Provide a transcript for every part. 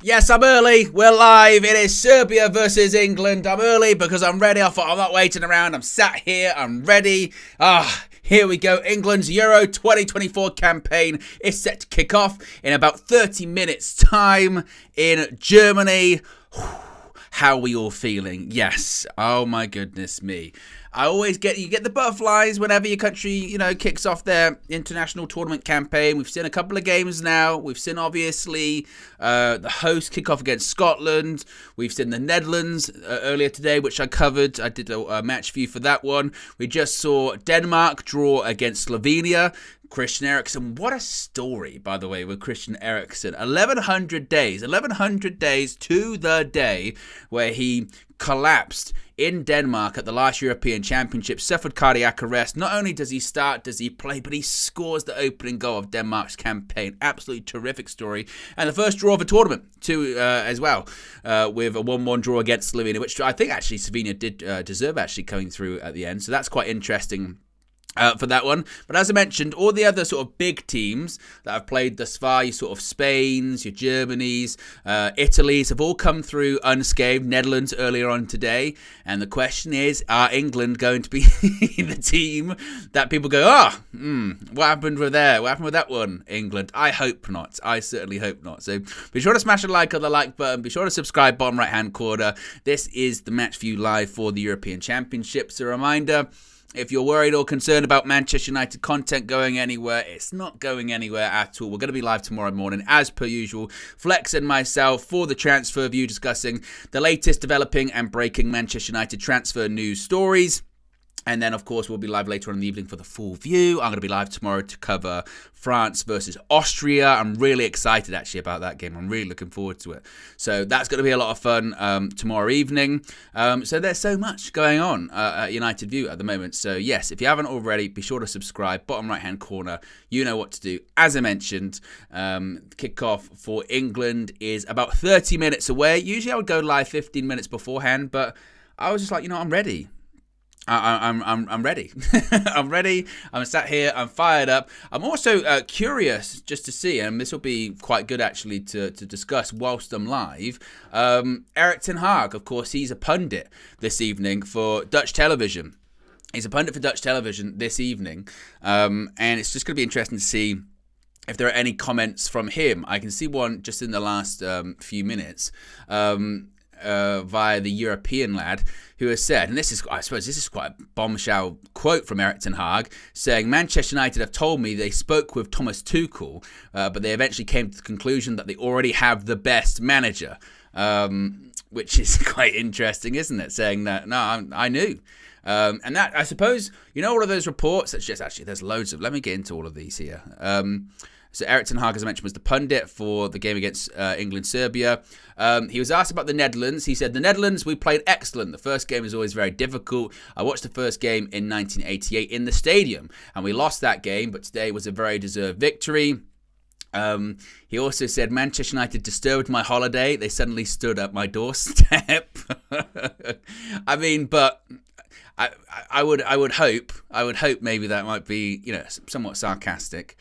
Yes, I'm early. We're live. It is Serbia versus England. I'm early because I'm ready. I thought I'm not waiting around. I'm sat here. I'm ready. Here we go. England's Euro 2024 campaign is set to kick off in about 30 minutes' time in Germany. How are we all feeling? Yes. Oh my goodness me. I always get the butterflies whenever your country, kicks off their international tournament campaign. We've seen a couple of games now. We've seen, obviously, the host kick off against Scotland. We've seen the Netherlands earlier today, which I covered. I did a match view for that one. We just saw Denmark draw against Slovenia. Christian Eriksen, what a story, by the way, with Christian Eriksen. 1,100 days to the day where he collapsed in Denmark at the last European Championship, suffered cardiac arrest. Not only does he start, does he play, but he scores the opening goal of Denmark's campaign. Absolutely terrific story. And the first draw of a tournament, too, as well, with a 1-1 draw against Slovenia, which I think actually Slovenia did deserve actually coming through at the end. So that's quite interesting. For that one. But as I mentioned, all the other sort of big teams that have played thus far, your sort of Spain's, your Germany's, Italy's, have all come through unscathed. Netherlands earlier on today. And the question is, are England going to be the team that people go, what happened with there? What happened with that one, England? I hope not. I certainly hope not. So be sure to smash a like on the like button. Be sure to subscribe, bottom right-hand corner. This is the Match View Live for the European Championships. A reminder, if you're worried or concerned about Manchester United content going anywhere, it's not going anywhere at all. We're going to be live tomorrow morning, as per usual. Flex and myself for the transfer view, discussing the latest developing and breaking Manchester United transfer news stories. And then, of course, we'll be live later on in the evening for the full view. I'm going to be live tomorrow to cover France versus Austria. I'm really excited, actually, about that game. I'm really looking forward to it. So that's going to be a lot of fun tomorrow evening. So there's so much going on at United View at the moment. So, yes, if you haven't already, be sure to subscribe. Bottom right-hand corner, you know what to do. As I mentioned, kickoff for England is about 30 minutes away. Usually I would go live 15 minutes beforehand, but I was just like, I'm ready. I'm ready. I'm ready. I'm sat here. I'm fired up. I'm also curious just to see, and this will be quite good actually to discuss whilst I'm live. Erik ten Hag, of course, he's a pundit this evening for Dutch television. He's a pundit for Dutch television this evening, and it's just going to be interesting to see if there are any comments from him. I can see one just in the last few minutes. Via the European lad, who has said, and I suppose this is quite a bombshell quote from Erik ten Hag, saying, Manchester United have told me they spoke with Thomas Tuchel, but they eventually came to the conclusion that they already have the best manager, which is quite interesting, isn't it? Saying that, no, I knew. And that, I suppose, all of those reports, that's just actually, there's loads of, let me get into all of these here. So Erik ten Hag, as I mentioned, was the pundit for the game against England-Serbia. He was asked about the Netherlands. He said, the Netherlands, we played excellent. The first game is always very difficult. I watched the first game in 1988 in the stadium, and we lost that game, but today was a very deserved victory. He also said, Manchester United disturbed my holiday. They suddenly stood at my doorstep. I mean, but I would hope maybe that might be, somewhat sarcastic.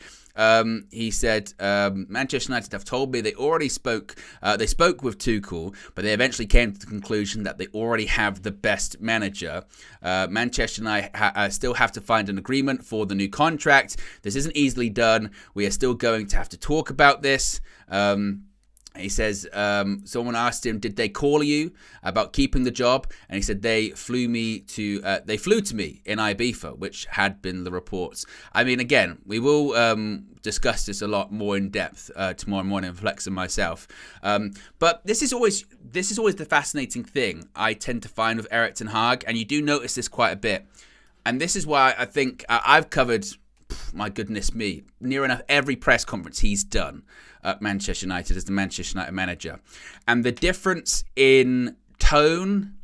He said, Manchester United have told me they already spoke with Tuchel, but they eventually came to the conclusion that they already have the best manager. Manchester and I still have to find an agreement for the new contract. This isn't easily done. We are still going to have to talk about this. He says, someone asked him, did they call you about keeping the job? And he said, they flew to me in Ibiza, which had been the reports. I mean, again, we will discuss this a lot more in depth tomorrow morning, Flex and myself. But this is always the fascinating thing I tend to find with Erik ten Hag, and you do notice this quite a bit. And this is why I think I've covered, my goodness me, near enough every press conference he's done at Manchester United as the Manchester United manager. And the difference in tone,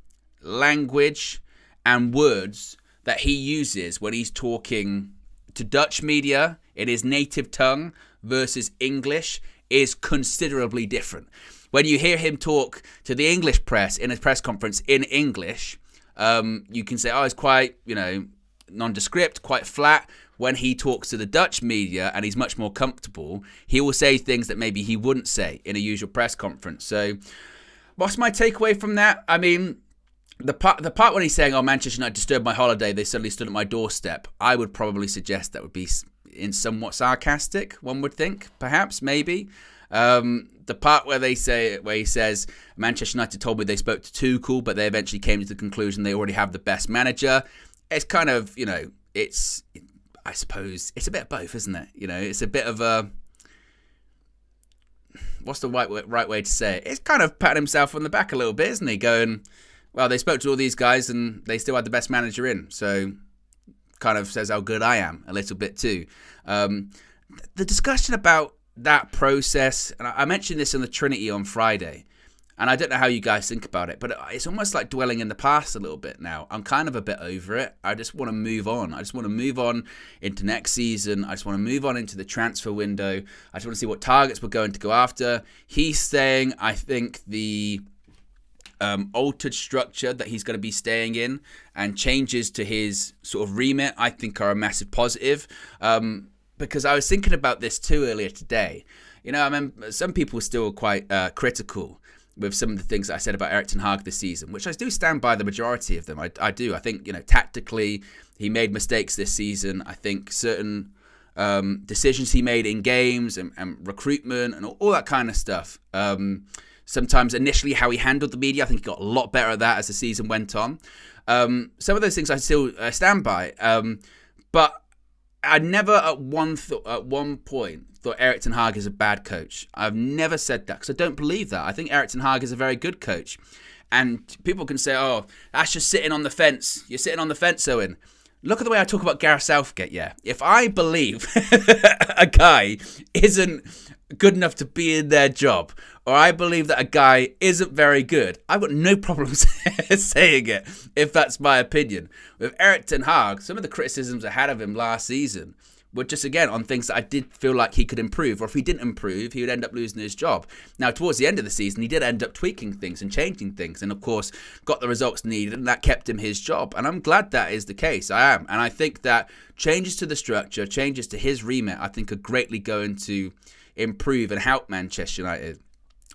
language, and words that he uses when he's talking to Dutch media in his native tongue versus English is considerably different. When you hear him talk to the English press in a press conference in English, you can say, it's quite, nondescript, quite flat. when he talks to the Dutch media and he's much more comfortable, he will say things that maybe he wouldn't say in a usual press conference. So what's my takeaway from that? I mean, the part when he's saying, oh, Manchester United disturbed my holiday, they suddenly stood at my doorstep, I would probably suggest that would be in somewhat sarcastic, one would think, perhaps, maybe. The part where he says, Manchester United told me they spoke to Tuchel, but they eventually came to the conclusion they already have the best manager. It's kind of, I suppose, it's a bit of both, isn't it? It's a bit of a, what's the right way to say it? It's kind of patting himself on the back a little bit, isn't he? Going, well, they spoke to all these guys and they still had the best manager in. So kind of says how good I am a little bit too. The discussion about that process, and I mentioned this in the Trinity on Friday, and I don't know how you guys think about it, but it's almost like dwelling in the past a little bit now. I'm kind of a bit over it. I just want to move on. I just want to move on into next season. I just want to move on into the transfer window. I just want to see what targets we're going to go after. He's saying, I think the altered structure that he's going to be staying in and changes to his sort of remit, I think are a massive positive. Because I was thinking about this too earlier today. I mean, some people are still quite critical with some of the things that I said about Erik ten Hag this season, which I do stand by the majority of them. I do. I think, tactically, he made mistakes this season. I think certain decisions he made in games and recruitment and all that kind of stuff. Sometimes initially how he handled the media, I think he got a lot better at that as the season went on. Some of those things I still stand by. But I never at one point thought Erik ten Hag is a bad coach. I've never said that because I don't believe that. I think Erik ten Hag is a very good coach. And people can say, oh, that's just sitting on the fence. You're sitting on the fence, Owen. Look at the way I talk about Gareth Southgate, yeah. If I believe a guy isn't good enough to be in their job, or I believe that a guy isn't very good, I've got no problem saying it, if that's my opinion. With Erik ten Hag, some of the criticisms I had of him last season were just, again, on things that I did feel like he could improve, or if he didn't improve, he would end up losing his job. Now, towards the end of the season, he did end up tweaking things and changing things, and of course, got the results needed, and that kept him his job. And I'm glad that is the case. I am. And I think that changes to the structure, changes to his remit, I think are greatly going to improve and help Manchester United.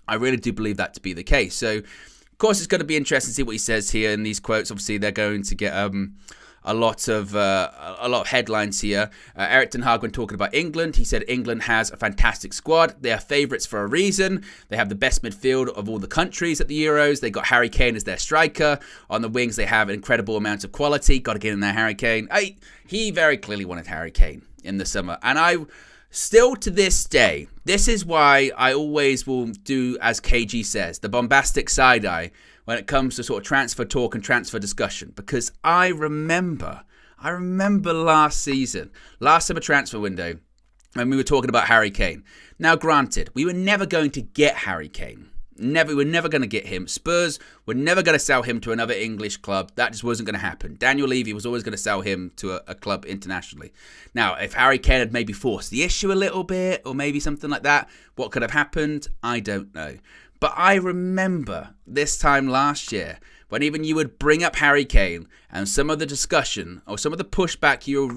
I really do believe that to be the case. So, of course, it's going to be interesting to see what he says here in these quotes. Obviously, they're going to get a lot of headlines here. Erik ten Hag, when talking about England, he said England has a fantastic squad. They are favourites for a reason. They have the best midfield of all the countries at the Euros. They got Harry Kane as their striker. On the wings, they have an incredible amount of quality. Got to get in there, Harry Kane. He very clearly wanted Harry Kane in the summer, and I still to this day, this is why I always will do, as KG says, the bombastic side eye when it comes to sort of transfer talk and transfer discussion. Because I remember last season, last summer transfer window, when we were talking about Harry Kane. Now, granted, we were never going to get Harry Kane. We were never going to get him. Spurs were never going to sell him to another English club. That just wasn't going to happen. Daniel Levy was always going to sell him to a club internationally. Now, if Harry Kane had maybe forced the issue a little bit, or maybe something like that, what could have happened? I don't know. But I remember this time last year, when even you would bring up Harry Kane, and some of the discussion or some of the pushback you would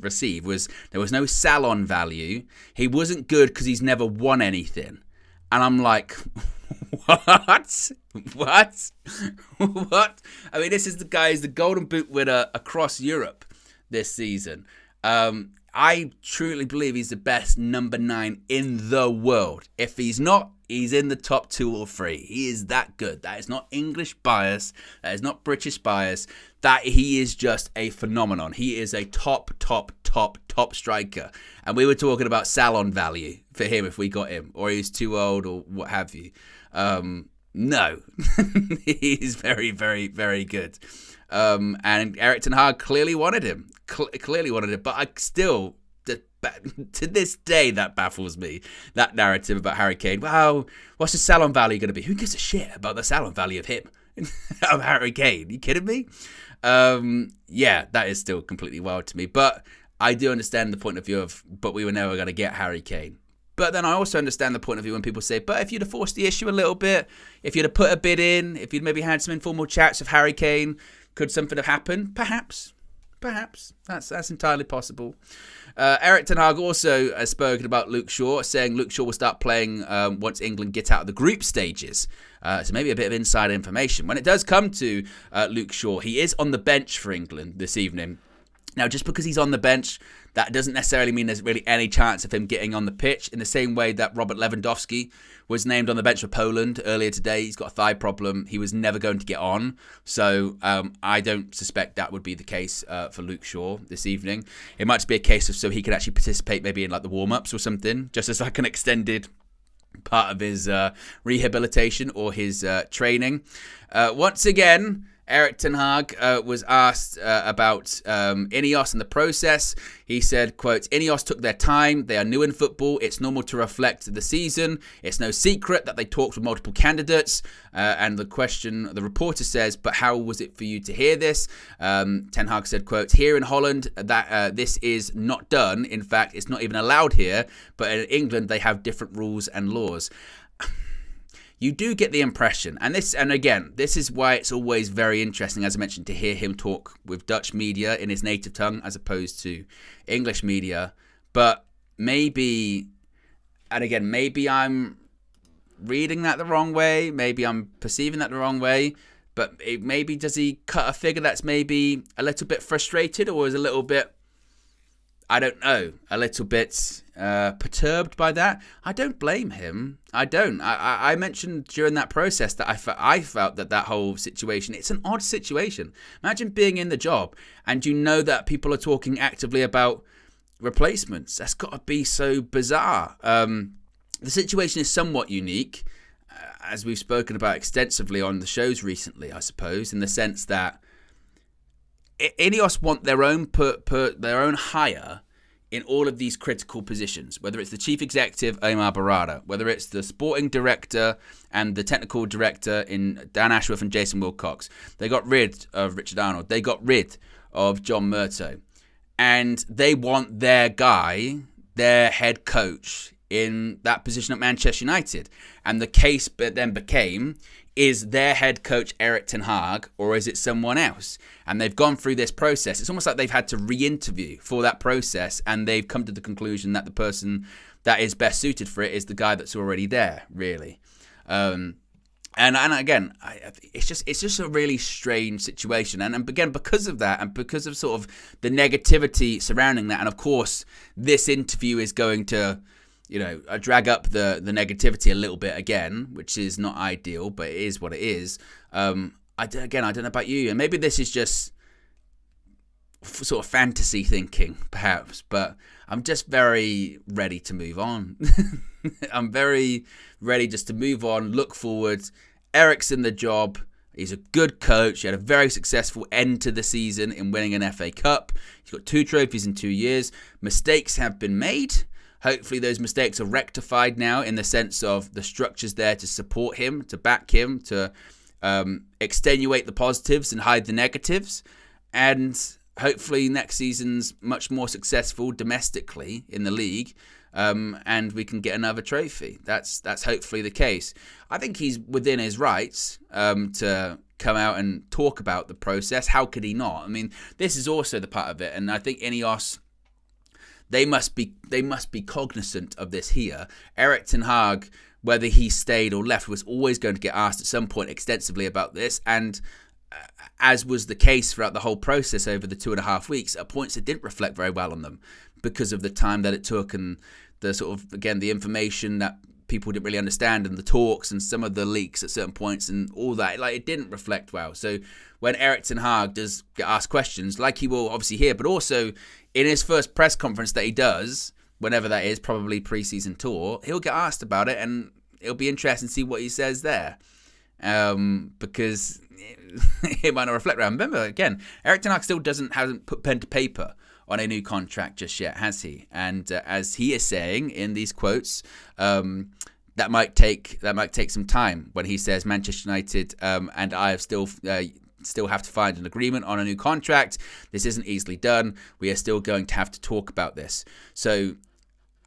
receive was there was no salon value. He wasn't good because he's never won anything. And I'm like, what? What? I mean, this is the guy who's the Golden Boot winner across Europe this season. I truly believe he's the best number 9 in the world. If he's not, he's in the top 2 or 3. He is that good. That is not English bias. That is not British bias. That he is just a phenomenon. He is a top striker. And we were talking about salon value for him if we got him, or he's too old, or what have you. No, he is very, very, very good. And Erik ten Hag clearly wanted him. But I still, to this day, that baffles me. That narrative about Harry Kane. Wow, what's the salon value going to be? Who gives a shit about the salon value of him? Of Harry Kane? You kidding me? Yeah, that is still completely wild to me. But I do understand the point of view of, but we were never going to get Harry Kane. But then I also understand the point of view when people say, but if you'd have forced the issue a little bit, if you'd have put a bid in, if you'd maybe had some informal chats with Harry Kane, could something have happened? Perhaps. Perhaps. That's entirely possible. Erik ten Hag also has spoken about Luke Shaw, saying Luke Shaw will start playing once England get out of the group stages. So maybe a bit of inside information. When it does come to Luke Shaw, he is on the bench for England this evening. Now, just because he's on the bench, that doesn't necessarily mean there's really any chance of him getting on the pitch, in the same way that Robert Lewandowski was named on the bench for Poland earlier today. He's got a thigh problem. He was never going to get on. So I don't suspect that would be the case for Luke Shaw this evening. It might just be a case of so he could actually participate maybe in like the warm-ups or something, just as like an extended part of his rehabilitation or his training. Once again, Erik ten Hag was asked about Ineos and the process. He said, quote, Ineos took their time. They are new in football. It's normal to reflect the season. It's no secret that they talked with multiple candidates. And the reporter says, but how was it for you to hear this? Ten Hag said, quote, here in Holland, that this is not done. In fact, it's not even allowed here. But in England, they have different rules and laws. You do get the impression, and again, this is why it's always very interesting, as I mentioned, to hear him talk with Dutch media in his native tongue as opposed to English media. But maybe I'm reading that the wrong way. Maybe I'm perceiving that the wrong way. But maybe does he cut a figure that's maybe a little bit frustrated, or is a little bit, I don't know, a little bit perturbed by that? I don't blame him. I don't. I mentioned during that process that I felt that whole situation, it's an odd situation. Imagine being in the job and you know that people are talking actively about replacements. That's got to be so bizarre. The situation is somewhat unique, as we've spoken about extensively on the shows recently, I suppose, in the sense that Ineos want their own hire in all of these critical positions, whether it's the chief executive, Omar Barada, whether it's the sporting director and the technical director in Dan Ashworth and Jason Wilcox. They got rid of Richard Arnold. They got rid of John Murtough. And they want their guy, their head coach, in that position at Manchester United. And the case then became, is their head coach Erik ten Hag, or is it someone else? And they've gone through this process. It's almost like they've had to re-interview for that process, and they've come to the conclusion that the person that is best suited for it is the guy that's already there, really. And again, it's just a really strange situation. And again, because of that, and because of sort of the negativity surrounding that, and of course, this interview is going to, drag up the negativity a little bit again, which is not ideal, but it is what it is. I don't know about you, and maybe this is just sort of fantasy thinking, perhaps, but I'm just very ready to move on. I'm very ready just to move on, look forward. Eric's in the job. He's a good coach. He had a very successful end to the season in winning an FA Cup. He's got 2 trophies in 2 years. Mistakes have been made. Hopefully those mistakes are rectified now, in the sense of the structure's there to support him, to back him, to extenuate the positives and hide the negatives. And hopefully next season's much more successful domestically in the league, and we can get another trophy. That's hopefully the case. I think he's within his rights to come out and talk about the process. How could he not? I mean, this is also the part of it, and I think Ineos, they must be cognizant of this here. Erik ten Hag, whether he stayed or left, was always going to get asked at some point extensively about this, and as was the case throughout the whole process over the 2.5 weeks, at points it didn't reflect very well on them because of the time that it took and the sort of, again, the information that people didn't really understand, and the talks and some of the leaks at certain points and all that, like, it didn't reflect well. So when Erik ten Hag does get asked questions, like he will obviously here, but also in his first press conference that he does, whenever that is, probably pre-season tour, he'll get asked about it, and it'll be interesting to see what he says there, because it might not reflect well. Remember, again, Erik ten Hag still hasn't put pen to paper on a new contract just yet, has he? And as he is saying in these quotes, that might take some time. When he says Manchester United and I have still have to find an agreement on a new contract. This isn't easily done. We are still going to have to talk about this. So,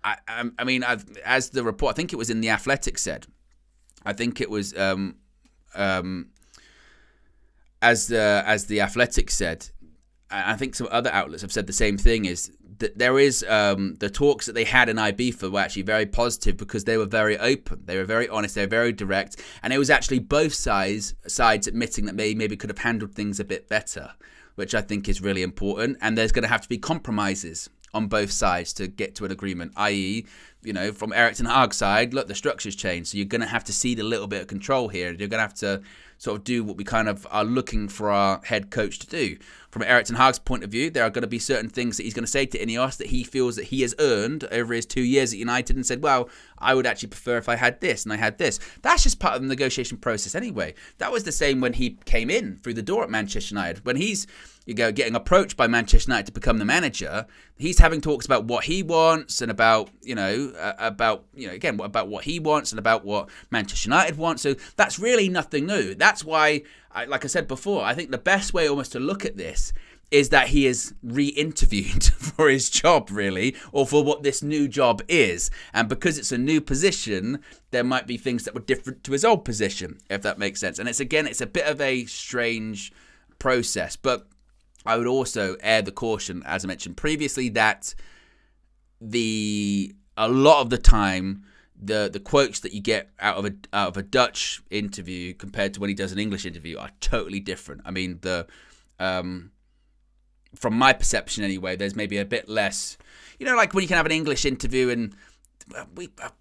I mean, as the report, I think it was in The Athletic said, I think it was as the Athletic said, I think some other outlets have said the same thing, is that there is the talks that they had in Ibiza were actually very positive because they were very open, they were very honest, they were very direct, and it was actually both sides admitting that they maybe could have handled things a bit better, which I think is really important. And there's going to have to be compromises on both sides to get to an agreement, i.e., from Erik ten Hag's side, look, the structure's changed, so you're going to have to cede a little bit of control here. You're going to have to sort of do what we kind of are looking for our head coach to do. From Erik ten Hag's point of view, there are going to be certain things that he's going to say to Ineos that he feels that he has earned over his 2 years at United, and said, well, I would actually prefer if I had this and I had this. That's just part of the negotiation process anyway. That was the same when he came in through the door at Manchester United. When he's getting approached by Manchester United to become the manager, he's having talks about what he wants and about what he wants and about what Manchester United wants. So that's really nothing new. That's why, like I said before, I think the best way almost to look at this is that he is re-interviewed for his job, really, or for what this new job is. And because it's a new position, there might be things that were different to his old position, if that makes sense. And it's a bit of a strange process, but I would also air the caution, as I mentioned previously, that a lot of the time the quotes that you get out of a Dutch interview compared to when he does an English interview are totally different. I mean, from my perception anyway, there's maybe a bit less, like when you can have an English interview and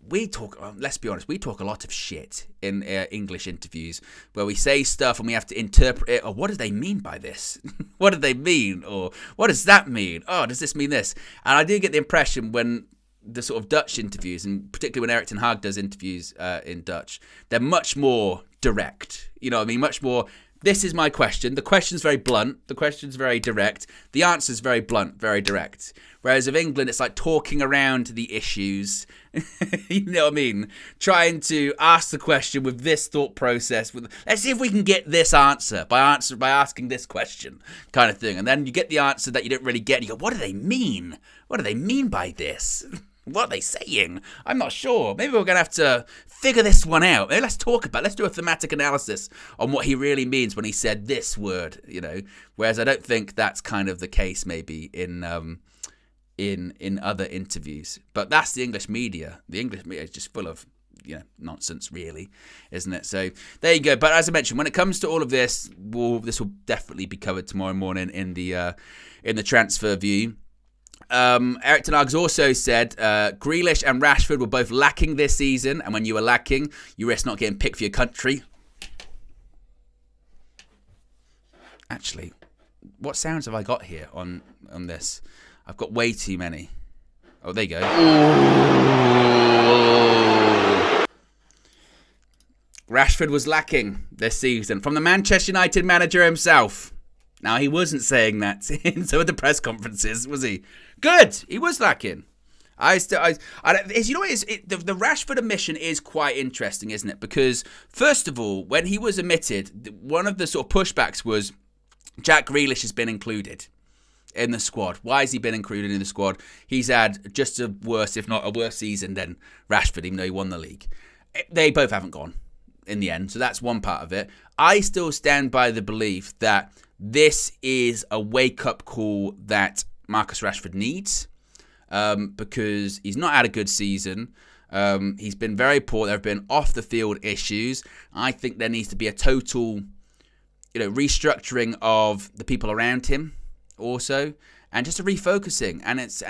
we talk, let's be honest, we talk a lot of shit in English interviews where we say stuff and we have to interpret it. Or what do they mean by this? What do they mean? Or what does that mean? Oh, does this mean this? And I do get the impression when the sort of Dutch interviews, and particularly when Erik ten Hag does interviews in Dutch, they're much more direct. Much more, this is my question. The question's very blunt. The question's very direct. The answer's very blunt, very direct. Whereas of England, it's like talking around the issues. You know what I mean? Trying to ask the question with this thought process. Let's see if we can get this answer by asking this question, kind of thing. And then you get the answer that you don't really get. And you go, what do they mean? What do they mean by this? What are they saying? I'm not sure. Maybe we're going to have to figure this one out. Maybe let's do a thematic analysis on what he really means when he said this word, Whereas I don't think that's kind of the case maybe in other interviews. But that's the English media. The English media is just full of nonsense, really, isn't it? So there you go. But as I mentioned, when it comes to all of this, this will definitely be covered tomorrow morning in the transfer view. Erik ten Hag has also said Grealish and Rashford were both lacking this season, and when you are lacking, you risk not getting picked for your country. Actually, what sounds have I got here on this? I've got way too many. Oh, there you go. Ooh. Rashford was lacking this season from the Manchester United manager himself. Now, he wasn't saying that in some of the press conferences, was he? Good. He was lacking. The Rashford admission is quite interesting, isn't it? Because, first of all, when he was admitted, one of the sort of pushbacks was Jack Grealish has been included in the squad. Why has he been included in the squad? He's had just a worse, if not a worse season than Rashford, even though he won the league. They both haven't gone in the end, so that's one part of it. I still stand by the belief that this is a wake-up call that Marcus Rashford needs because he's not had a good season. He's been very poor. There have been off-the-field issues. I think there needs to be a total, restructuring of the people around him also, and just a refocusing. And it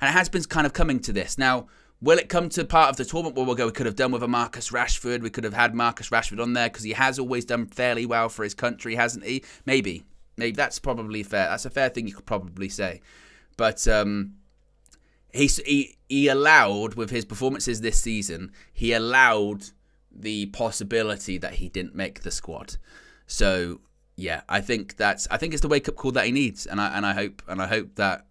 has been kind of coming to this now. Will it come to part of the tournament where we'll go, we could have done with a Marcus Rashford? We could have had Marcus Rashford on there because he has always done fairly well for his country, hasn't he? Maybe that's probably fair. That's a fair thing you could probably say. But he allowed, with his performances this season, he allowed the possibility that he didn't make the squad. So yeah, I think it's the wake up call that he needs, and I hope that.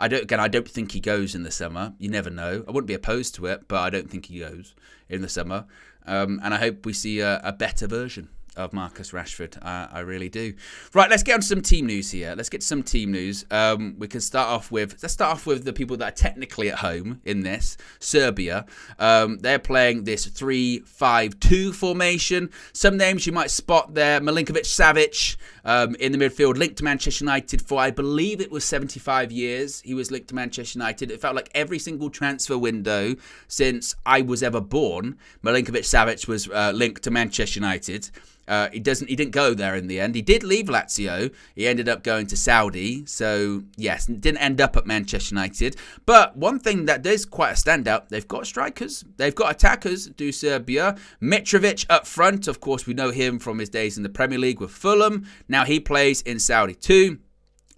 I don't think he goes in the summer. You never know. I wouldn't be opposed to it, but I don't think he goes in the summer. And I hope we see a better version of Marcus Rashford. I really do. Right, let's get on to some team news here. Let's get some team news. We can start off with the people that are technically at home in this. Serbia. They're playing this 3-5-2 formation. Some names you might spot there. Milinkovic-Savic in the midfield, linked to Manchester United for, I believe it was 75 years. He was linked to Manchester United. It felt like every single transfer window since I was ever born, Milinkovic-Savic was linked to Manchester United. He didn't go there in the end. He did leave Lazio. He ended up going to Saudi. So, yes, didn't end up at Manchester United. But one thing that is quite a standout, they've got strikers. They've got attackers, do Serbia. Mitrovic up front. Of course, we know him from his days in the Premier League with Fulham. Now he plays in Saudi too.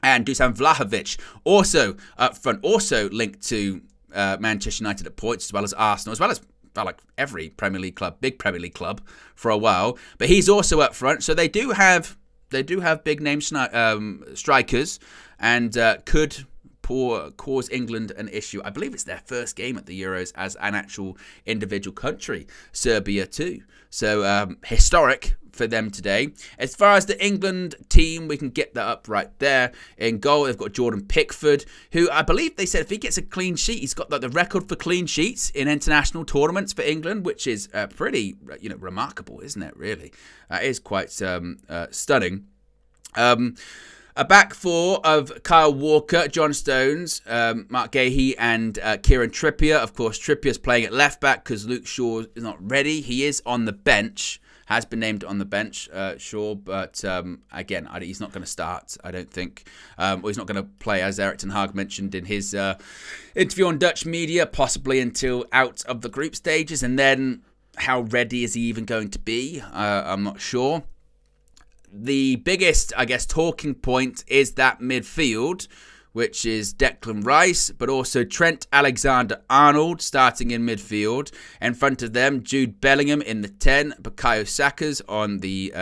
And Dusan Vlahovic also up front, also linked to Manchester United at points, as well as Arsenal, as well as like every Premier League club, big Premier League club for a while. But he's also up front, so they do have big name strikers, and could cause England an issue. I believe it's their first game at the Euros as an actual individual country, Serbia too. So historic for them today. As far as the England team, we can get that up right there. In goal, they've got Jordan Pickford, who I believe they said if he gets a clean sheet, he's got the record for clean sheets in international tournaments for England, which is pretty remarkable, isn't it? Really, it is quite stunning. A back four of Kyle Walker, John Stones, Mark Gahey, and Kieran Trippier. Of course, Trippier's playing at left back because Luke Shaw is not ready. He is on the bench. Has been named on the bench, sure, but again, he's not going to start, I don't think. Or he's not going to play, as Erik ten Hag mentioned in his interview on Dutch media, possibly until out of the group stages. And then how ready is he even going to be? I'm not sure. The biggest, I guess, talking point is that midfield, which is Declan Rice, but also Trent Alexander-Arnold starting in midfield. In front of them, Jude Bellingham in the 10, Bukayo Saka's on the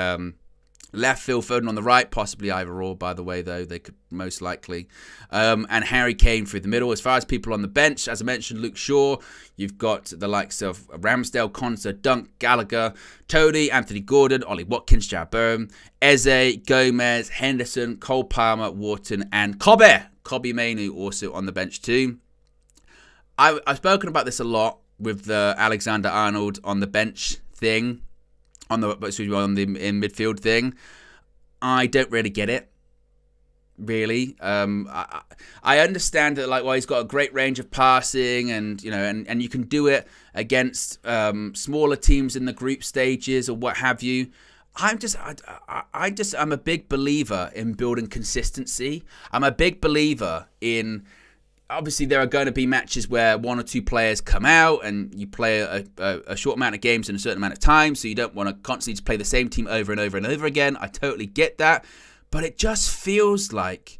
left, Phil Foden on the right, possibly either or, by the way, though, they could most likely. And Harry Kane through the middle. As far as people on the bench, as I mentioned, Luke Shaw, you've got the likes of Ramsdale, Konsa, Dunk, Gallagher, Tony, Anthony Gordon, Ollie Watkins, Jarrod Bowen, Eze, Gomez, Henderson, Cole Palmer, Wharton, and Kobbie Mainoo also on the bench too. I've spoken about this a lot with the Alexander-Arnold on the bench thing, on the in midfield thing. I don't really get it. Really, I understand that he's got a great range of passing, and and you can do it against smaller teams in the group stages or what have you. I'm a big believer in building consistency. I'm a big believer in, obviously there are going to be matches where one or two players come out and you play a short amount of games in a certain amount of time, so you don't want to constantly just play the same team over and over and over again. I totally get that. But it just feels like,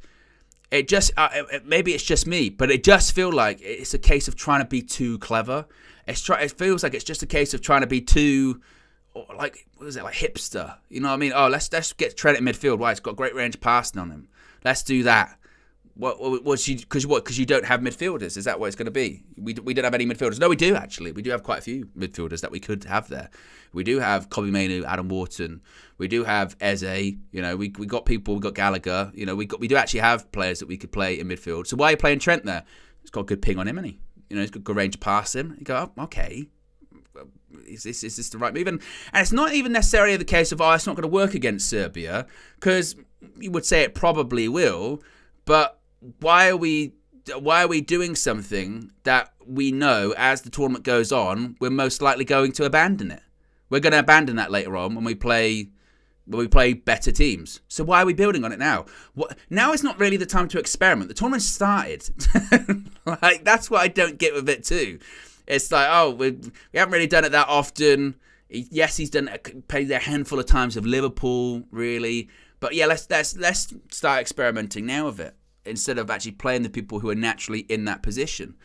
maybe it's just me, but it just feels like it's a case of trying to be too clever. It feels like it's just a case of trying to be too, hipster. You know what I mean? Oh, let's get Trent in midfield. Why? It's got great range of passing on him. Let's do that. Because you don't have midfielders? Is that what it's going to be? We don't have any midfielders. No, we do actually. We do have quite a few midfielders that we could have there. We do have Kobbie Mainoo, Adam Wharton. We do have Eze. We got people. We got Gallagher. We do actually have players that we could play in midfield. So why are you playing Trent there? He's got a good ping on him, hasn't he? He's got good range of passing. You go, oh, okay. Is this the right move? And it's not even necessarily the case of, it's not going to work against Serbia, because you would say it probably will, but why are we doing something that we know as the tournament goes on we're most likely going to abandon it? We're going to abandon that later on when we play better teams. So why are we building on it now? Now is not really the time to experiment. The tournament started. That's what I don't get with it too. It's like, we haven't really done it that often. Yes, he's done it, played a handful of times with Liverpool, really. But yeah, let's start experimenting now with it, instead of actually playing the people who are naturally in that position.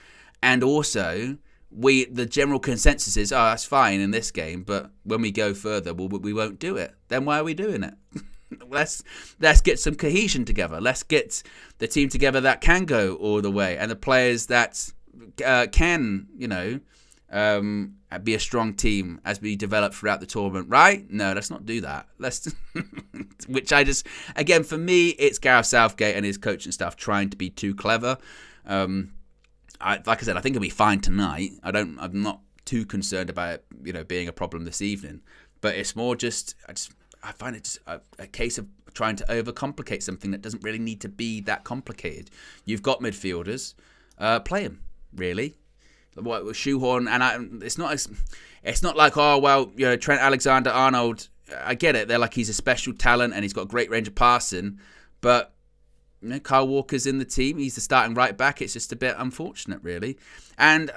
And also, the general consensus is, that's fine in this game, but when we go further, we won't do it. Then why are we doing it? Let's get some cohesion together. Let's get the team together that can go all the way, and the players that can, be a strong team as we develop throughout the tournament, right? No, let's not do that. Which again, for me, it's Gareth Southgate and his coaching staff trying to be too clever. Like I said, I think it'll be fine tonight. I'm not too concerned about it, being a problem this evening. But it's more I find it just a case of trying to overcomplicate something that doesn't really need to be that complicated. You've got midfielders, play them, really. Shoehorn, and it's not like, oh well, Trent Alexander-Arnold. I get it. They're like he's a special talent and he's got a great range of passing, but Kyle Walker's in the team. He's the starting right back. It's just a bit unfortunate, really. And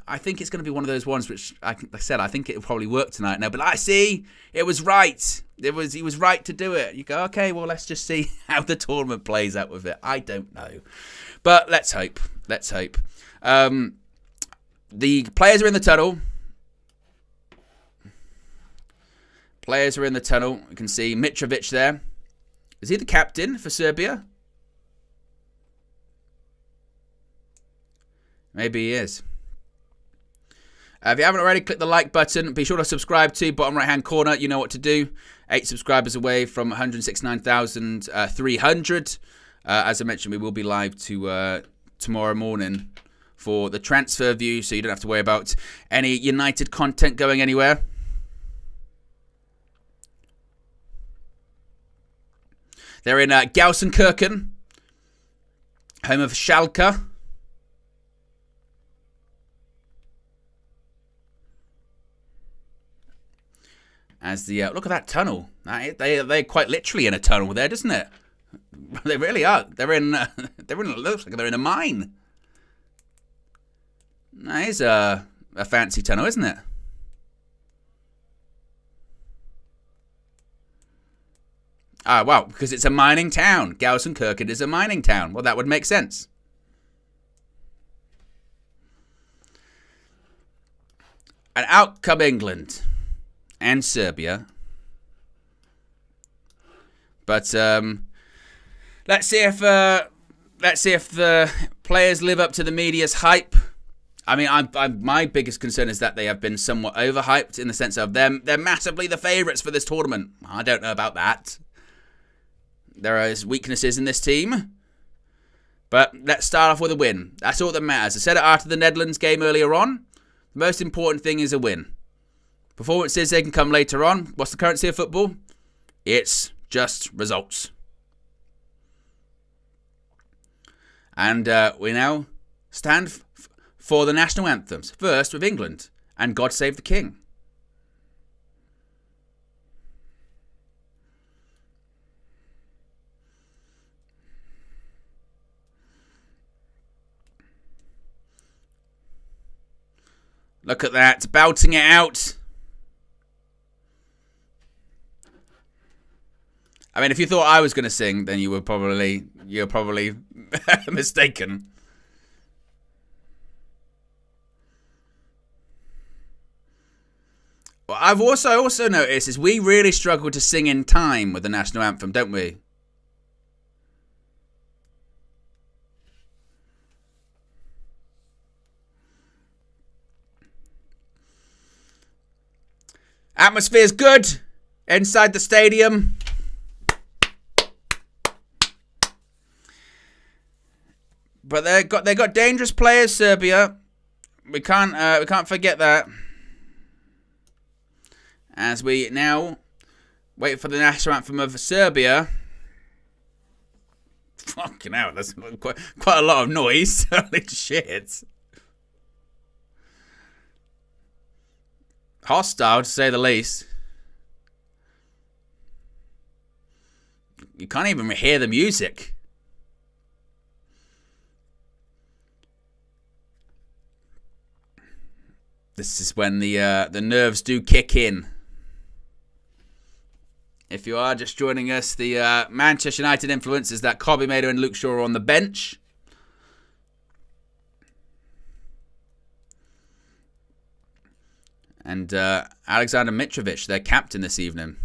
I think it's going to be one of those ones which, like I said, I think it will probably work tonight. No, but I see it was right. He was right to do it. You go, okay, well, let's just see how the tournament plays out with it. I don't know, but let's hope. The players are in the tunnel. You can see Mitrovic there. Is he the captain for Serbia? Maybe he is. If you haven't already, click the like button. Be sure to subscribe to bottom right-hand corner. You know what to do. 8 subscribers away from 169,300. As I mentioned, we will be live tomorrow morning for the transfer view, so you don't have to worry about any United content going anywhere. They're in Gelsenkirchen, home of Schalke. As the look at that tunnel, they're quite literally in a tunnel there, doesn't it? They really are. It looks like they're in a mine. That is a fancy tunnel, isn't it? Ah, well, because it's a mining town. Gelsenkirchen is a mining town. Well, that would make sense. And out come England and Serbia. But let's see if the players live up to the media's hype. I mean, my biggest concern is that they have been somewhat overhyped in the sense of they're massively the favourites for this tournament. I don't know about that. There are weaknesses in this team. But let's start off with a win. That's all that matters. I said it after the Netherlands game earlier on. The most important thing is a win. Performances, they can come later on. What's the currency of football? It's just results. And we now stand for the national anthems. First with England and God Save the King. Look at that, belting it out. I mean, if you thought I was going to sing, then you're probably mistaken. What I've also noticed is we really struggle to sing in time with the national anthem, don't we? Atmosphere's good inside the stadium. But they got dangerous players, Serbia. We can't forget that. As we now wait for the national anthem of Serbia. Fucking hell, that's quite a lot of noise. Holy shit. Hostile, to say the least. You can't even hear the music. This is when the nerves do kick in. If you are just joining us, the Manchester United influence is that Kobbie Maido and Luke Shaw are on the bench. And Alexander Mitrovic, their captain this evening.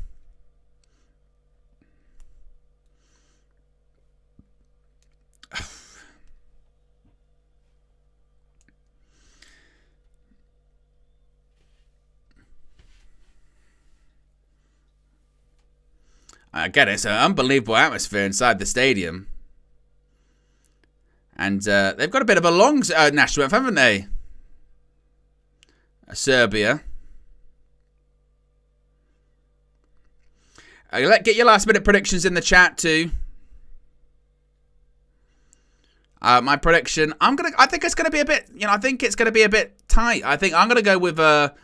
Again, it's an unbelievable atmosphere inside the stadium. And they've got a bit of a long national anthem, haven't they? Serbia. Get your last minute predictions in the chat too. My prediction, I think it's gonna be a bit, I think it's gonna be a bit tight. I think I'm gonna go with a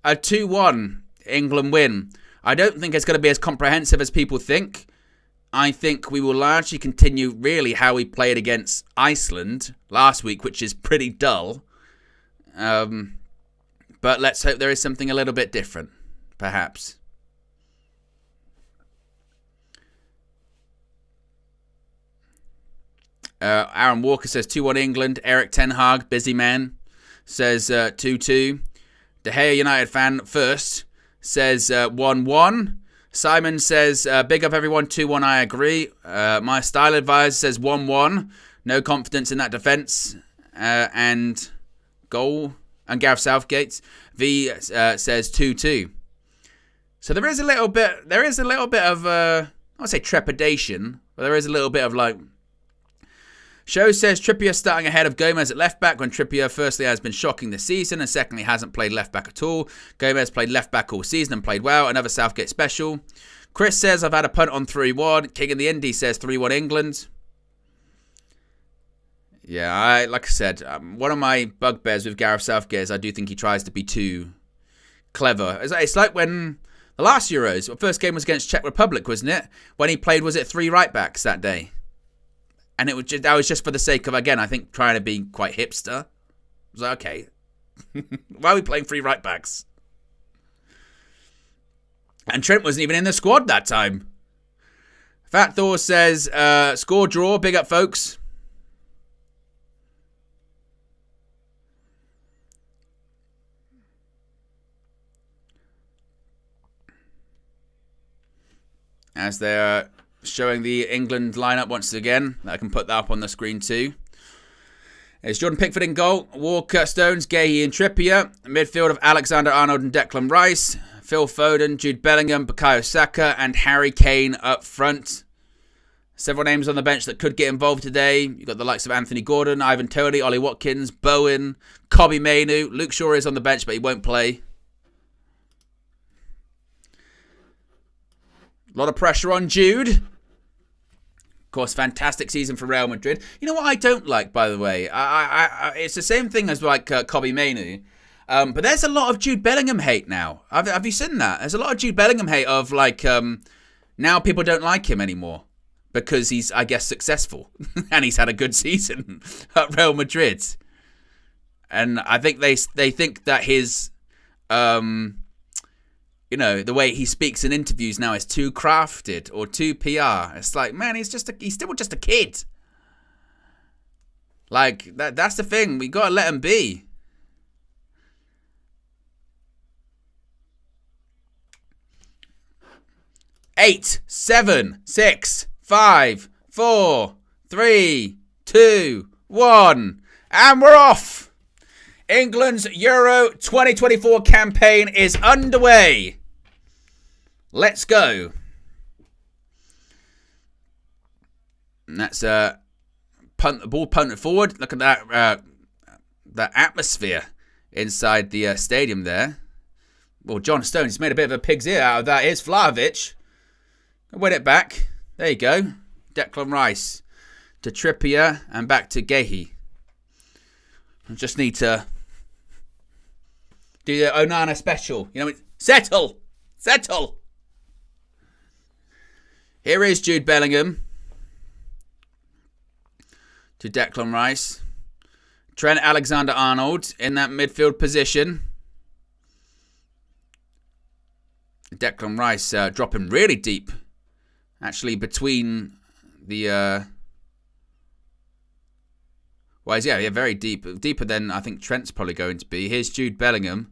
2-1 England win. I don't think it's gonna be as comprehensive as people think. I think we will largely continue really how we played against Iceland last week, which is pretty dull. But let's hope there is something a little bit different, perhaps. Aaron Walker says 2-1 England. Eric Ten Hag, busy man, says 2-2. De Gea United fan first says 1-1. Simon says big up everyone, 2-1. I agree. My style advisor says 1-1. No confidence in that defence. And goal. And Gareth Southgate. V says 2-2. So there is a little bit of I won't say trepidation, but there is a little bit of like. Show says Trippier starting ahead of Gomez at left back when Trippier firstly has been shocking this season and secondly hasn't played left back at all. Gomez played left back all season and played well. Another Southgate special. Chris says I've had a punt on 3-1. King in the Indy says 3-1 England. Yeah, like I said, one of my bugbears with Gareth Southgate is I do think he tries to be too clever. It's like when the last Euros, the first game was against Czech Republic, wasn't it? When he played, was it 3 right backs that day? And that was just for the sake of, again, I think, trying to be quite hipster. I was like, okay, why are we playing 3 right backs? And Trent wasn't even in the squad that time. Fat Thor says, score draw, big up folks. As they're showing the England lineup once again. I can put that up on the screen too. It's Jordan Pickford in goal. Walker, Stones, Gahey and Trippier. Midfield of Alexander-Arnold and Declan Rice. Phil Foden, Jude Bellingham, Bukayo Saka and Harry Kane up front. Several names on the bench that could get involved today. You've got the likes of Anthony Gordon, Ivan Toney, Ollie Watkins, Bowen, Kobbie Mainoo. Luke Shaw is on the bench but he won't play. A lot of pressure on Jude. Of course, fantastic season for Real Madrid. You know what I don't like, by the way? It's the same thing as like Kobbie Mainoo. But there's a lot of Jude Bellingham hate now. Have you seen that? There's a lot of Jude Bellingham hate of like, now people don't like him anymore. Because he's, I guess, successful. And he's had a good season at Real Madrid. And I think they think that his... the way he speaks in interviews now is too crafted or too PR. It's like, man, he's still just a kid. Like, that's the thing. We got to let him be. Eight, 7, 6, 5, 4, 3, 2, 1. And we're off. England's Euro 2024 campaign is underway. Let's go. And that's the ball punted forward. Look at that atmosphere inside the stadium there. Well, John Stones made a bit of a pig's ear out of that. Here's Vlahovic. Win it back. There you go. Declan Rice to Trippier and back to Gahey. I just need to do the Onana special. Settle. Here is Jude Bellingham to Declan Rice. Trent Alexander-Arnold in that midfield position. Declan Rice dropping really deep. Actually, between the... very deep. Deeper than I think Trent's probably going to be. Here's Jude Bellingham.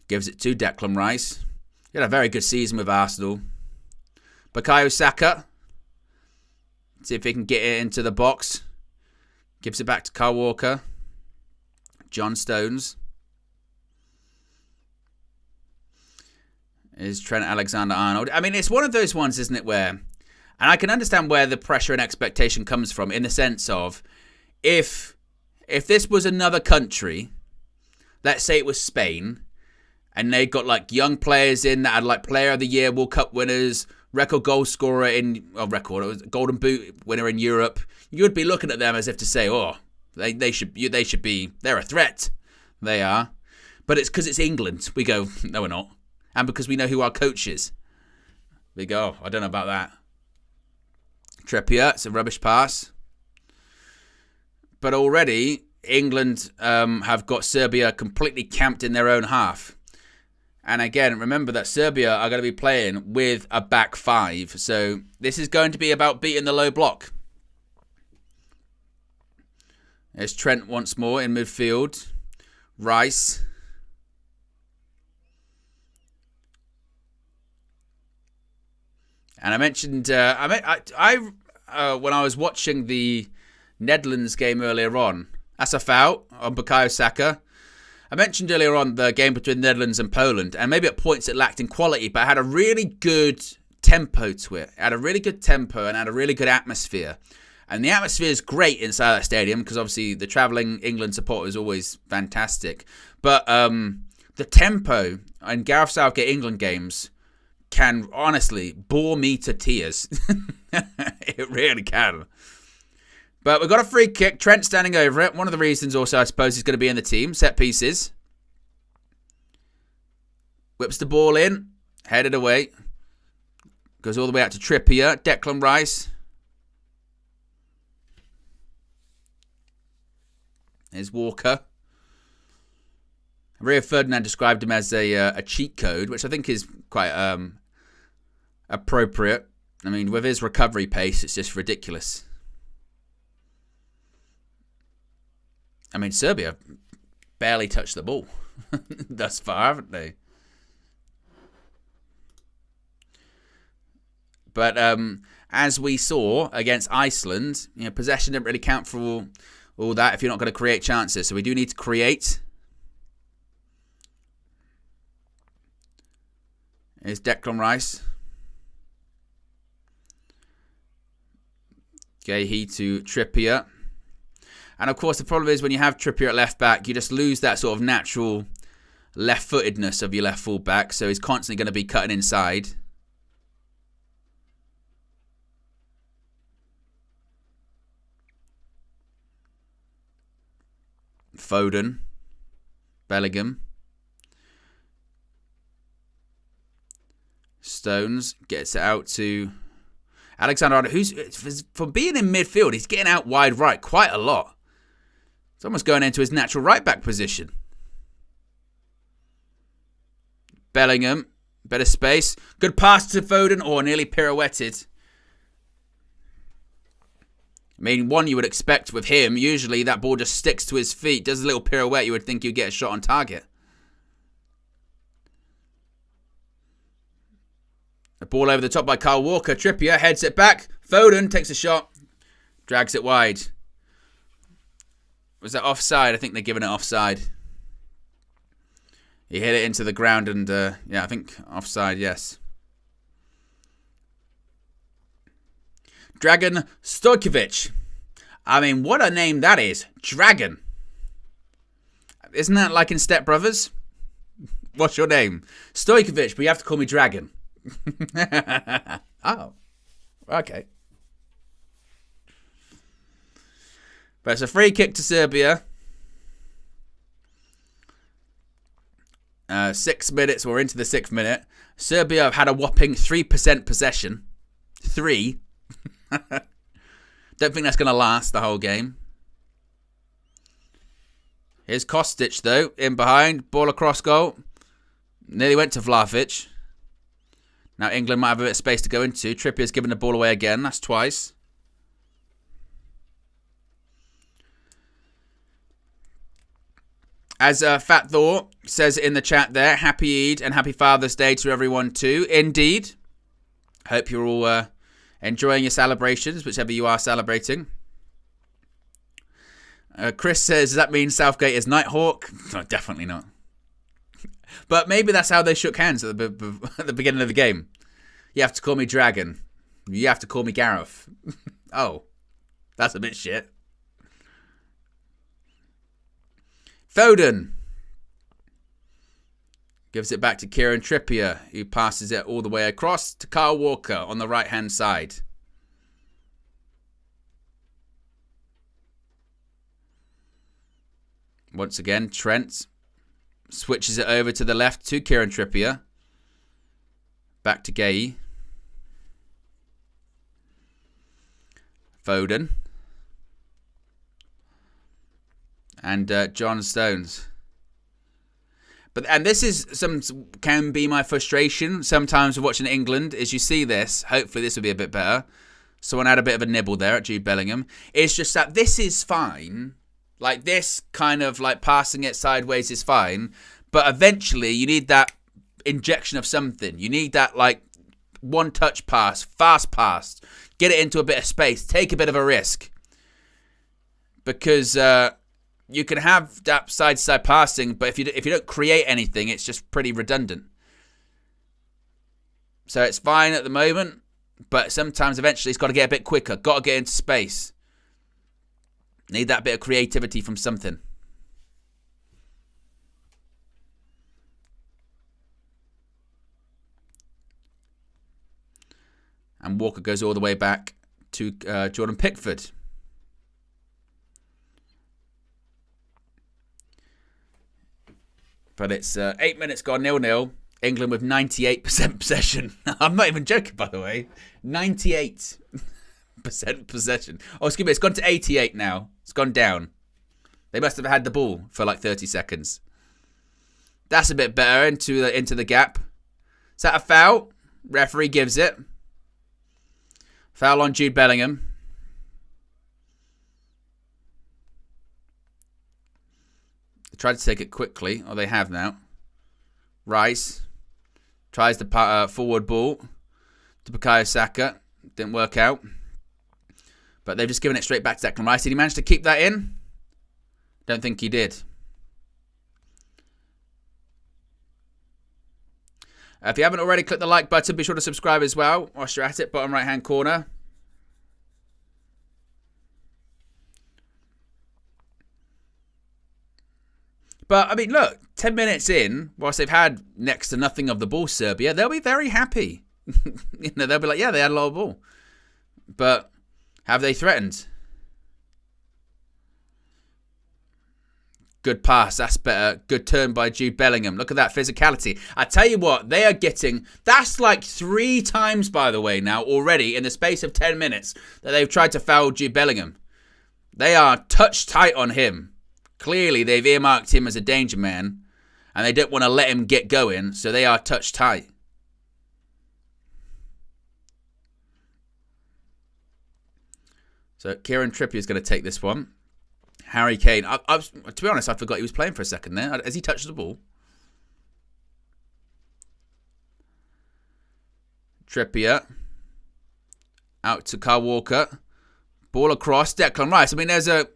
Gives it to Declan Rice. He had a very good season with Arsenal. Bukayo Saka. See if he can get it into the box. Gives it back to Kyle Walker. John Stones. Is Trent Alexander-Arnold. I mean, it's one of those ones, isn't it, where... And I can understand where the pressure and expectation comes from, in the sense of, if this was another country, let's say it was Spain, and they got like young players in that had like Player of the Year, World Cup winners, record goal scorer in... Golden Boot winner in Europe, you'd be looking at them as if to say, oh, they should be... They're a threat. They are. But it's because it's England. We go, no, we're not. And because we know who our coach is. We go, I don't know about that. Trippier, it's a rubbish pass. But already, England have got Serbia completely camped in their own half. And again, remember that Serbia are going to be playing with a back five. So this is going to be about beating the low block. There's Trent once more in midfield. Rice. And I mentioned, when I was watching the Netherlands game earlier on, that's a foul on Bukayo Saka. I mentioned earlier on the game between Netherlands and Poland, and maybe at points it lacked in quality, but it had a really good tempo to it. It had a really good tempo and had a really good atmosphere. And the atmosphere is great inside that stadium, because obviously the travelling England support is always fantastic. But the tempo in Gareth Southgate England games can honestly bore me to tears. It really can. But we've got a free kick. Trent standing over it. One of the reasons also, I suppose, he's going to be in the team. Set pieces. Whips the ball in. Headed away. Goes all the way out to Trippier. Declan Rice. There's Walker. Rio Ferdinand described him as a cheat code, which I think is quite appropriate. I mean, with his recovery pace, it's just ridiculous. I mean, Serbia barely touched the ball thus far, haven't they? But as we saw against Iceland, possession didn't really count for all that if you're not going to create chances. So we do need to create. Here's Declan Rice. Gahey to Trippier. And of course, the problem is when you have Trippier at left back, you just lose that sort of natural left-footedness of your left full back. So he's constantly going to be cutting inside. Foden. Bellingham. Stones gets it out to Alexander-Arnold, who's, for being in midfield, he's getting out wide right quite a lot. It's almost going into his natural right-back position. Bellingham, better space. Good pass to Foden, nearly pirouetted. I mean, one you would expect with him, usually that ball just sticks to his feet, does a little pirouette, you would think you'd get a shot on target. The ball over the top by Kyle Walker. Trippier heads it back. Foden takes a shot. Drags it wide. Was that offside? I think they're giving it offside. He hit it into the ground and, yeah, I think offside, yes. Dragan Stojkovic. I mean, what a name that is. Dragon. Isn't that like in Step Brothers? What's your name? Stojkovic, but you have to call me Dragon. Oh, okay. But it's a free kick to Serbia. 6 minutes, we're into the 6th minute. Serbia have had a whopping 3% possession. 3. Don't think that's going to last the whole game. Here's Kostic, though, in behind. Ball across goal. Nearly went to Vlahovic. Now England might have a bit of space to go into. Trippier's given the ball away again. That's twice. As Fat Thor says in the chat there, happy Eid and happy Father's Day to everyone too. Indeed. Hope you're all enjoying your celebrations, whichever you are celebrating. Chris says, does that mean Southgate is Nighthawk? No, definitely not. But maybe that's how they shook hands at the beginning of the game. You have to call me Dragon. You have to call me Gareth. Oh, that's a bit shit. Foden gives it back to Kieran Trippier, who passes it all the way across to Kyle Walker on the right-hand side. Once again, Trent switches it over to the left to Kieran Trippier. Back to Gay. Foden. And John Stones. And this is can be my frustration sometimes with watching England, is you see this. Hopefully this will be a bit better. Someone had a bit of a nibble there at Jude Bellingham. It's just that this is fine. Like this kind of like passing it sideways is fine. But eventually you need that injection of something. You need that like one touch pass, fast pass. Get it into a bit of space. Take a bit of a risk. Because you can have that side-to-side passing, but if you don't create anything, it's just pretty redundant. So it's fine at the moment, but sometimes eventually it's got to get a bit quicker. Got to get into space. Need that bit of creativity from something. And Walker goes all the way back to Jordan Pickford. But it's 8 minutes gone, 0-0. England with 98% possession. I'm not even joking, by the way. 98% possession. Oh, excuse me, it's gone to 88 now. It's gone down. They must have had the ball for like 30 seconds. That's a bit better into the gap. Is that a foul? Referee gives it. Foul on Jude Bellingham. They tried to take it quickly, or they have now. Rice tries the forward ball to Bukayo Saka. Didn't work out. But they've just given it straight back to Declan Rice. Did he manage to keep that in? Don't think he did. If you haven't already, click the like button. Be sure to subscribe as well whilst you're at it. Bottom right-hand corner. But, I mean, look, 10 minutes in, whilst they've had next to nothing of the ball, Serbia, they'll be very happy. They'll be like, yeah, they had a lot of ball. But have they threatened? Good pass, that's better. Good turn by Jude Bellingham. Look at that physicality. I tell you what, they are getting... That's like 3 times, by the way, now already in the space of 10 minutes that they've tried to foul Jude Bellingham. They are touch tight on him. Clearly, they've earmarked him as a danger man, and they don't want to let him get going, so they are touch tight. So Kieran Trippier is going to take this one. Harry Kane. To be honest, I forgot he was playing for a second there. Has he touched the ball? Trippier. Out to Kyle Walker. Ball across. Declan Rice. I mean, there's a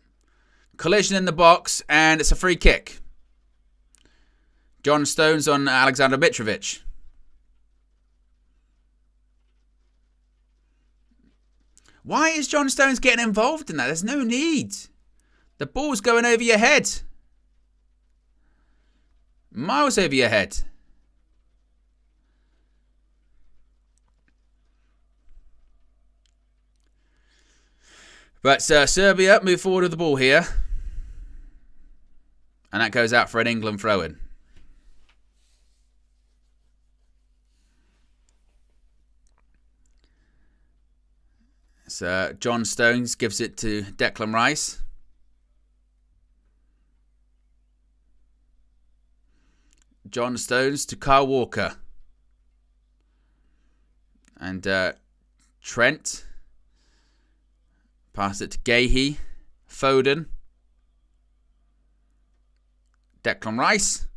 collision in the box, and it's a free kick. John Stones on Alexander Mitrovic. Why is John Stones getting involved in that? There's no need. The ball's going over your head. Miles over your head. But Serbia move forward with the ball here. And that goes out for an England throw-in. So John Stones gives it to Declan Rice. John Stones to Kyle Walker. And Trent. Pass it to Gahey. Foden. Declan Rice.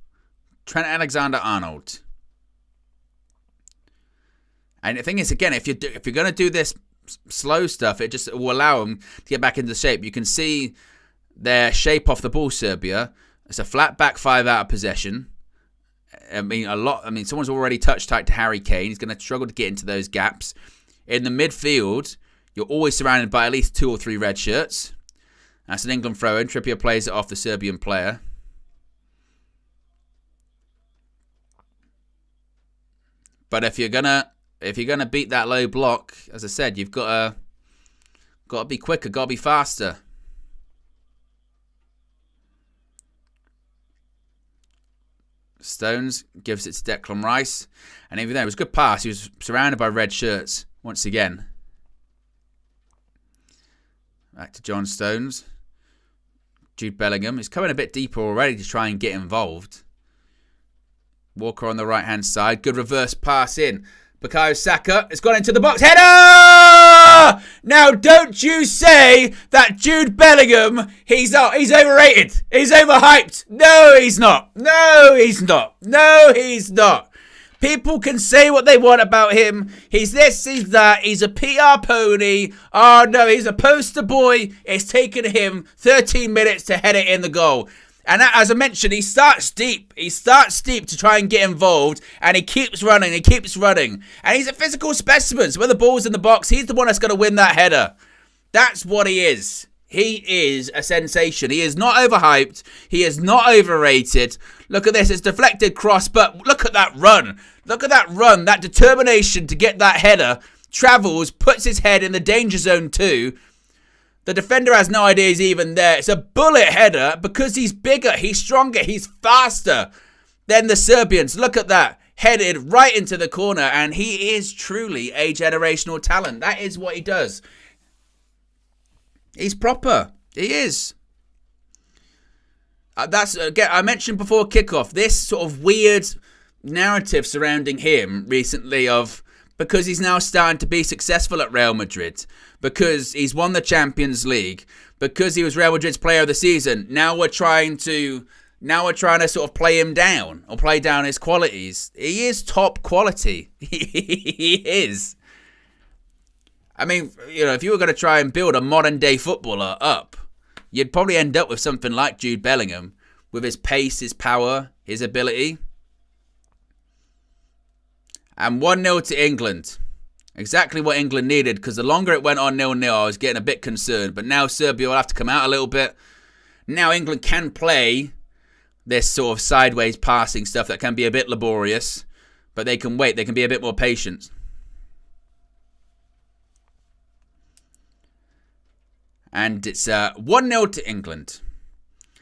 Trent Alexander-Arnold. And the thing is, again, if you're going to do this slow stuff, it just will allow them to get back into shape. You can see their shape off the ball, Serbia. It's a flat back 5 out of possession. Someone's already touch tight to Harry Kane. He's going to struggle to get into those gaps. In the midfield, you're always surrounded by at least 2 or 3 red shirts. That's an England throw-in. Trippier plays it off the Serbian player. But if you're gonna beat that low block, as I said, you've got to be quicker, got to be faster. Stones gives it to Declan Rice, and even there, it was a good pass. He was surrounded by red shirts once again. Back to John Stones. Jude Bellingham is coming a bit deeper already to try and get involved. Walker on the right-hand side. Good reverse pass in. Bukayo Saka has gone into the box. Header! Now, don't you say that Jude Bellingham, he's overrated. He's overhyped. No, he's not. No, he's not. No, he's not. People can say what they want about him. He's this, he's that. He's a PR pony. Oh, no, he's a poster boy. It's taken him 13 minutes to head it in the goal. And as I mentioned, he starts deep. He starts deep to try and get involved. And he keeps running. He keeps running. And he's a physical specimen. So when the ball's in the box, he's the one that's going to win that header. That's what he is. He is a sensation. He is not overhyped. He is not overrated. Look at this. It's deflected cross. But look at that run. Look at that run. That determination to get that header. Travels. Puts his head in the danger zone too. The defender has no idea he's even there. It's a bullet header because he's bigger, he's stronger, he's faster than the Serbians. Look at that. Headed right into the corner, and he is truly a generational talent. That is what he does. He's proper. He is. That's again, I mentioned before kickoff, this sort of weird narrative surrounding him recently of because he's now starting to be successful at Real Madrid, because he's won the Champions League, because he was Real Madrid's player of the season. Now we're trying to sort of play him down or play down his qualities. He is top quality. He is. I mean, you know, if you were going to try and build a modern day footballer up, you'd probably end up with something like Jude Bellingham with his pace, his power, his ability. And 1-0 to England. Exactly what England needed, because the longer it went on 0-0, I was getting a bit concerned. But now Serbia will have to come out a little bit. Now England can play this sort of sideways passing stuff that can be a bit laborious. But they can wait. They can be a bit more patient. And it's 1-0 to England.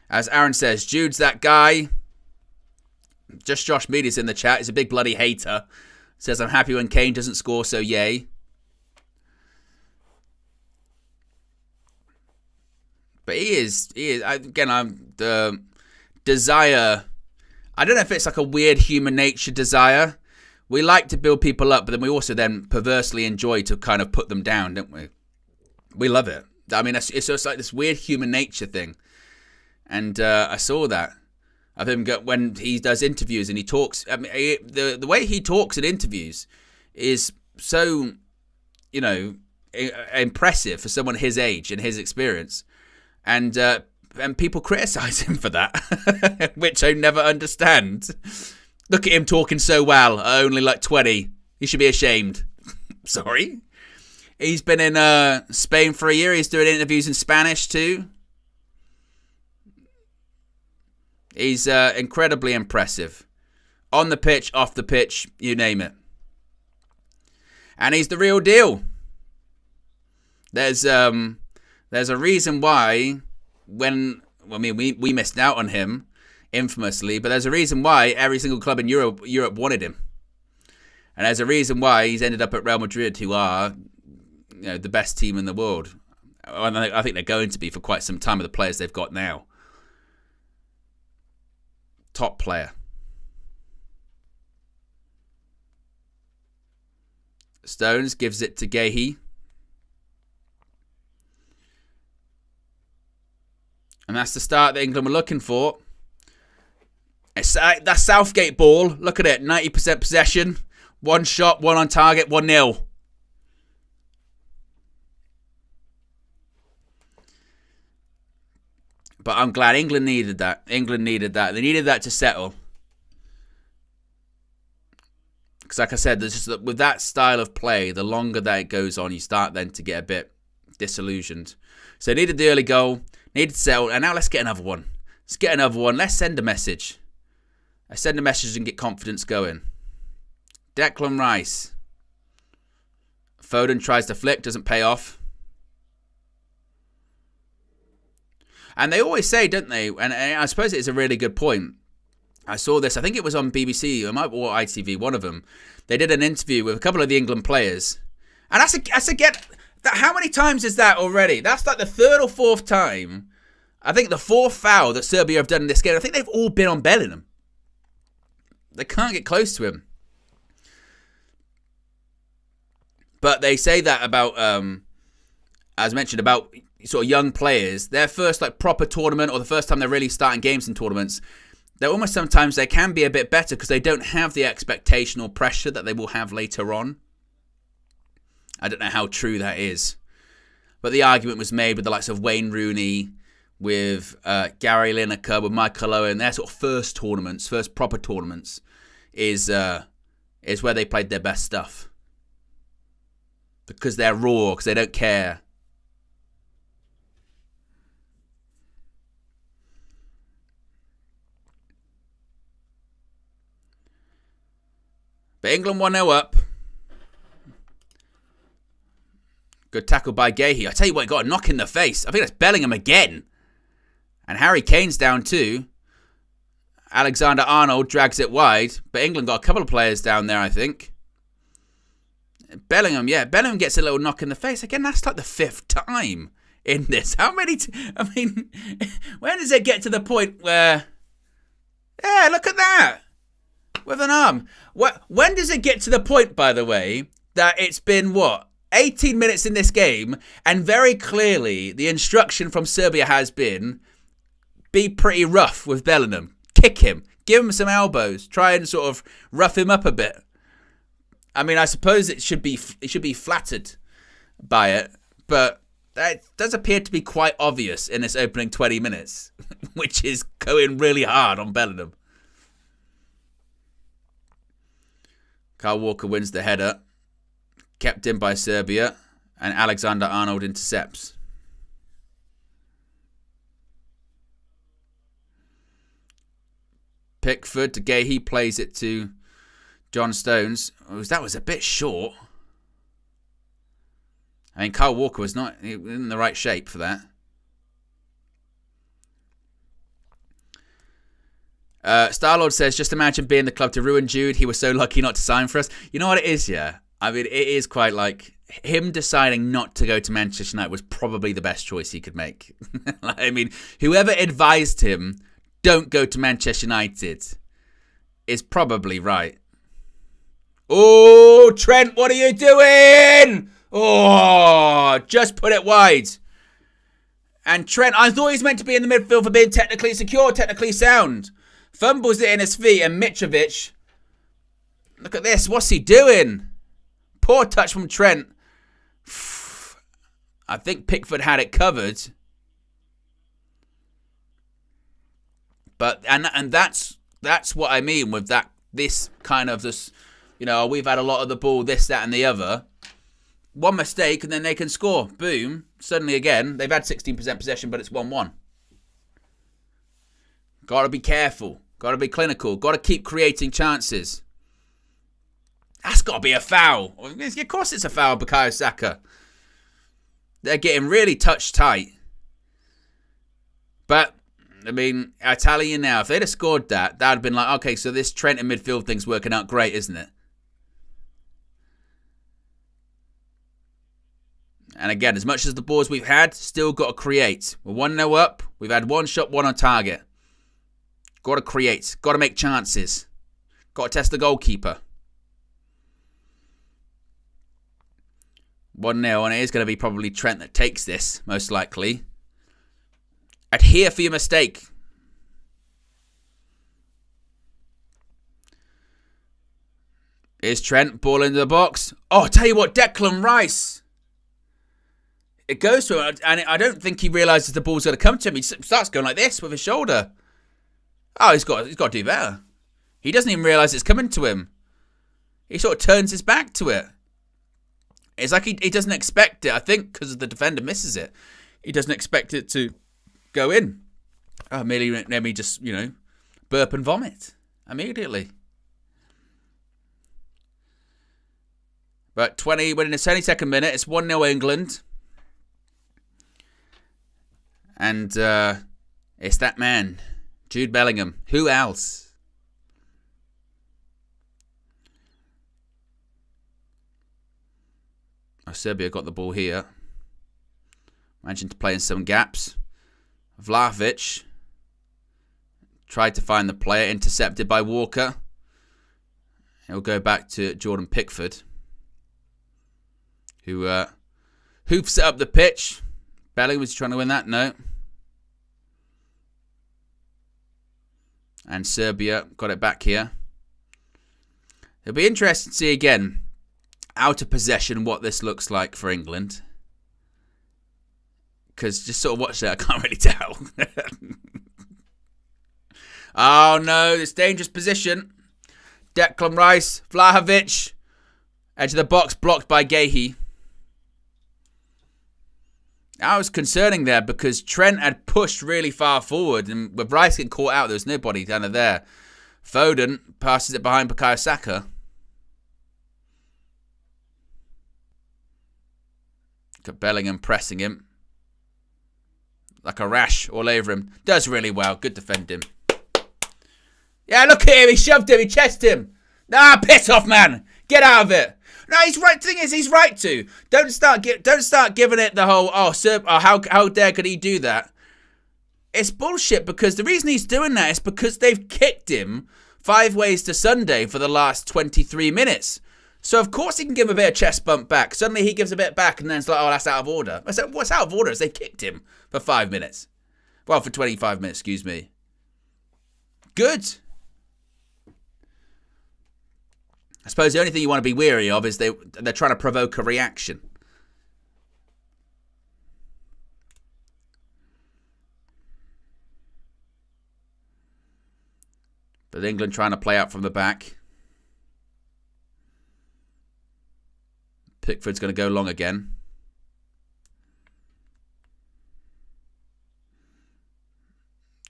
As Aaron says, Jude's that guy. Just Josh Meady's in the chat. He's a big bloody hater. Says, I'm happy when Kane doesn't score, so yay. But he is. Again, I'm the desire. I don't know if it's like a weird human nature desire. We like to build people up, but then we also then perversely enjoy to kind of put them down, don't we? We love it. I mean, it's just like this weird human nature thing. And I saw that. Of him when he does interviews and he talks. I mean, the way he talks in interviews is so, you know, impressive for someone his age and his experience, and people criticize him for that, which I never understand. Look at him talking so well, only like 20. He should be ashamed. Sorry. He's been in Spain for a year. He's doing interviews in Spanish too. He's incredibly impressive. On the pitch, off the pitch, you name it. And he's the real deal. There's a reason why we missed out on him infamously, but there's a reason why every single club in Europe wanted him. And there's a reason why he's ended up at Real Madrid, who are, you know, the best team in the world. And I think they're going to be for quite some time with the players they've got now. Top player. Stones gives it to Gahey. And that's the start that England were looking for. It's that Southgate ball. Look at it. 90% possession. One shot, one on target, 1-0. But I'm glad England needed that. They needed that to settle. Because like I said, there's just, with that style of play, the longer that it goes on, you start then to get a bit disillusioned. So needed the early goal, needed to settle, and now let's get another one. Let's get another one. Let's send a message. Let's send a message and get confidence going. Declan Rice. Foden tries to flick, doesn't pay off. And they always say, don't they, and I suppose it's a really good point. I saw this, I think it was on BBC, or ITV, one of them. They did an interview with a couple of the England players. And how many times is that already? That's like the third or fourth time. I think the fourth foul that Serbia have done in this game, I think they've all been on Bellingham. They can't get close to him. But they say that about, as mentioned, about sort of young players, their first like proper tournament or the first time they're really starting games in tournaments, they're almost sometimes they can be a bit better because they don't have the expectation or pressure that they will have later on. I don't know how true that is. But the argument was made with the likes of Wayne Rooney, with Gary Lineker, with Michael Owen. Their sort of first tournaments, first proper tournaments, is where they played their best stuff. Because they're raw, because they don't care. But England 1-0 up. Good tackle by Gahey. I tell you what, he got a knock in the face. I think that's Bellingham again. And Harry Kane's down too. Alexander-Arnold drags it wide. But England got a couple of players down there, I think. Bellingham gets a little knock in the face. Again, that's like the fifth time in this. How many... when does it get to the point where... Yeah, look at that. With an arm. When does it get to the point, by the way, that it's been, 18 minutes in this game, and very clearly the instruction from Serbia has been, be pretty rough with Bellingham. Kick him. Give him some elbows. Try and sort of rough him up a bit. I mean, I suppose it should be flattered by it, but that does appear to be quite obvious in this opening 20 minutes, which is going really hard on Bellingham. Kyle Walker wins the header, kept in by Serbia, and Alexander-Arnold intercepts. Pickford to Gahey, plays it to John Stones. That was a bit short. I mean, Kyle Walker was not in the right shape for that. Starlord says, just imagine being the club to ruin Jude. He was so lucky not to sign for us. You know what it is, yeah? I mean, it is quite like him deciding not to go to Manchester United was probably the best choice he could make. I mean, whoever advised him, don't go to Manchester United, is probably right. Oh, Trent, what are you doing? Oh, just put it wide. And Trent, I thought he was meant to be in the midfield for being technically secure, technically sound. Fumbles it in his feet, and Mitrovic, look at this, what's he doing? Poor touch from Trent. I think Pickford had it covered. But and that's what I mean with that. This kind of this, we've had a lot of the ball, this, that, and the other. One mistake, and then they can score. Boom. Suddenly again, they've had 16% possession, but it's 1-1. Got to be careful. Got to be clinical. Got to keep creating chances. That's got to be a foul. Of course it's a foul, Bukayo Saka. They're getting really touch tight. But, I mean, I tell you now, if they'd have scored that, that would have been like, okay, so this Trent in midfield thing's working out great, isn't it? And again, as much as the balls we've had, still got to create. We're 1-0 up. We've had one shot, one on target. Got to create. Got to make chances. Got to test the goalkeeper. 1-0, and it is going to be probably Trent that takes this, most likely. Adhere for your mistake. Here's Trent, ball into the box. Oh, I tell you what, Declan Rice. It goes to him, and I don't think he realises the ball's going to come to him. He starts going like this with his shoulder. Oh, he's got to do better. He doesn't even realise it's coming to him. he sort of turns his back to it. It's like he doesn't expect it. I think because the defender misses it. He doesn't expect it to go in. Merely let me just, burp and vomit immediately. But when in the 22nd minute, it's 1-0 England. And it's that man, Jude Bellingham. Who else? Serbia got the ball here. Managing to play in some gaps. Vlahovic tried to find the player, intercepted by Walker. He'll go back to Jordan Pickford, who hoofs it up the pitch. Bellingham, was he trying to win that? No. And Serbia got it back here. It'll be interesting to see again, out of possession, what this looks like for England. Because just sort of watch it, I can't really tell. Oh no, this dangerous position. Declan Rice, Vlahovic, edge of the box, blocked by Gehi. That was concerning there because Trent had pushed really far forward, and with Rice getting caught out, there was nobody down there. Foden passes it behind Bukayo Saka. Got Bellingham pressing him. Like a rash all over him. Does really well. Good defending. Yeah, look at him. He shoved him. He chested him. Nah, piss off, man. Get out of it. No, he's right. The thing is, he's right to. Don't start giving it the whole, how dare could he do that? It's bullshit because the reason he's doing that is because they've kicked him 5 ways to Sunday for the last 23 minutes. So, of course, he can give a bit of chest bump back. Suddenly, he gives a bit back, and then it's like, that's out of order. I said, what's out of order is they kicked him for 5 minutes. Well, for 25 minutes, excuse me. Good. I suppose the only thing you want to be wary of is they're trying to provoke a reaction. But England trying to play out from the back. Pickford's going to go long again.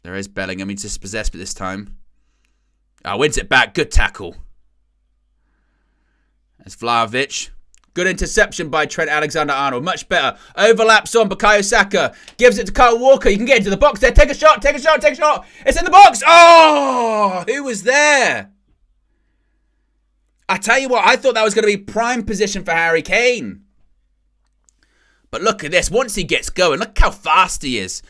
There is Bellingham. He's dispossessed this time. Wins it back. Good tackle. There's Vlahovic. Good interception by Trent Alexander-Arnold. Much better. Overlaps on Bukayo Saka. Gives it to Kyle Walker. You can get into the box there. Take a shot. Take a shot. Take a shot. It's in the box. Oh! Who was there? I tell you what, I thought that was going to be prime position for Harry Kane. But look at this. Once he gets going, look how fast he is.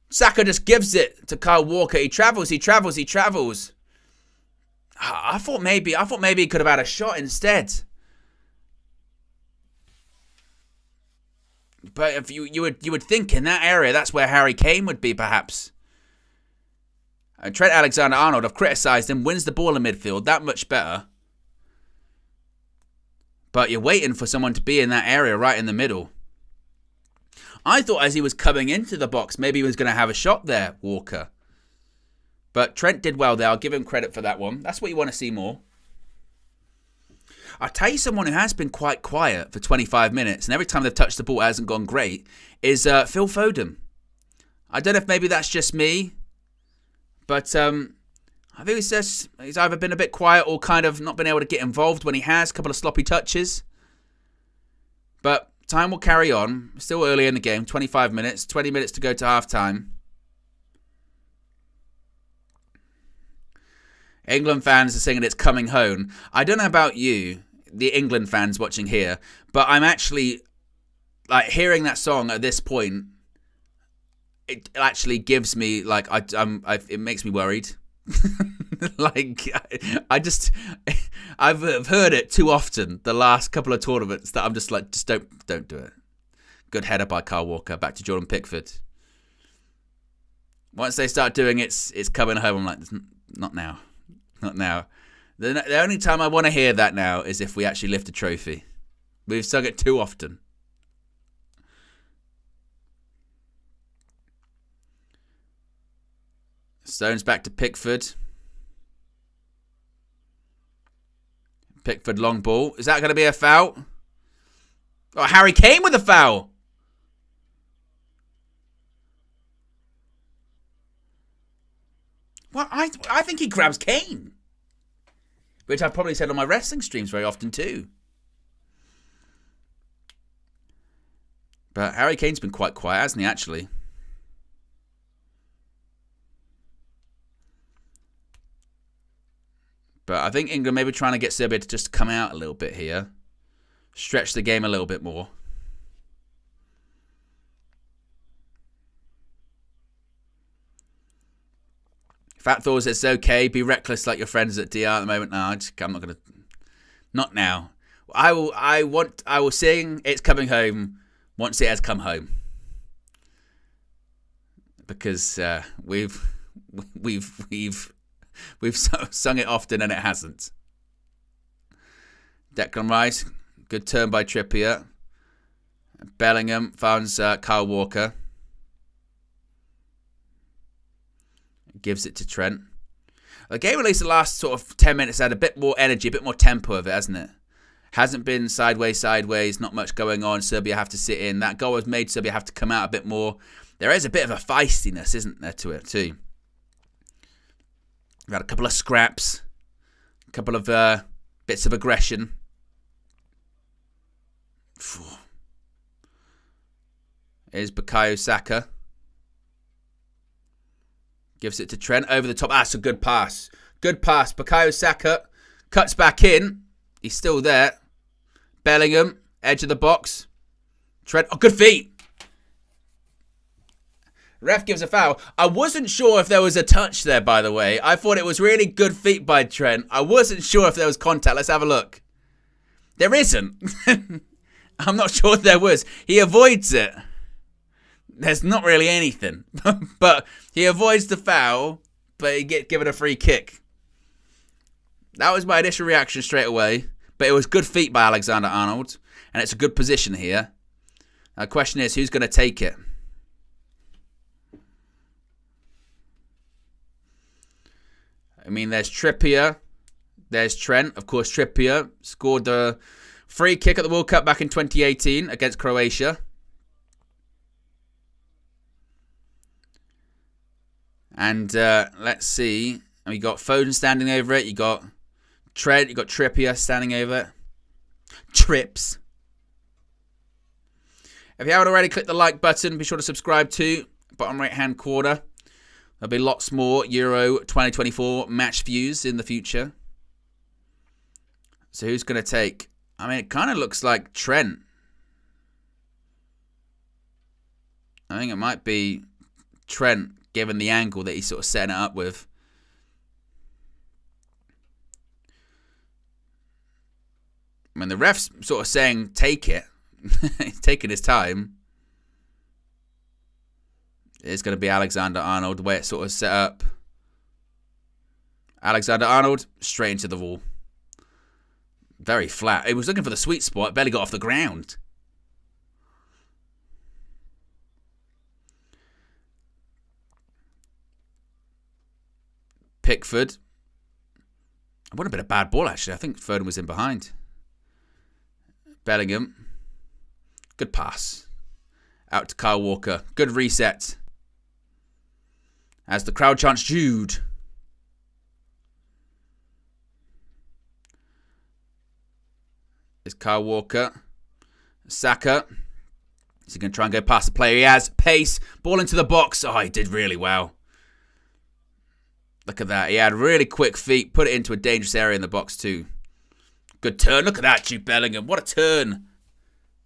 Saka just gives it to Kyle Walker. He travels. I thought maybe he could have had a shot instead. But if you would think in that area, that's where Harry Kane would be, perhaps. And Trent Alexander-Arnold, I've criticised him, wins the ball in midfield. That much better. But you're waiting for someone to be in that area right in the middle. I thought as he was coming into the box, maybe he was going to have a shot there, Walker. But Trent did well there. I'll give him credit for that one. That's what you want to see more. I'll tell you someone who has been quite quiet for 25 minutes, and every time they've touched the ball it hasn't gone great, is Phil Foden. I don't know if maybe that's just me, but I think he's either been a bit quiet or kind of not been able to get involved when he has. A couple of sloppy touches. But time will carry on. Still early in the game. 25 minutes. 20 minutes to go to half-time. England fans are singing It's Coming Home. I don't know about you, the England fans watching here, but I'm actually, hearing that song at this point, it actually gives me, it makes me worried. I've heard it too often the last couple of tournaments that I'm just like, just don't do it. Good header by Kyle Walker, back to Jordan Pickford. Once they start doing it's coming home, I'm like, not now. The only time I want to hear that now is if we actually lift a trophy. We've sung it too often. Stones back to Pickford. Pickford long ball. Is that going to be a foul? Oh, Harry Kane with a foul. Well, I think he grabs Kane. Which I've probably said on my wrestling streams very often too. But Harry Kane's been quite quiet, hasn't he, actually? But I think England may be trying to get Serbia to just come out a little bit here. Stretch the game a little bit more. Fat Thor says, it's okay. Be reckless like your friends at DR at the moment. No, I'm not going to. Not now. I will sing It's Coming Home once it has come home. Because we've sung it often and it hasn't. Declan Rice, good turn by Trippier. Bellingham finds Kyle Walker. Gives it to Trent. The game, at least the last sort of 10 minutes, had a bit more energy, a bit more tempo of it, hasn't it? Hasn't been sideways, not much going on. Serbia have to sit in. That goal has made Serbia have to come out a bit more. There is a bit of a feistiness, isn't there, to it, too? We've had a couple of scraps, a couple of bits of aggression. Here's Bukayo Saka. Gives it to Trent over the top. That's a good pass. Good pass. Bukayo Saka cuts back in. He's still there. Bellingham, edge of the box. Trent, oh, good feet. Ref gives a foul. I wasn't sure if there was a touch there, by the way. I thought it was really good feet by Trent. I wasn't sure if there was contact. Let's have a look. There isn't. I'm not sure if there was. He avoids it. There's not really anything. But he avoids the foul, but he gets given a free kick. That was my initial reaction straight away. But it was good feet by Alexander-Arnold. And it's a good position here. The question is, who's going to take it? I mean, there's Trippier. There's Trent. Of course, Trippier scored the free kick at the World Cup back in 2018 against Croatia. And let's see. We got Foden standing over it. You got Trent. You got Trippier standing over it. Trips. If you haven't already, click the like button. Be sure to subscribe too. Bottom right hand corner. There'll be lots more Euro 2024 match views in the future. So who's going to take? I mean, it kind of looks like Trent. I think it might be Trent, given the angle that he's sort of setting it up with. I mean, the ref's sort of saying, take it. He's taking his time. It's going to be Alexander-Arnold, the way it's sort of set up. Alexander-Arnold, straight into the wall. Very flat. He was looking for the sweet spot, barely got off the ground. Pickford. It would have been a bad ball, actually. I think Foden was in behind. Bellingham. Good pass. Out to Kyle Walker. Good reset. As the crowd chants Jude. It's Kyle Walker. Saka. Is he going to try and go past the player? He has. Pace. Ball into the box. Oh, he did really well. Look at that. He had really quick feet. Put it into a dangerous area in the box too. Good turn. Look at that, Jude Bellingham. What a turn.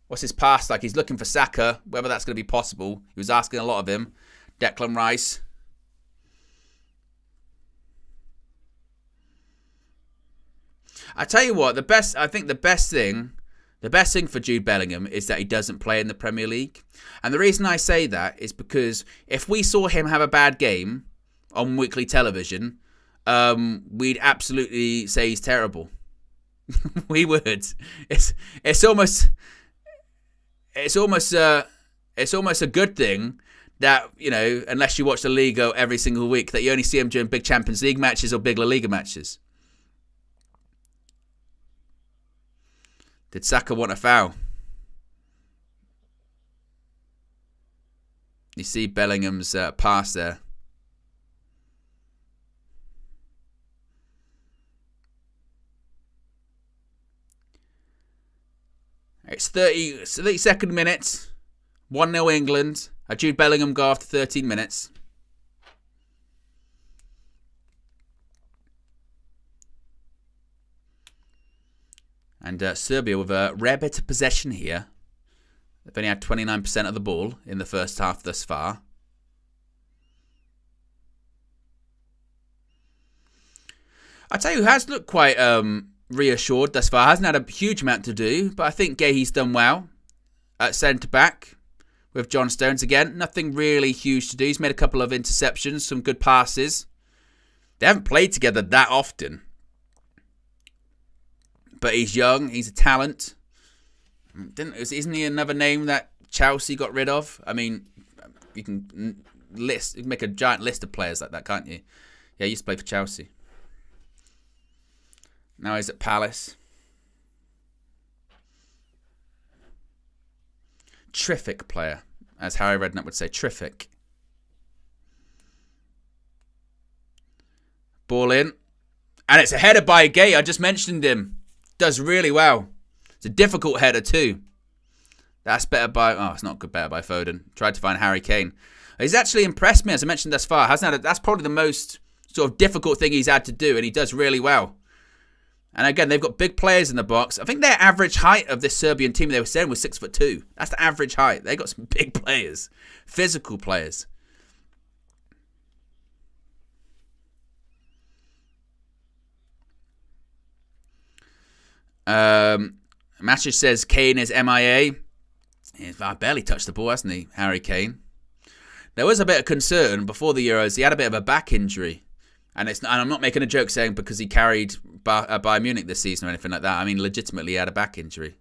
What's his pass like? He's looking for Saka. Whether that's going to be possible. He was asking a lot of him. Declan Rice. I tell you what, I think the best thing for Jude Bellingham is that he doesn't play in the Premier League. And the reason I say that is because if we saw him have a bad game on weekly television, we'd absolutely say he's terrible. We would. It's almost a good thing that, you know, unless you watch the Liga every single week, that you only see him during big Champions League matches or big La Liga matches. Did Saka want a foul? You see Bellingham's pass there. It's 32nd minute. 1-0 England. A Jude Bellingham goal after 13 minutes. And Serbia with a rare bit of possession here. They've only had 29% of the ball in the first half thus far. I'll tell you who has looked quite reassured thus far. Hasn't had a huge amount to do, but I think Gahey's done well at centre-back with John Stones again. Nothing really huge to do. He's made a couple of interceptions, some good passes. They haven't played together that often. But he's young. He's a talent. Isn't he another name that Chelsea got rid of? I mean, you can make a giant list of players like that, can't you? Yeah, he used to play for Chelsea. Now he's at Palace. Terrific player, as Harry Redknapp would say. Terrific. Ball in. And it's a header by Gay. I just mentioned him. Does really well. It's a difficult header too. That's better by... Oh, it's not good better by Foden. Tried to find Harry Kane. He's actually impressed me, as I mentioned thus far. That's probably the most sort of difficult thing he's had to do, and he does really well. And again, they've got big players in the box. I think their average height of this Serbian team they were saying was 6'2". That's the average height. They got some big players. Physical players. Mashage says Kane is MIA. He's barely touched the ball, hasn't he, Harry Kane? There was a bit of concern before the Euros. He had a bit of a back injury. And I'm not making a joke saying because he carried Bayern Munich this season or anything like that. I mean, legitimately, he had a back injury.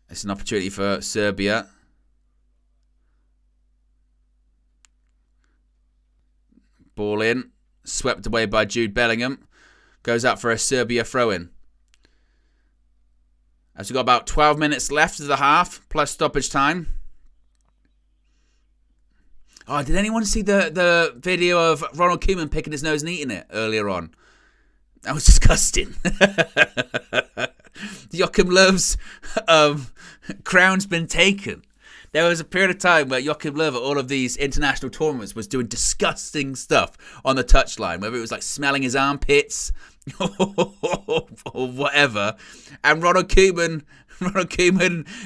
It's an opportunity for Serbia. Ball in. Swept away by Jude Bellingham. Goes out for a Serbia throw-in. As we've got about 12 minutes left of the half, plus stoppage time. Oh, did anyone see the video of Ronald Koeman picking his nose and eating it earlier on? That was disgusting. Joachim Löw's crown's been taken. There was a period of time where Joachim Löw at all of these international tournaments was doing disgusting stuff on the touchline, whether it was like smelling his armpits or whatever. And Ronald Koeman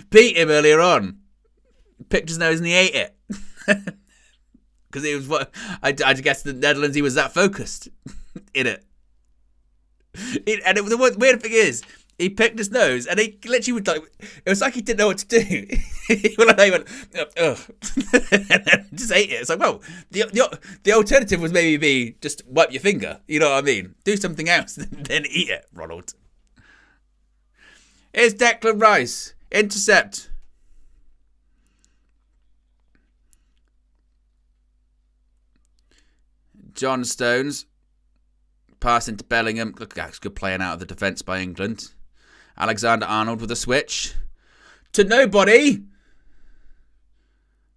beat him earlier on. Picked his nose and he ate it. Because it was I guess the Netherlands, he was that focused in it. The weird thing is, he picked his nose and he literally would like, it was like he didn't know what to do. He went, ugh, and then just ate it. It's like, well, the alternative was maybe just wipe your finger. You know what I mean? Do something else, then eat it, Ronald. Here's Declan Rice. Intercept. John Stones. Pass into Bellingham. Look, that's good playing out of the defence by England. Alexander-Arnold with a switch. To nobody.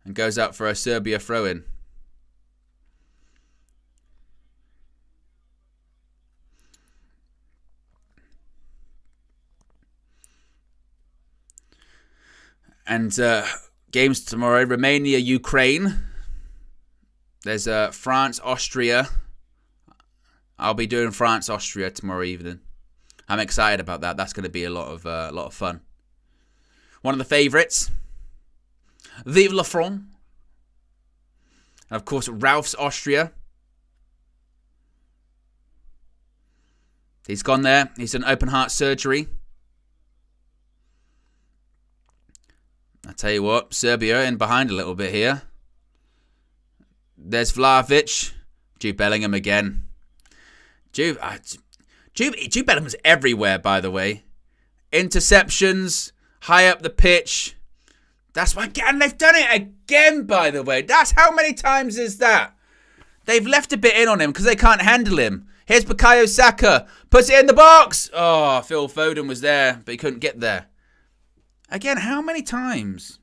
And goes out for a Serbia throw-in. And games tomorrow. Romania, Ukraine. There's France, Austria. I'll be doing France, Austria tomorrow evening. I'm excited about that. That's going to be a lot of fun. One of the favourites. Vive la France. And of course, Ralph's Austria. He's gone there. He's done open heart surgery. I tell you what, Serbia in behind a little bit here. There's Vlahovic. Jude Bellingham again. Jude Bellingham's everywhere, by the way. Interceptions, high up the pitch. That's why, and they've done it again, by the way. That's how many times is that? They've left a bit in on him because they can't handle him. Here's Bukayo Saka. Puts it in the box. Oh, Phil Foden was there, but he couldn't get there. Again, how many times?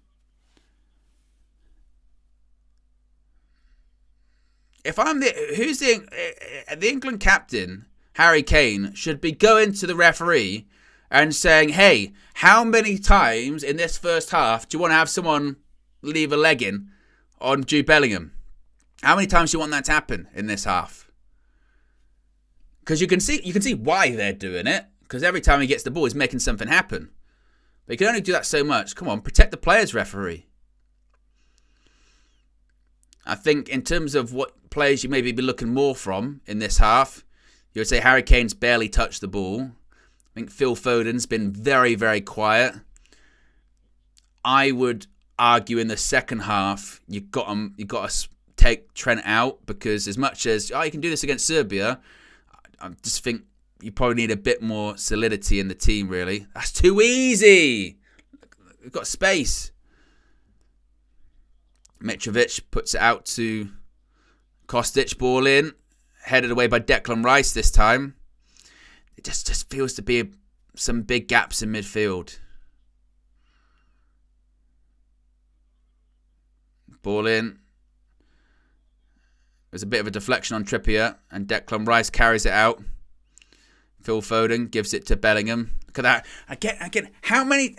If I'm the England captain, Harry Kane, should be going to the referee and saying, hey, how many times in this first half do you want to have someone leave a leg in on Jude Bellingham? How many times do you want that to happen in this half? Because you can see why they're doing it. Because every time he gets the ball, he's making something happen. But you can only do that so much. Come on, protect the players, referee. I think in terms of what players you maybe be looking more from in this half, you would say Harry Kane's barely touched the ball. I think Phil Foden's been very, very quiet. I would argue in the second half, you've got to take Trent out, because as much as, you can do this against Serbia, I just think you probably need a bit more solidity in the team, really. That's too easy. We've got space. Mitrovic puts it out to Kostic, ball in, headed away by Declan Rice this time. It just feels to be some big gaps in midfield. Ball in. There's a bit of a deflection on Trippier, and Declan Rice carries it out. Phil Foden gives it to Bellingham. Look at that. Again, how many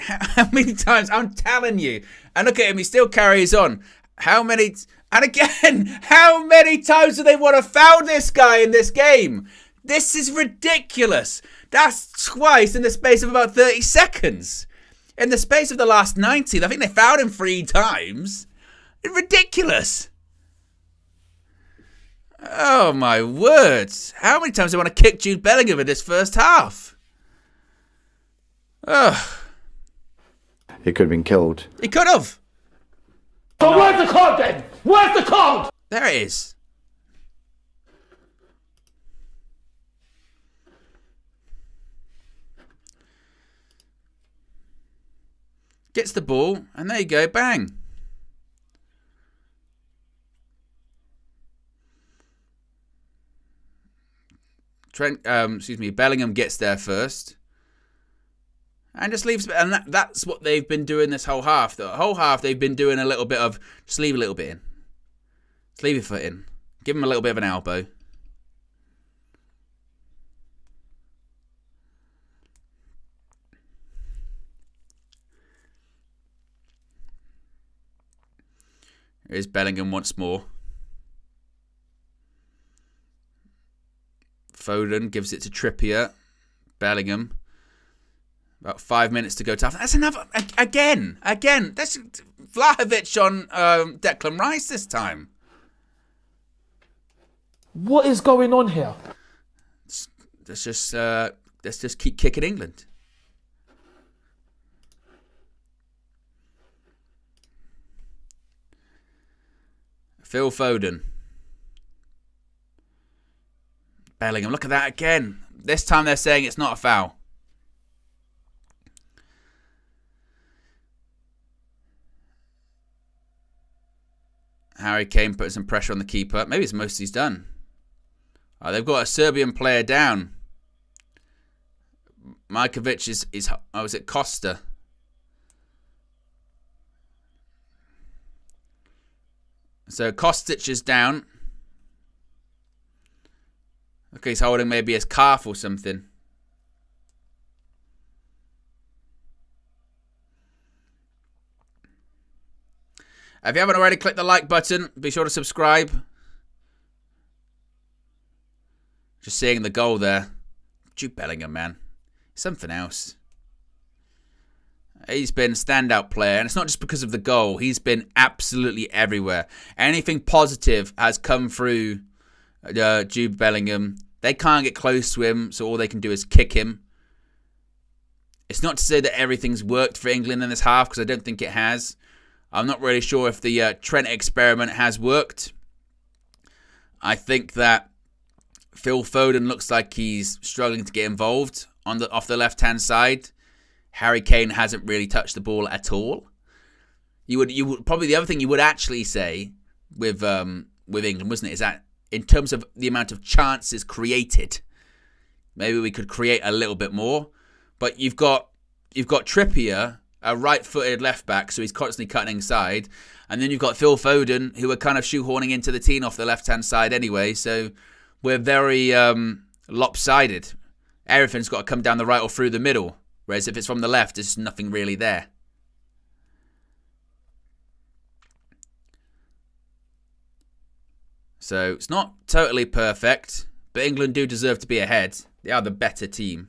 times? I'm telling you. And look at him, he still carries on. How many times do they want to foul this guy in this game? This is ridiculous. That's twice in the space of about 30 seconds. In the space of the last 90, I think they fouled him 3 times. It's ridiculous. Oh, my words. How many times do they want to kick Jude Bellingham in this first half? Ugh. He could have been killed. He could have. But where's the card then? Where's the card? There it is. Gets the ball, and there you go, bang. Bellingham gets there first. And just leaves, and that's what they've been doing this whole half. The whole half they've been doing a little bit of, just leave a little bit in. Just leave your foot in. Give him a little bit of an elbow. Here's Bellingham once more. Foden gives it to Trippier. Bellingham. About 5 minutes to go to half. That's another, again. That's Vlahovic on Declan Rice this time. What is going on here? Let's just keep kicking England. Phil Foden. Bellingham, look at that again. This time they're saying it's not a foul. Harry Kane putting some pressure on the keeper. Maybe it's most he's done. They've got a Serbian player down. Majkovic is is it Costa? So Kostic is down. Okay, he's holding maybe his calf or something. If you haven't already, click the like button. Be sure to subscribe. Just seeing the goal there. Jude Bellingham, man. Something else. He's been a standout player, and it's not just because of the goal. He's been absolutely everywhere. Anything positive has come through Jude Bellingham. They can't get close to him, so all they can do is kick him. It's not to say that everything's worked for England in this half, because I don't think it has. I'm not really sure if the Trent experiment has worked. I think that Phil Foden looks like he's struggling to get involved off the left-hand side. Harry Kane hasn't really touched the ball at all. You would probably, the other thing you would actually say with England, wasn't it, is that in terms of the amount of chances created. Maybe we could create a little bit more. But you've got Trippier, a right-footed left-back, so he's constantly cutting inside. And then you've got Phil Foden, who are kind of shoehorning into the team off the left-hand side anyway. So we're very lopsided. Everything's got to come down the right or through the middle. Whereas if it's from the left, there's nothing really there. So it's not totally perfect, but England do deserve to be ahead. They are the better team.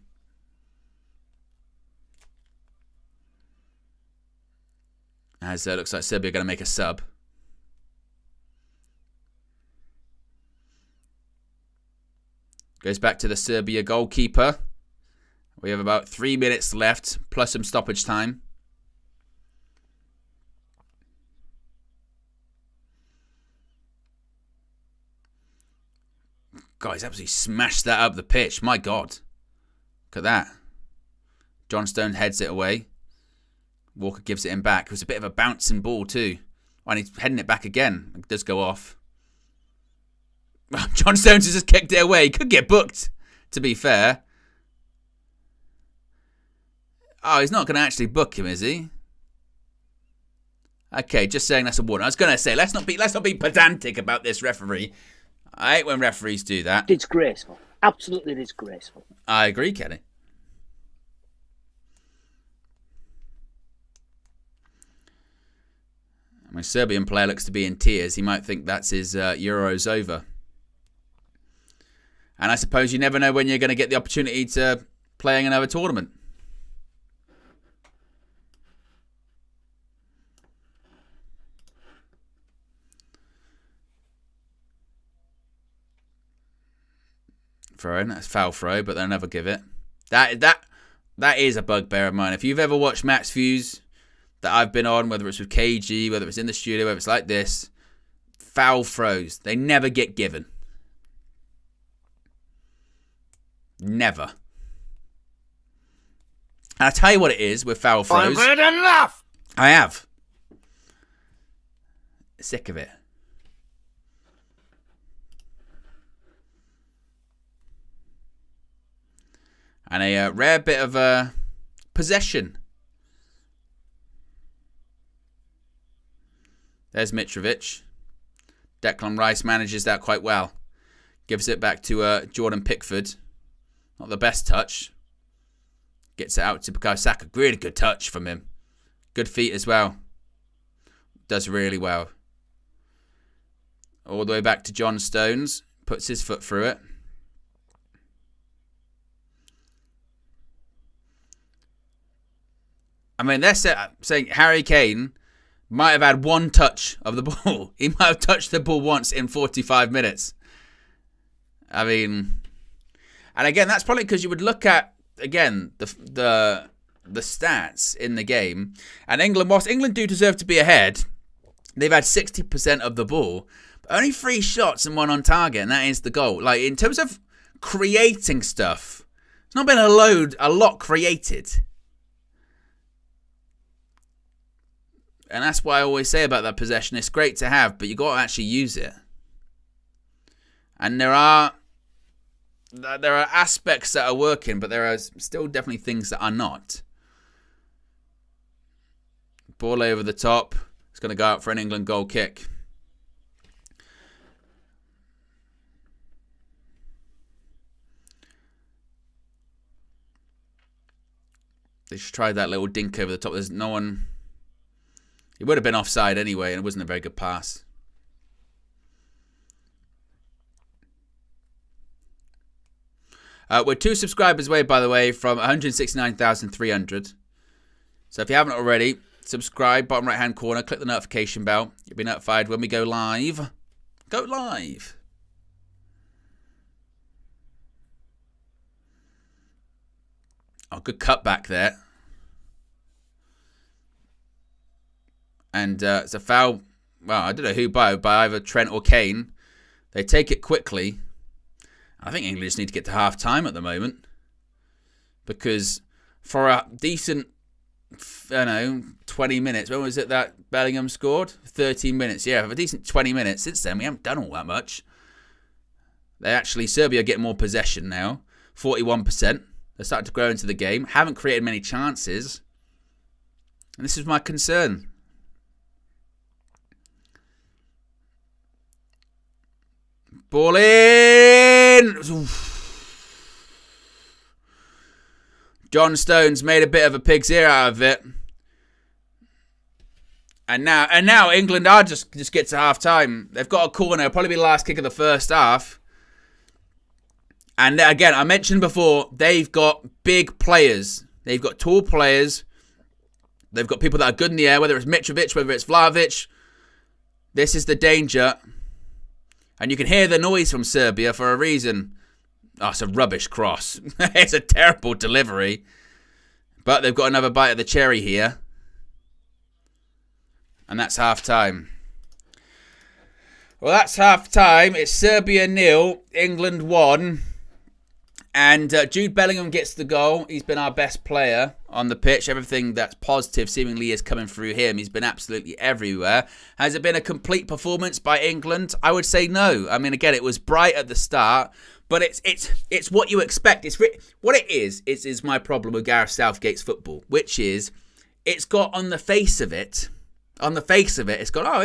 As it looks like Serbia are going to make a sub. Goes back to the Serbia goalkeeper. We have about 3 minutes left, plus some stoppage time. God, he's absolutely smashed that up the pitch. My God. Look at that. John Stone heads it away. Walker gives it him back. It was a bit of a bouncing ball too. And he's heading it back again. It does go off. John Stones has just kicked it away. He could get booked, to be fair. Oh, he's not going to actually book him, is he? Okay, just saying that's a warning. I was going to say, let's not be pedantic about this referee. I hate when referees do that. Disgraceful. Absolutely disgraceful. I agree, Kenny. My Serbian player looks to be in tears. He might think that's his Euros over. And I suppose you never know when you're going to get the opportunity to play in another tournament. Throw in. That's foul throw, but they'll never give it. That is a bugbear of mine. If you've ever watched match views that I've been on, whether it's with KG, whether it's in the studio, whether it's like this, foul throws, they never get given. Never. And I tell you what it is with foul throws. I've had enough! I have. Sick of it. And a rare bit of possession. There's Mitrovic. Declan Rice manages that quite well. Gives it back to Jordan Pickford. Not the best touch. Gets it out to Bukayo Saka. Really good touch from him. Good feet as well. Does really well. All the way back to John Stones. Puts his foot through it. I mean, they're saying Harry Kane might have had one touch of the ball. He might have touched the ball once in 45 minutes. I mean, and again, that's probably because you would look at, again, the stats in the game. And England, whilst England do deserve to be ahead, they've had 60% of the ball, but only 3 shots and 1 on target, and that is the goal. Like, in terms of creating stuff, it's not been a lot created. And that's why I always say about that possession. It's great to have, but you got to actually use it. And there are aspects that are working, but there are still definitely things that are not. Ball over the top. It's going to go out for an England goal kick. They just tried that little dink over the top. There's no one. It would have been offside anyway, and it wasn't a very good pass. We're 2 subscribers away, by the way, from 169,300. So if you haven't already, subscribe, bottom right-hand corner, click the notification bell. You'll be notified when we go live. Go live. Oh, good cutback there. And it's a foul, well, I don't know who by either Trent or Kane. They take it quickly. I think England just need to get to half-time at the moment. Because for a decent, 20 minutes, when was it that Bellingham scored? 13 minutes, yeah. For a decent 20 minutes since then, we haven't done all that much. Serbia get more possession now, 41%. They're starting to grow into the game. Haven't created many chances. And this is my concern. Ball in! John Stones made a bit of a pig's ear out of it. And now England are just get to half time. They've got a corner. It'll probably be the last kick of the first half. And again, I mentioned before, they've got big players. They've got tall players. They've got people that are good in the air, whether it's Mitrovic, whether it's Vlahovic. This is the danger. And you can hear the noise from Serbia for a reason. Oh, it's a rubbish cross. It's a terrible delivery. But they've got another bite of the cherry here. And that's half time. Well, that's half time. It's Serbia 0, England 1. And Jude Bellingham gets the goal. He's been our best player on the pitch. Everything that's positive seemingly is coming through him. He's been absolutely everywhere. Has it been a complete performance by England? I would say no. I mean, again, it was bright at the start, but it's what you expect. What it is my problem with Gareth Southgate's football, which is it's got on the face of it, it's got, oh,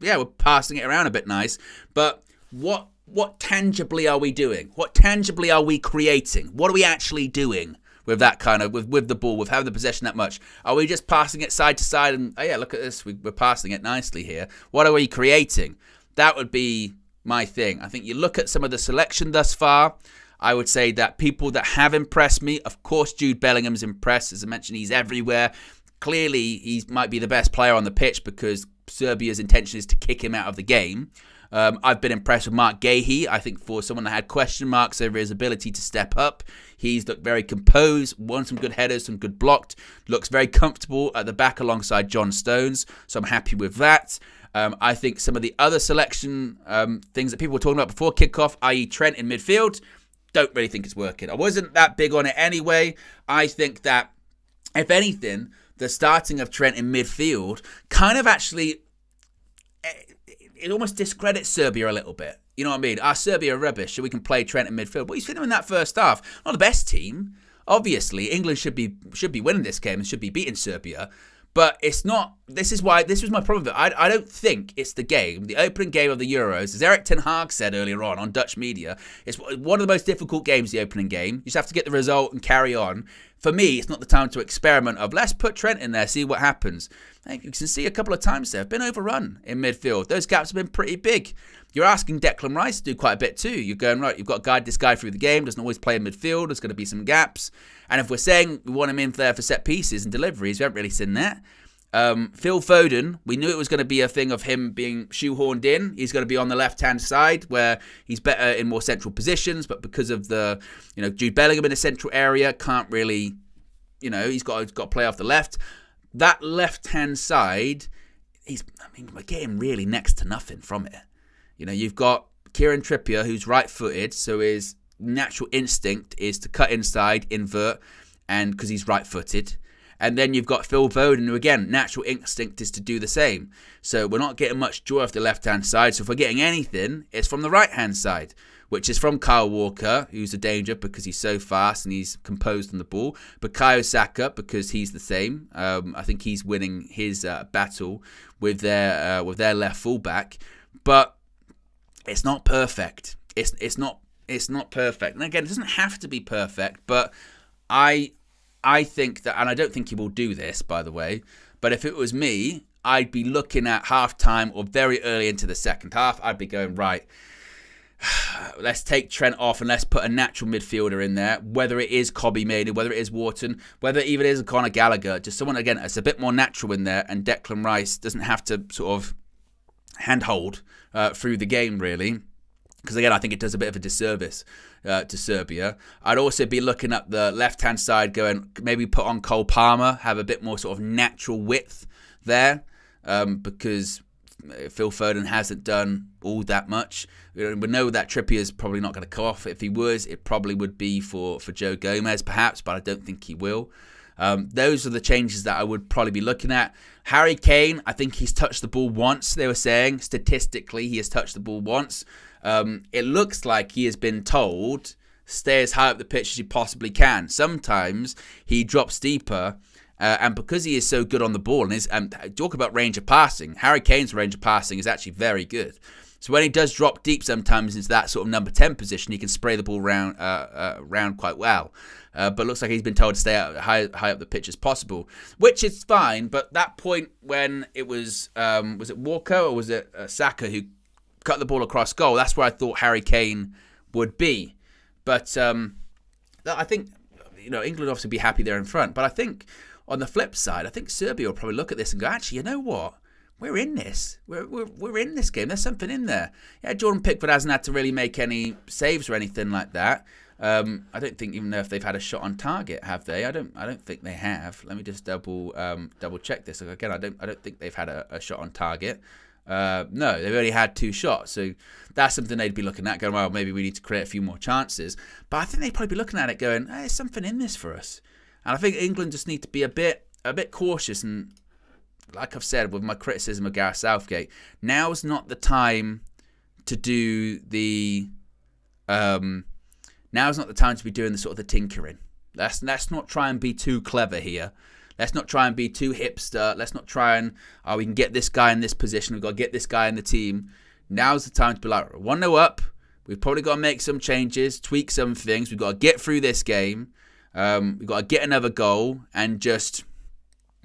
yeah, we're passing it around a bit nice, but what tangibly are we doing? What tangibly are we creating? What are we actually doing with that kind of, with the ball, with having the possession that much? Are we just passing it side to side and, oh yeah, look at this, we're passing it nicely here. What are we creating? That would be my thing. I think you look at some of the selection thus far, I would say that people that have impressed me, of course Jude Bellingham's impressed. As I mentioned, he's everywhere. Clearly, he might be the best player on the pitch because Serbia's intention is to kick him out of the game. I've been impressed with Mark Gahey. I think for someone that had question marks over his ability to step up, he's looked very composed, won some good headers, some good blocked, looks very comfortable at the back alongside John Stones, so I'm happy with that. I think some of the other selection things that people were talking about before kickoff, i.e. Trent in midfield, don't really think it's working. I wasn't that big on it anyway. I think that, if anything, the starting of Trent in midfield kind of actually, it almost discredits Serbia a little bit. You know what I mean? Serbia are rubbish, so we can play Trent in midfield. But he's fit in that first half. Not the best team. Obviously, England should be winning this game and should be beating Serbia. But it's not. This was my problem with it. I don't think it's the game, the opening game of the Euros. As Erik ten Hag said earlier on Dutch media, it's one of the most difficult games, the opening game. You just have to get the result and carry on. For me, it's not the time to experiment of, let's put Trent in there, see what happens. You can see a couple of times they've been overrun in midfield. Those gaps have been pretty big. You're asking Declan Rice to do quite a bit too. You're going, right, you've got to guide this guy through the game, doesn't always play in midfield, there's going to be some gaps. And if we're saying we want him in there for set pieces and deliveries, we haven't really seen that. Phil Foden, we knew it was going to be a thing of him being shoehorned in. He's going to be on the left-hand side where he's better in more central positions, but because of the, Jude Bellingham in the central area, can't really, he's got to play off the left. That left-hand side, we're getting really next to nothing from it. You've got Kieran Trippier, who's right-footed, so his natural instinct is to cut inside, invert, and because he's right-footed. And then you've got Phil Foden, who again, natural instinct is to do the same. So we're not getting much joy off the left-hand side. So if we're getting anything, it's from the right-hand side, which is from Kyle Walker, who's a danger because he's so fast and he's composed on the ball. Bukayo Saka, because he's the same. I think he's winning his battle with their left fullback. But it's not perfect. It's not perfect. And again, it doesn't have to be perfect, but I think that, and I don't think he will do this, by the way, but if it was me, I'd be looking at half-time or very early into the second half. I'd be going, right, let's take Trent off and let's put a natural midfielder in there, whether it is Kobbie Mainoo, whether it is Wharton, whether it even is Conor Gallagher, just someone, again, that's a bit more natural in there, and Declan Rice doesn't have to sort of handhold through the game, really. Because, again, I think it does a bit of a disservice to Serbia. I'd also be looking at the left-hand side going, maybe put on Cole Palmer, have a bit more sort of natural width there, because Phil Foden hasn't done all that much. We know that Trippier's probably not going to come off. If he was, it probably would be for Joe Gomez, perhaps, but I don't think he will. Those are the changes that I would probably be looking at. Harry Kane, I think he's touched the ball once, they were saying. Statistically, he has touched the ball once. it looks like he has been told, stay as high up the pitch as you possibly can. Sometimes he drops deeper, and because he is so good on the ball, and talk about range of passing, Harry Kane's range of passing is actually very good. So when he does drop deep sometimes into that sort of number 10 position, he can spray the ball round quite well. But it looks like he's been told to stay high up the pitch as possible, which is fine. But that point when it was it Walker or was it Saka who cut the ball across goal, that's where I thought Harry Kane would be. But I think, England obviously be happy they're in front. But I think on the flip side, I think Serbia will probably look at this and go, actually, you know what? We're in this. We're in this game. There's something in there. Yeah, Jordan Pickford hasn't had to really make any saves or anything like that. I don't think even know if they've had a shot on target, have they? I don't think they have. Let me just double check this. Again, I don't think they've had a shot on target. No, they've only had 2 shots. So that's something they'd be looking at, going, well, maybe we need to create a few more chances. But I think they'd probably be looking at it going, hey, there's something in this for us. And I think England just need to be a bit cautious. And like I've said with my criticism of Gareth Southgate, now's not the time to do the now's not the time to be doing the sort of the tinkering. Let's not try and be too clever here. Let's not try and be too hipster. Let's not try and we can get this guy in this position. We've got to get this guy in the team. Now's the time to be like 1-0 up. We've probably got to make some changes, tweak some things. We've got to get through this game. We've got to get another goal and just,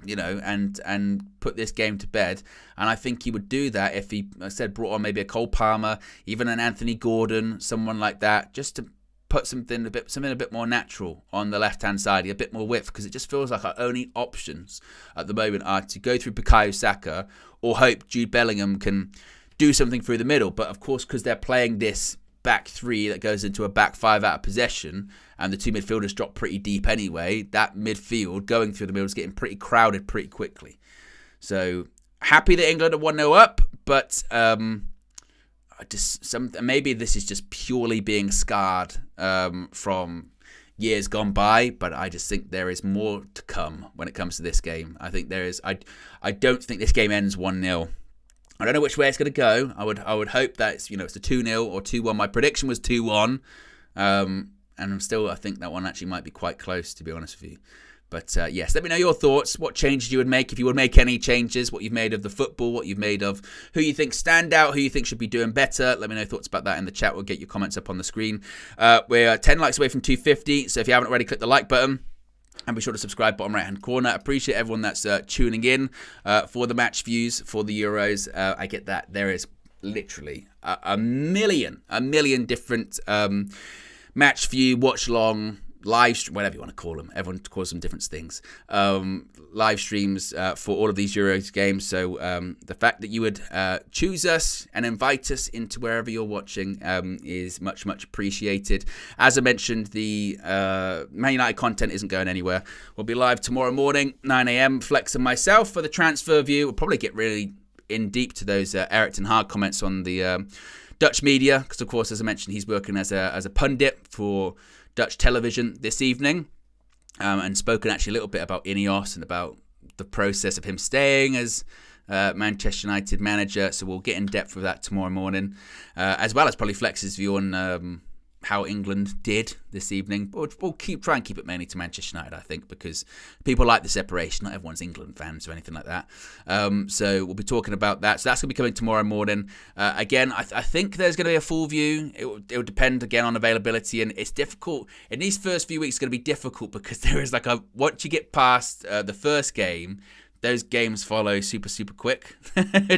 and put this game to bed. And I think he would do that if he, I said, brought on maybe a Cole Palmer, even an Anthony Gordon, someone like that, just to put something a bit more natural on the left-hand side, a bit more width, because it just feels like our only options at the moment are to go through Bukayo Saka or hope Jude Bellingham can do something through the middle. But of course, because they're playing this back 3 that goes into a back 5 out of possession, and the 2 midfielders drop pretty deep anyway, that midfield going through the middle is getting pretty crowded pretty quickly. So happy that England are 1-0 up, but maybe this is just purely being scarred from years gone by, but I just think there is more to come when it comes to this game. I think there is. I don't think this game ends 1-0. I don't know which way it's going to go. I would hope that it's a 2-0 or 2-1. My prediction was 2-1, and I think that one actually might be quite close, to be honest with you. But yes, let me know your thoughts. What changes you would make, if you would make any changes, what you've made of the football, what you've made of who you think stand out, who you think should be doing better. Let me know your thoughts about that in the chat. We'll get your comments up on the screen. We're 10 likes away from 250, so if you haven't already, click the like button. And be sure to subscribe, bottom right-hand corner. Appreciate everyone that's tuning in for the match views for the Euros. I get that. There is literally a million different match view, watch long, live stream, whatever you want to call them. Everyone calls them different things. Live streams for all of these Euros games. So the fact that you would choose us and invite us into wherever you're watching is much, much appreciated. As I mentioned, the Man United content isn't going anywhere. We'll be live tomorrow morning, 9 a.m. Flex and myself for the transfer view. We'll probably get really in deep to those Eric ten Hag comments on the Dutch media, because of course, as I mentioned, he's working as a pundit for Dutch television this evening, and spoken actually a little bit about Ineos and about the process of him staying as Manchester United manager. So we'll get in depth with that tomorrow morning, as well as probably Flex's view on how England did this evening. We'll try and keep it mainly to Manchester United, I think, because people like the separation. Not everyone's England fans or anything like that. So we'll be talking about that. So that's going to be coming tomorrow morning. Again, I think there's going to be a full view. It will depend, again, on availability. And it's difficult. In these first few weeks, it's going to be difficult because there is once you get past the first game, those games follow super, super quick,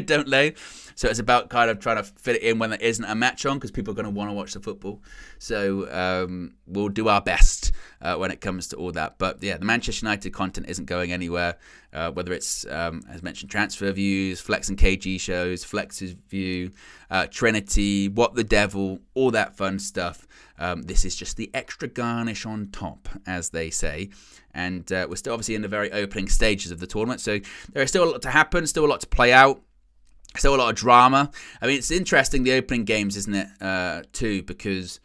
don't they? So it's about kind of trying to fit it in when there isn't a match on, because people are going to want to watch the football. So we'll do our best when it comes to all that. But yeah, the Manchester United content isn't going anywhere, whether it's, as mentioned, transfer views, Flex and KG shows, Flex's view, Trinity, What the Devil, all that fun stuff. This is just the extra garnish on top, as they say. And we're still obviously in the very opening stages of the tournament. So there is still a lot to happen, still a lot to play out. Still a lot of drama. I mean, it's interesting, the opening games, isn't it, too, because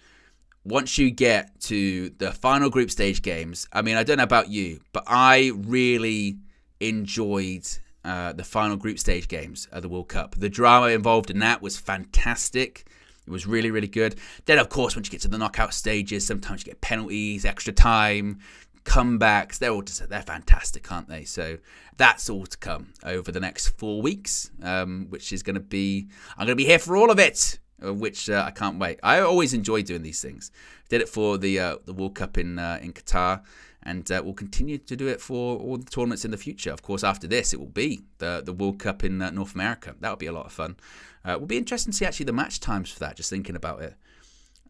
once you get to the final group stage games, I mean, I don't know about you, but I really enjoyed the final group stage games of the World Cup. The drama involved in that was fantastic. It was really, really good. Then, of course, once you get to the knockout stages, sometimes you get penalties, extra time, comebacks. They're fantastic, aren't they? So that's all to come over the next 4 weeks, which is going to be... I'm going to be here for all of it, which I can't wait. I always enjoy doing these things. Did it for the World Cup in Qatar, and we'll continue to do it for all the tournaments in the future. Of course, after this, it will be the World Cup in North America. That'll be a lot of fun. It will be interesting to see actually the match times for that, just thinking about it.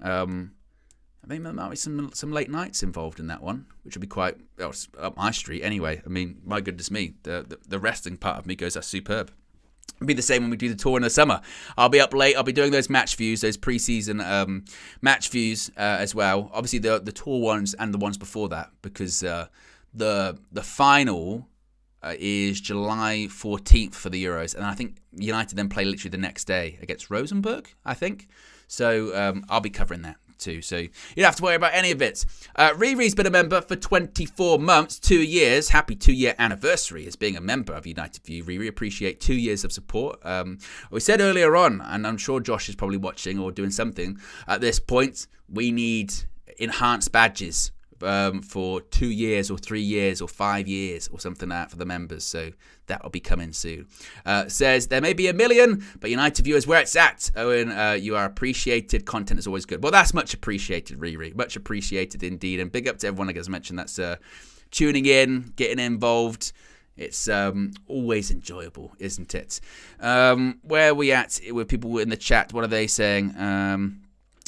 I mean, there might be some late nights involved in that one, which would be quite... Well, it's up my street anyway. I mean, my goodness me, the wrestling part of me goes, that's superb. It'll be the same when we do the tour in the summer. I'll be up late. I'll be doing those match views, those pre-season match views as well. Obviously, the tour ones and the ones before that, because the final is July 14th for the Euros, and I think United then play literally the next day against Rosenborg, I think. So I'll be covering that too, so you don't have to worry about any of it. Riri's been a member for 24 months, 2 years. Happy 2-year anniversary as being a member of United View. Riri, appreciate 2 years of support. We said earlier on, and I'm sure Josh is probably watching or doing something at this point, we need enhanced badges for 2 years or 3 years or 5 years or something like that for the members, so that will be coming soon. Says there may be 1 million, but United View is where it's at. Owen, you are appreciated. Content is always good. Well, that's much appreciated, Riri. Much appreciated indeed, and big up to everyone, like I mentioned, that's tuning in, getting involved. It's always enjoyable, isn't it? Where are we at with people in the chat? What are they saying?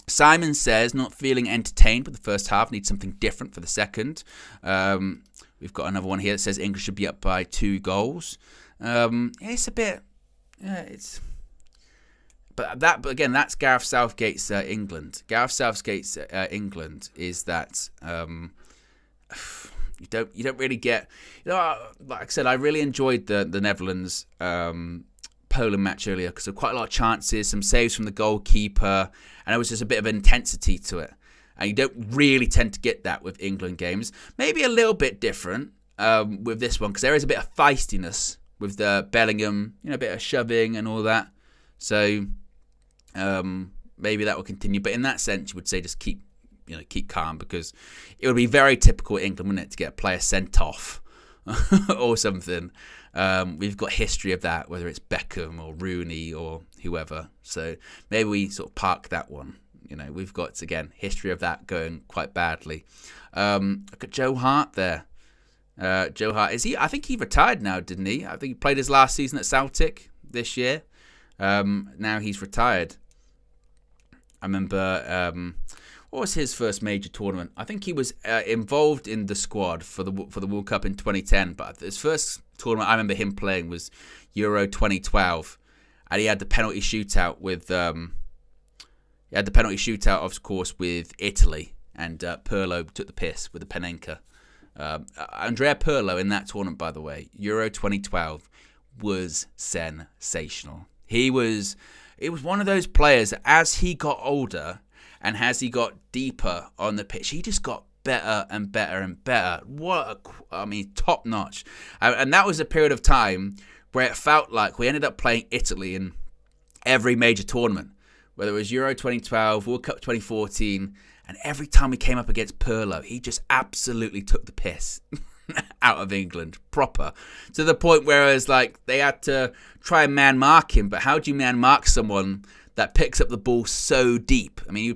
Simon says, not feeling entertained with the first half, needs something different for the second. We've got another one here that says England should be up by 2 goals. It's a bit... But again, that's Gareth Southgate's England. Gareth Southgate's England is that... You don't really get... like I said, I really enjoyed the Netherlands... Poland match earlier because there were quite a lot of chances, some saves from the goalkeeper, and there was just a bit of intensity to it. And you don't really tend to get that with England games. Maybe a little bit different with this one because there is a bit of feistiness with the Bellingham, a bit of shoving and all that. So maybe that will continue. But in that sense, you would say just keep calm because it would be very typical England, wouldn't it, to get a player sent off or something. We've got history of that, whether it's Beckham or Rooney or whoever. So maybe we sort of park that one. We've got, again, history of that going quite badly. Look at Joe Hart there. Joe Hart, I think he retired now, didn't he? I think he played his last season at Celtic this year. Now he's retired. I remember... what was his first major tournament? I think he was involved in the squad for the World Cup in 2010. But his first tournament I remember him playing was Euro 2012, and he had the penalty shootout with of course, with Italy, and Pirlo took the piss with the Panenka. Andrea Pirlo in that tournament, by the way, Euro 2012, was sensational. It was one of those players that as he got older. And as he got deeper on the pitch, he just got better and better and better. Top notch. And that was a period of time where it felt like we ended up playing Italy in every major tournament, whether it was Euro 2012, World Cup 2014, and every time we came up against Pirlo, he just absolutely took the piss out of England, proper, to the point where it was like they had to try and man mark him. But how do you man mark someone that picks up the ball so deep? I mean, he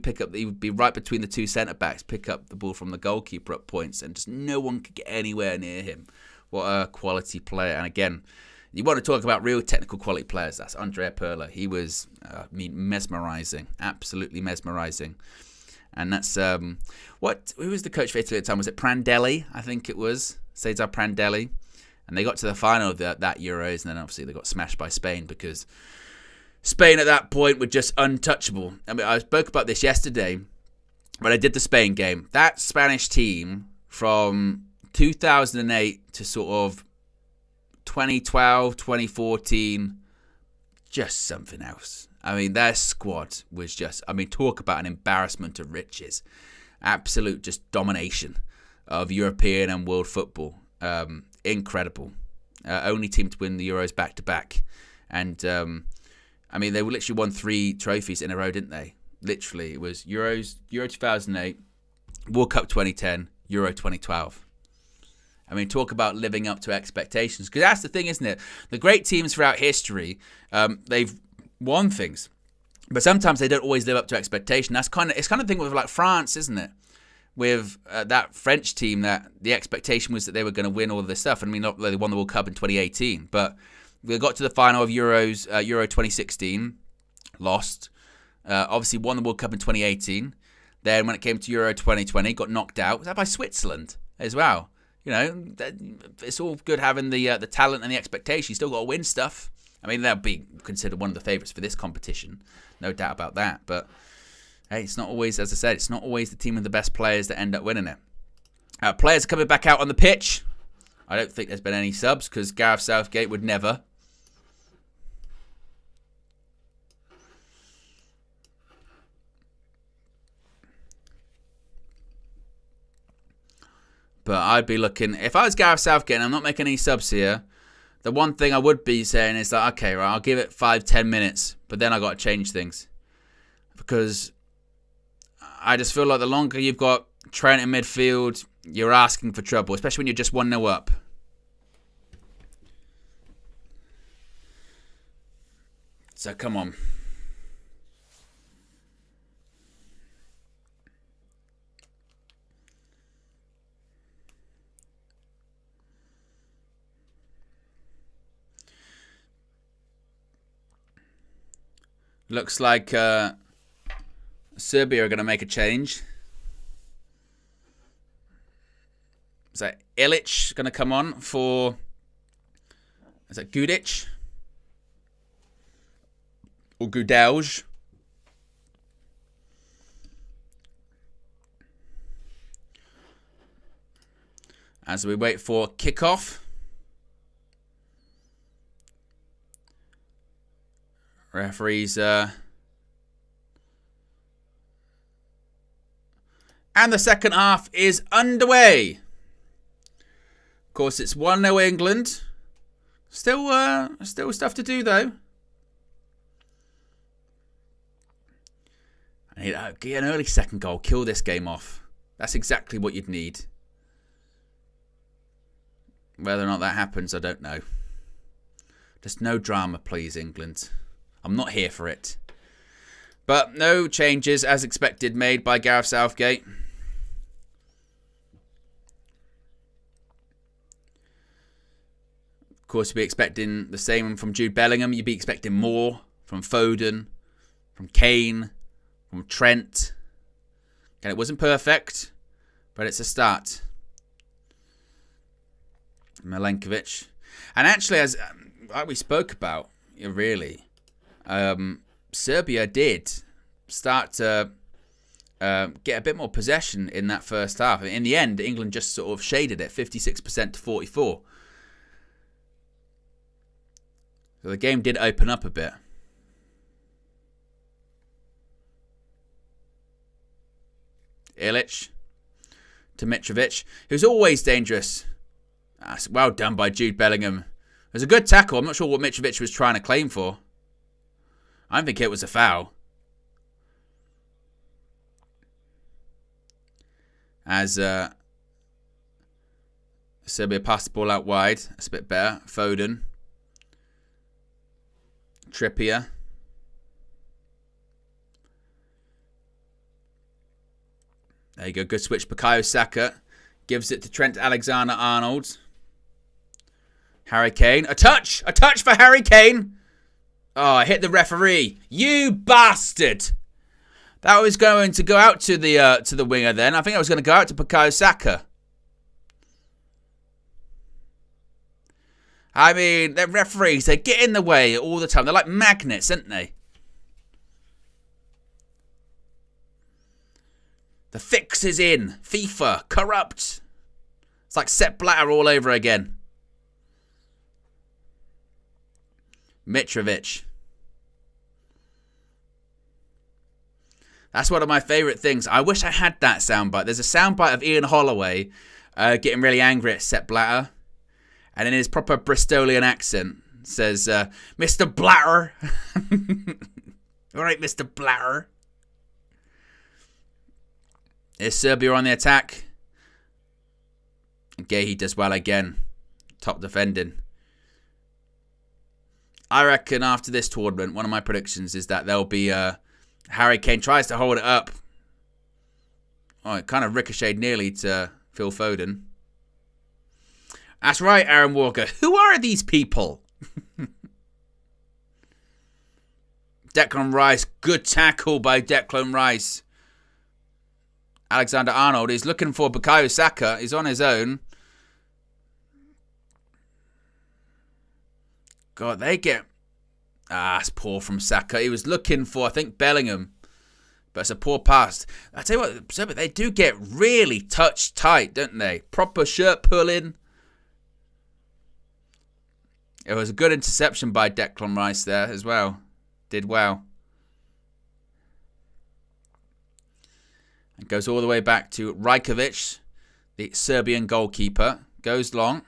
would be right between the two centre-backs, pick up the ball from the goalkeeper at points, and just no one could get anywhere near him. What a quality player. And again, you want to talk about real technical quality players, that's Andrea Pirlo. He was, mesmerising, absolutely mesmerising. And that's, who was the coach for Italy at the time? Was it Prandelli? I think it was, Cesar Prandelli. And they got to the final of that Euros, and then obviously they got smashed by Spain because... Spain at that point were just untouchable. I mean, I spoke about this yesterday when I did the Spain game. That Spanish team from 2008 to sort of 2012, 2014, just something else. I mean, their squad was just, talk about an embarrassment of riches. Absolute just domination of European and world football. Incredible. Only team to win the Euros back-to-back. And... they literally won 3 trophies in a row, didn't they? Literally, it was Euro 2008, World Cup 2010, Euro 2012. I mean, talk about living up to expectations. Because that's the thing, isn't it? The great teams throughout history, they've won things. But sometimes they don't always live up to expectation. It's kind of the thing with like France, isn't it? With that French team, that the expectation was that they were going to win all of this stuff. And I mean, they won the World Cup in 2018. But we got to the final of Euro 2016, lost. Obviously won the World Cup in 2018. Then when it came to Euro 2020, got knocked out. Was that by Switzerland as well? You know, it's all good having the talent and the expectation. You still got to win stuff. I mean, they'll be considered one of the favourites for this competition. No doubt about that. But, hey, it's not always, as I said, it's not always the team with the best players that end up winning it. Players are coming back out on the pitch. I don't think there's been any subs because Gareth Southgate would never. But I'd be looking, if I was Gareth Southgate and I'm not making any subs here, the one thing I would be saying is that, okay, right, I'll give it 5-10 minutes, but then I got to change things. Because I just feel like the longer you've got Trent in midfield, you're asking for trouble, especially when you're just 1-0 up. So come on. Looks like Serbia are going to make a change. Is that Ilic going to come on for... Is that Gudic? Or Gudauge? As we wait for kickoff. Referees, and the second half is underway. Of course, it's 1-0 England. Still stuff to do though. I need get an early second goal, kill this game off. That's exactly what you'd need. Whether or not that happens, I don't know. Just no drama, please, England. I'm not here for it. But no changes, as expected, made by Gareth Southgate. Of course, you'd be expecting the same from Jude Bellingham. You'd be expecting more from Foden, from Kane, from Trent. And it wasn't perfect, but it's a start. Milenkovic. And actually, as like we spoke about, really... Serbia did start to get a bit more possession in that first half. In the end, England just sort of shaded it, 56% to 44%. So the game did open up a bit. Ilic to Mitrovic, who's always dangerous. That's well done by Jude Bellingham. It was a good tackle. I'm not sure what Mitrovic was trying to claim for. I don't think it was a foul. As Serbia passed the ball out wide. That's a bit better. Foden. Trippier. There you go. Good switch. Bukayo Saka gives it to Trent Alexander-Arnold. Harry Kane. A touch! A touch for Harry Kane! Oh, I hit the referee. You bastard! That was going to go out to the winger then. I think I was going to go out to Bukayo Saka. I mean, the referees, they get in the way all the time. They're like magnets, aren't they? The fix is in. FIFA. Corrupt. It's like Sepp Blatter all over again. Mitrovic. That's one of my favourite things. I wish I had that soundbite. There's a soundbite of Ian Holloway getting really angry at Sepp Blatter. And in his proper Bristolian accent says, Mr. Blatter. All right, Mr. Blatter. Is Serbia on the attack? Gahey does well again. Top defending. I reckon after this tournament, one of my predictions is that there'll be Harry Kane tries to hold it up. Oh, it kind of ricocheted nearly to Phil Foden. That's right, Aaron Walker. Who are these people? Declan Rice. Good tackle by Declan Rice. Alexander-Arnold is looking for Bukayo Saka. He's on his own. God, they get... it's poor from Saka. He was looking for, I think, Bellingham. But it's a poor pass. I tell you what, they do get really touch tight, don't they? Proper shirt pulling. It was a good interception by Declan Rice there as well. Did well. And goes all the way back to Rajkovic, the Serbian goalkeeper. Goes long.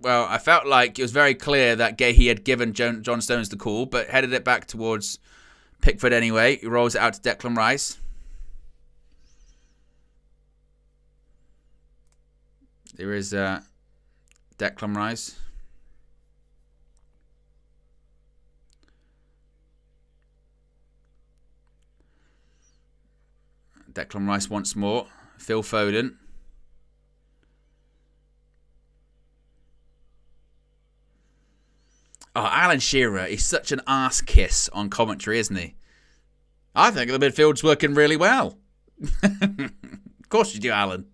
Well, I felt like it was very clear that Gahey had given John Stones the call, but headed it back towards Pickford anyway. He rolls it out to Declan Rice. There is Declan Rice. Declan Rice once more. Phil Foden. Oh, Alan Shearer is such an arse kiss on commentary, isn't he? I think the midfield's working really well. Of course you do, Alan.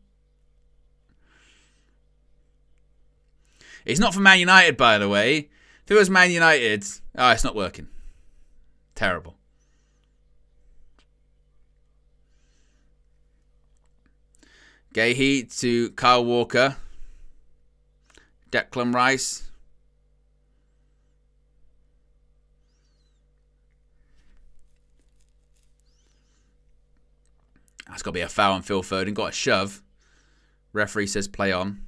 He's not for Man United, by the way. If it was Man United, it's not working. Terrible. Gahey to Kyle Walker. Declan Rice. That's got to be a foul on Phil Foden. Got a shove. Referee says play on.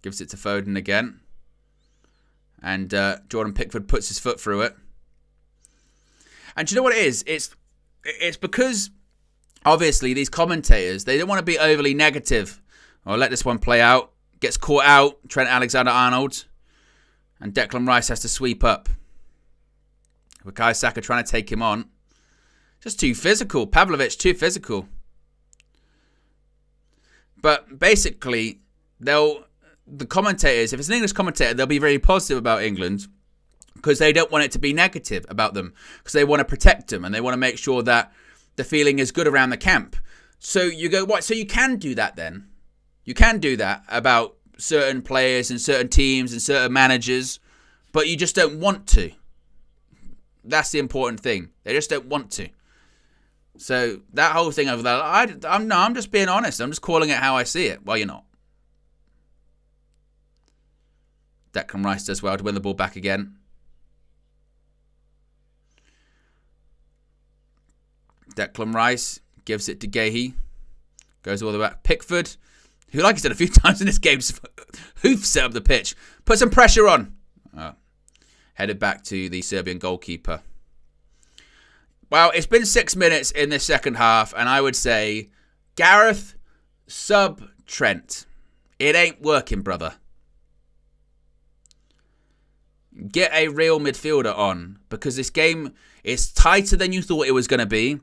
Gives it to Foden again. And Jordan Pickford puts his foot through it. And do you know what it is? It's because, obviously, these commentators, they don't want to be overly negative. Or let this one play out. Gets caught out. Trent Alexander-Arnold. And Declan Rice has to sweep up. Bukayo Saka trying to take him on. Just too physical. Pavlovic, too physical. But basically, the commentators, if it's an English commentator, they'll be very positive about England because they don't want it to be negative about them because they want to protect them and they want to make sure that the feeling is good around the camp. So you go, what? So you can do that then? You can do that about certain players and certain teams and certain managers, but you just don't want to. That's the important thing. They just don't want to. So that whole thing over there, I'm just being honest. I'm just calling it how I see it. Well, you're not. Declan Rice does well to win the ball back again. Declan Rice gives it to Gahey. Goes all the way back. Pickford, who, like I said a few times in this game, just hoofs it up the pitch. Put some pressure on. Headed back to the Serbian goalkeeper. Well, it's been 6 minutes in this second half, and I would say, Gareth, sub Trent. It ain't working, brother. Get a real midfielder on, because this game is tighter than you thought it was going to be.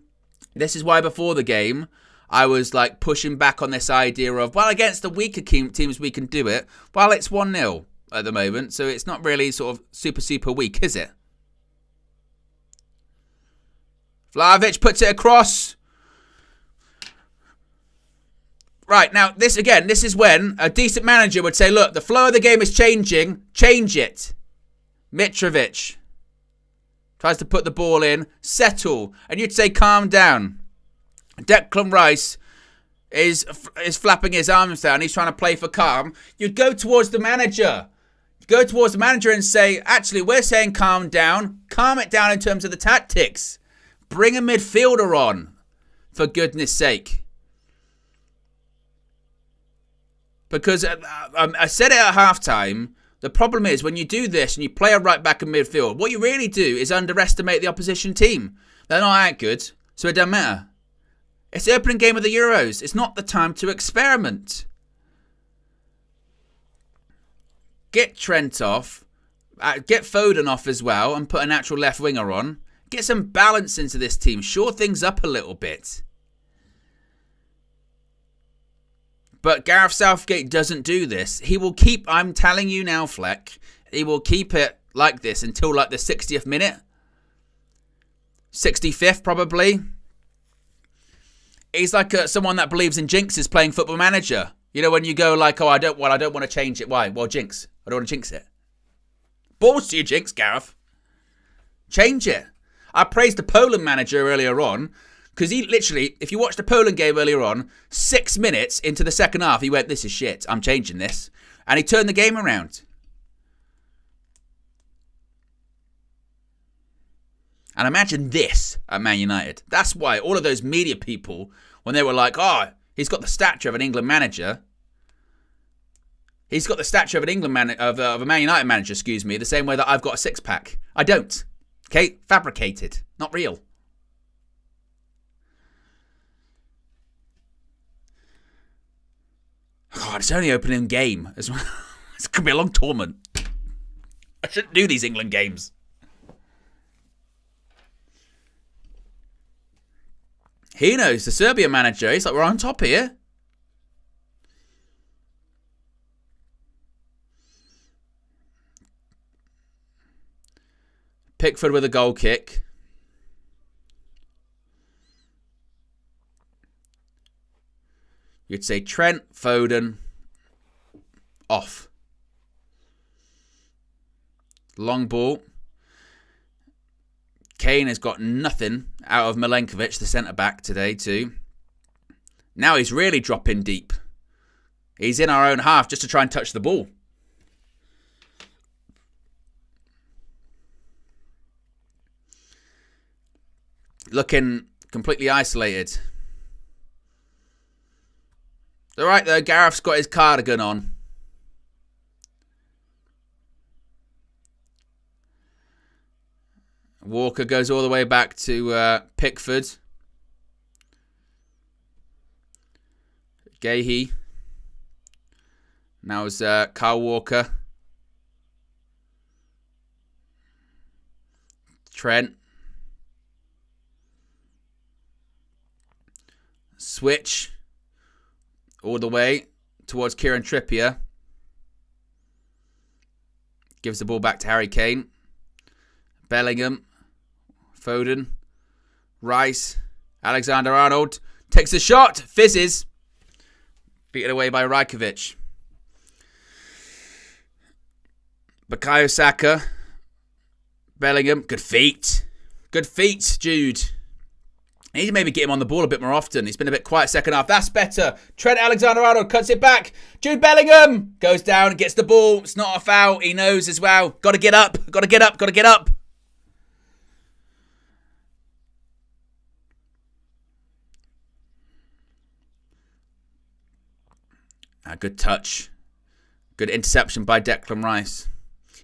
This is why before the game, I was like pushing back on this idea of, well, against the weaker teams we can do it. Well, it's 1-0 at the moment, so it's not really sort of super weak, is it? Vlahovic puts it across. Right, now, this is when a decent manager would say, look, the flow of the game is changing. Change it. Mitrovic tries to put the ball in. Settle. And you'd say, calm down. Declan Rice is flapping his arms down. He's trying to play for calm. You'd go towards the manager. Go towards the manager and say, actually, we're saying calm down. Calm it down in terms of the tactics. Bring a midfielder on, for goodness sake. Because I said it at halftime, the problem is when you do this and you play a right back in midfield, what you really do is underestimate the opposition team. They're not that good, so it doesn't matter. It's the opening game of the Euros. It's not the time to experiment. Get Trent off. Get Foden off as well and put a natural left winger on. Get some balance into this team. Shore things up a little bit. But Gareth Southgate doesn't do this. He will keep, I'm telling you now, Fleck, he will keep it like this until like the 60th minute. 65th probably. He's like someone that believes in jinxes playing Football Manager. You know when you go like, oh, I don't want to change it. Why? Well, jinx. I don't want to jinx it. Balls to you, jinx, Gareth. Change it. I praised the Poland manager earlier on because he literally, if you watched the Poland game earlier on, 6 minutes into the second half, he went, this is shit. I'm changing this. And he turned the game around. And imagine this at Man United. That's why all of those media people, when they were like, oh, he's got the stature of an England manager. He's got the stature of an of a Man United manager, excuse me, the same way that I've got a six-pack. I don't. Okay? Fabricated. Not real. God, it's only opening game as well. It's going to be a long tournament. I shouldn't do these England games. He knows, the Serbia manager. He's like, we're on top here. Pickford with a goal kick. You'd say Trent, Foden, off. Long ball. Kane has got nothing out of Milenkovic, the centre-back, today too. Now he's really dropping deep. He's in our own half just to try and touch the ball. Looking completely isolated. All right, though. Gareth's got his cardigan on. Walker goes all the way back to Pickford. Gahey. Now it's Kyle Walker. Trent. Switch. All the way towards Kieran Trippier. Gives the ball back to Harry Kane. Bellingham. Foden. Rice. Alexander-Arnold. Takes a shot. Fizzes. Beaten away by Rajkovic. Bukayo Saka. Bellingham. Good feet. Good feet, Jude. I need to maybe get him on the ball a bit more often. He's been a bit quiet second half. That's better. Trent Alexander-Arnold cuts it back. Jude Bellingham goes down and gets the ball. It's not a foul. He knows as well. Got to get up. Got to get up. Got to get up. Good touch. Good interception by Declan Rice.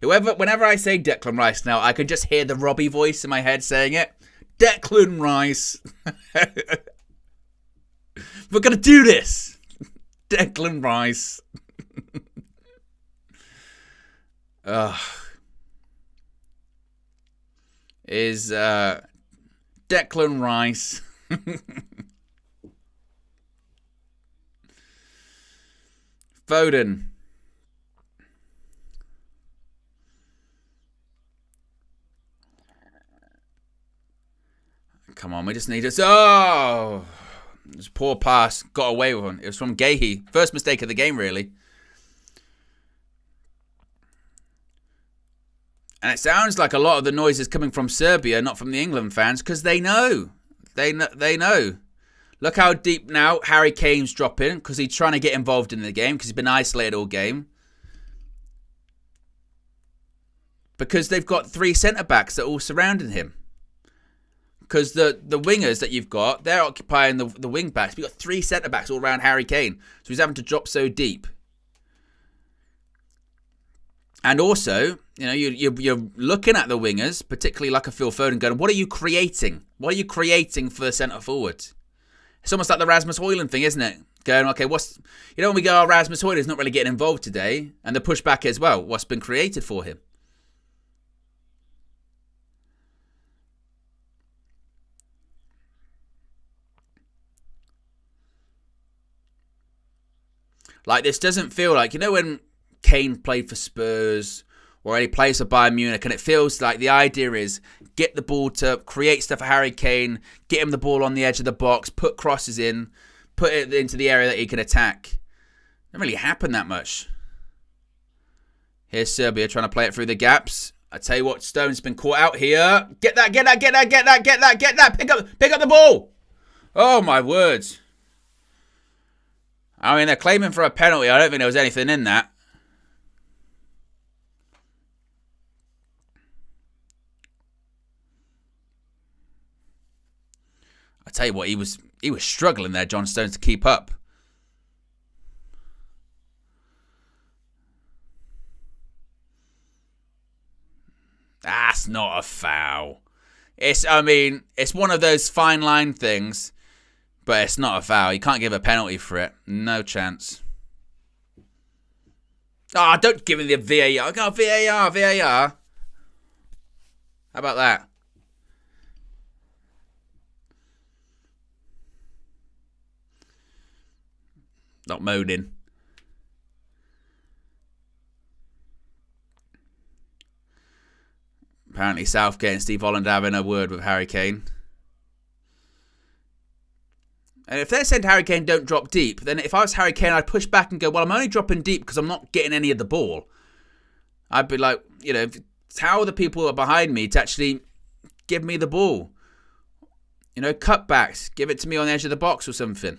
Whenever I say Declan Rice now, I can just hear the Robbie voice in my head saying it. Declan Rice. We're going to do this. Declan Rice. Is Declan Rice. Foden. Come on, we just need this. Oh! It was a poor pass. Got away with one. It was from Gahey. First mistake of the game, really. And it sounds like a lot of the noise is coming from Serbia, not from the England fans, because they know. They know. Look how deep now Harry Kane's dropping, because he's trying to get involved in the game, because he's been isolated all game. Because they've got 3 centre-backs that are all surrounding him. Because the wingers that you've got, they're occupying the wing backs. We've got 3 centre-backs all around Harry Kane. So he's having to drop so deep. And also, you know, you're looking at the wingers, particularly like a Phil Foden, going, what are you creating? What are you creating for the centre forward? It's almost like the Rasmus Højlund thing, isn't it? Going, okay, when we go, oh, Rasmus Højlund's not really getting involved today, and the pushback as well, what's been created for him? Like, this doesn't feel like, you know, when Kane played for Spurs or he plays for Bayern Munich, and it feels like the idea is get the ball to create stuff for Harry Kane, get him the ball on the edge of the box, put crosses in, put it into the area that he can attack. It doesn't really happen that much. Here's Serbia trying to play it through the gaps. I tell you what, Stone's been caught out here. Get that. Pick up the ball. Oh, my words. I mean, they're claiming for a penalty. I don't think there was anything in that. I tell you what, he was struggling there, John Stones, to keep up. That's not a foul. It's one of those fine line things, but it's not a foul. You can't give a penalty for it. No chance. Oh, don't give me the VAR. Oh, VAR. How about that? Not moaning. Apparently Southgate and Steve Holland having a word with Harry Kane. And if they're saying to Harry Kane, don't drop deep, then if I was Harry Kane, I'd push back and go, well, I'm only dropping deep because I'm not getting any of the ball. I'd be like, you know, tell the people who are behind me to actually give me the ball. You know, cutbacks. Give it to me on the edge of the box or something.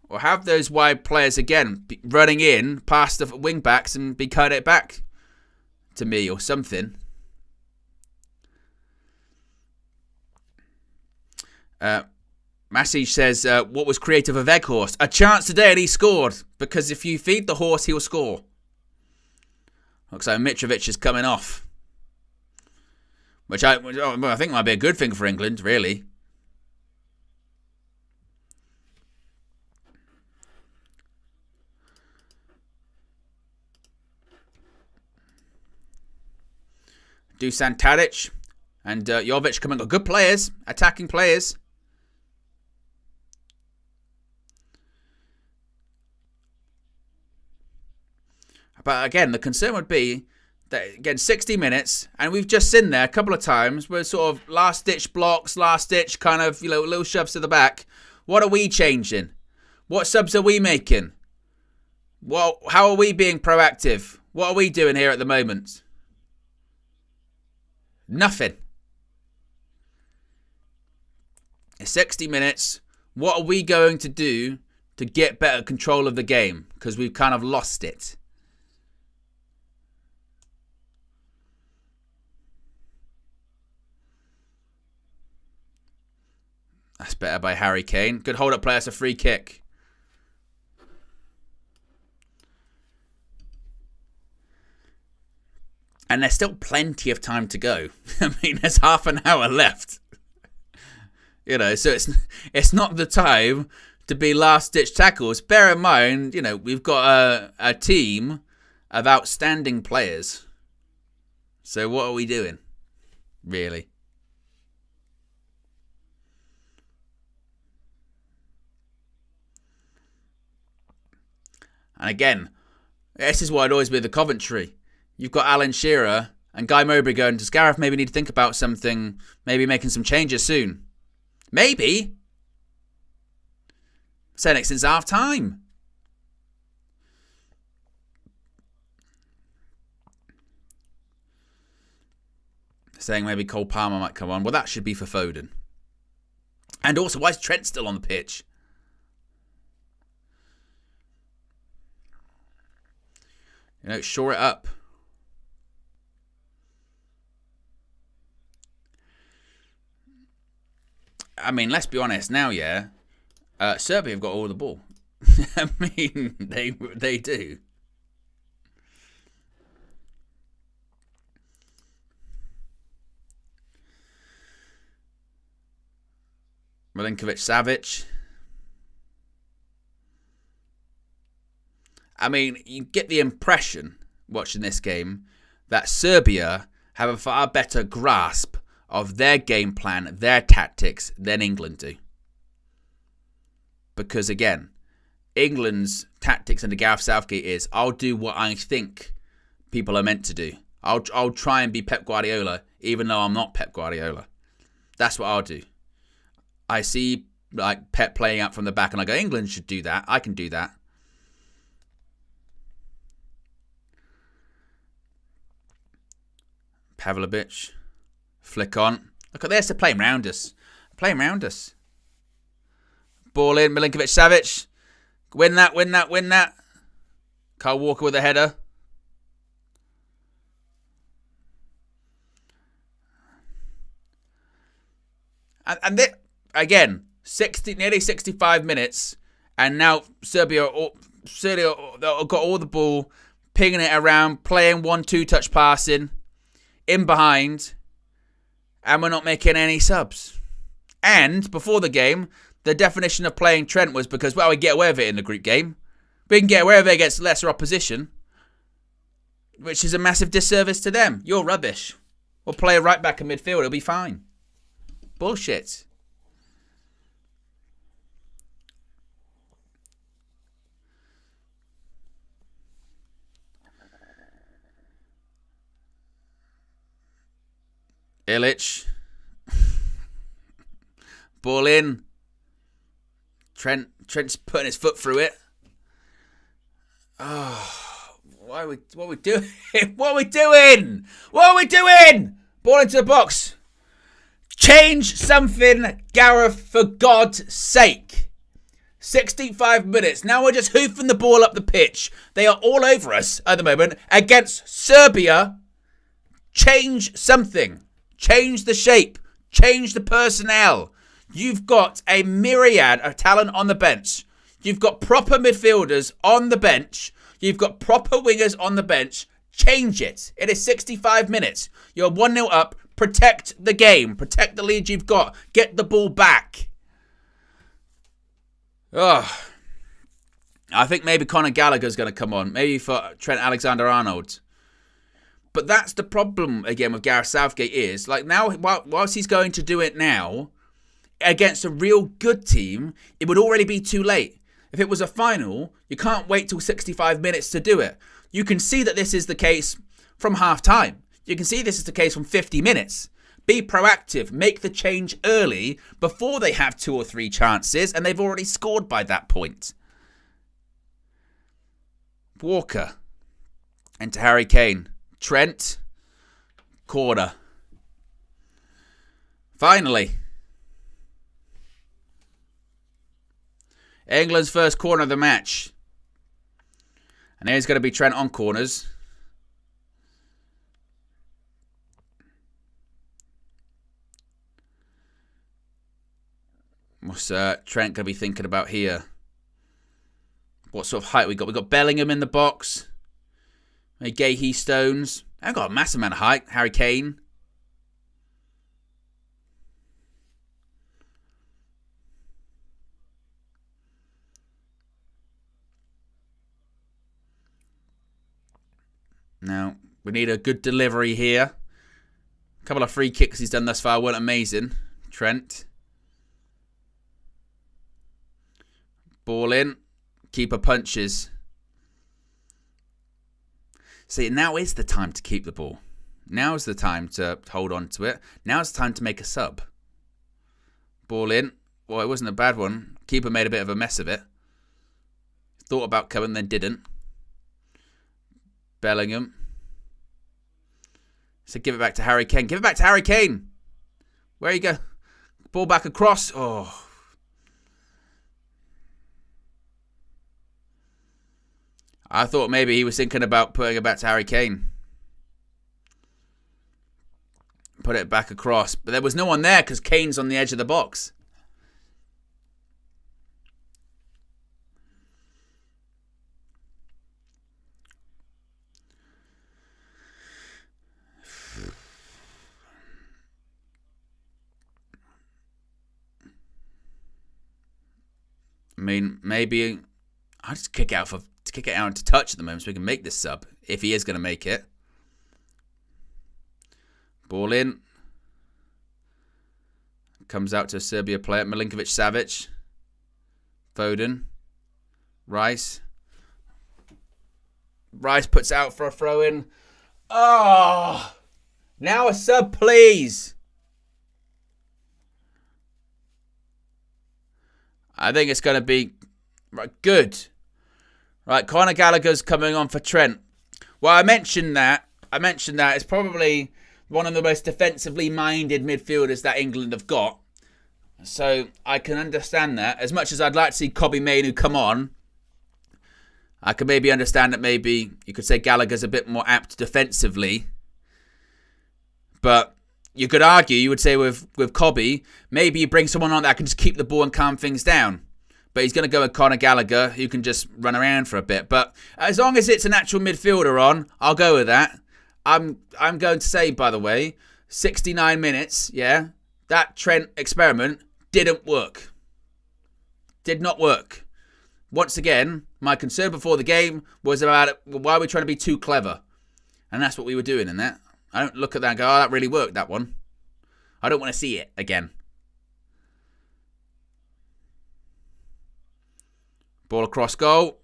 Or have those wide players, again, running in past the wing backs and be cut it back to me or something. Masic says, what was creative of Weghorst? A chance today and he scored. Because if you feed the horse, he'll score. Looks like Mitrovic is coming off. Which I think might be a good thing for England, really. Dusan Tadic and Jovic coming up. Good players, attacking players. But again, the concern would be that, again, 60 minutes, and we've just seen there a couple of times where sort of last-ditch blocks, last-ditch kind of, you know, little shoves to the back. What are we changing? What subs are we making? How are we being proactive? What are we doing here at the moment? Nothing. It's 60 minutes. What are we going to do to get better control of the game? Because we've kind of lost it. That's better by Harry Kane. Good hold-up play. That's a free kick. And there's still plenty of time to go. I mean, there's half an hour left. You know, so it's not the time to be last-ditch tackles. Bear in mind, you know, we've got a team of outstanding players. So what are we doing, really? And again, this is why I'd always be the Coventry. You've got Alan Shearer and Guy Mowbray going, does Gareth maybe need to think about something, maybe making some changes soon? Maybe. Saying it since half time. Saying maybe Cole Palmer might come on. Well, that should be for Foden. And also, why is Trent still on the pitch? You know, shore it up. I mean, let's be honest now, yeah. Serbia have got all the ball. I mean, they do. Milinkovic-Savic. I mean, you get the impression, watching this game, that Serbia have a far better grasp of their game plan, their tactics, than England do. Because, again, England's tactics under Gareth Southgate is, I'll do what I think people are meant to do. I'll try and be Pep Guardiola, even though I'm not Pep Guardiola. That's what I'll do. I see like Pep playing out from the back, and I go, England should do that. I can do that. Pavlovic, flick on. Look at this, they're playing round us. Ball in, Milinkovic-Savic. Win that. Kyle Walker with a header. And then, again, nearly 65 minutes, and now Serbia got all the ball, pinging it around, playing 1-2 touch passing, in behind, and we're not making any subs. And before the game, the definition of playing Trent was because, well, we get away with it in the group game. We can get away with it against lesser opposition, which is a massive disservice to them. You're rubbish. We'll play a right back in midfield. It'll be fine. Bullshit. Ilic. Ball in. Trent's putting his foot through it. Oh, what are we doing? What are we doing? Ball into the box. Change something, Gareth, for God's sake. 65 minutes. Now we're just hoofing the ball up the pitch. They are all over us at the moment against Serbia. Change something. Change the shape. Change the personnel. You've got a myriad of talent on the bench. You've got proper midfielders on the bench. You've got proper wingers on the bench. Change it. It is 65 minutes. You're 1-0 up. Protect the game. Protect the lead you've got. Get the ball back. Oh, I think maybe Conor Gallagher's going to come on. Maybe for Trent Alexander-Arnold. But that's the problem, again, with Gareth Southgate is, like, now, whilst he's going to do it now, against a real good team, it would already be too late. If it was a final, you can't wait till 65 minutes to do it. You can see that this is the case from half-time. You can see this is the case from 50 minutes. Be proactive. Make the change early before they have 2 or 3 chances, and they've already scored by that point. Walker. Into Harry Kane. Trent. Corner. Finally. England's first corner of the match. And here's going to be Trent on corners. What's Trent going to be thinking about here? What sort of height we got? We got Bellingham in the box. Gahey, Stones. I've got a massive amount of height. Harry Kane. Now, we need a good delivery here. A couple of free kicks he's done thus far weren't amazing. Trent. Ball in. Keeper punches. See, now is the time to keep the ball. Now is the time to hold on to it. Now is the time to make a sub. Ball in. Well, it wasn't a bad one. Keeper made a bit of a mess of it. Thought about coming, then didn't. Bellingham. So give it back to Harry Kane. Give it back to Harry Kane. Where you go? Ball back across. Oh. I thought maybe he was thinking about putting it back to Harry Kane. Put it back across. But there was no one there because Kane's on the edge of the box. mean, maybe I'll just kick it out into touch at the moment so we can make this sub, if he is going to make it. Ball in. Comes out to a Serbia player. Milinkovic-Savic. Foden. Rice. Rice puts out for a throw-in. Oh! Now a sub, please. I think it's going to be good. Right, Conor Gallagher's coming on for Trent. Well, I mentioned that. It's probably one of the most defensively minded midfielders that England have got. So I can understand that. As much as I'd like to see Kobbie Mainoo come on, I could maybe understand that maybe you could say Gallagher's a bit more apt defensively. But you could argue, you would say with Kobbie, maybe you bring someone on that can just keep the ball and calm things down. But he's going to go with Conor Gallagher, who can just run around for a bit. But as long as it's an actual midfielder on, I'll go with that. I'm going to say, by the way, 69 minutes, yeah, that Trent experiment didn't work. Did not work. Once again, my concern before the game was about why are we trying to be too clever? And that's what we were doing in that. I don't look at that and go, oh, that really worked, that one. I don't want to see it again. Ball across goal.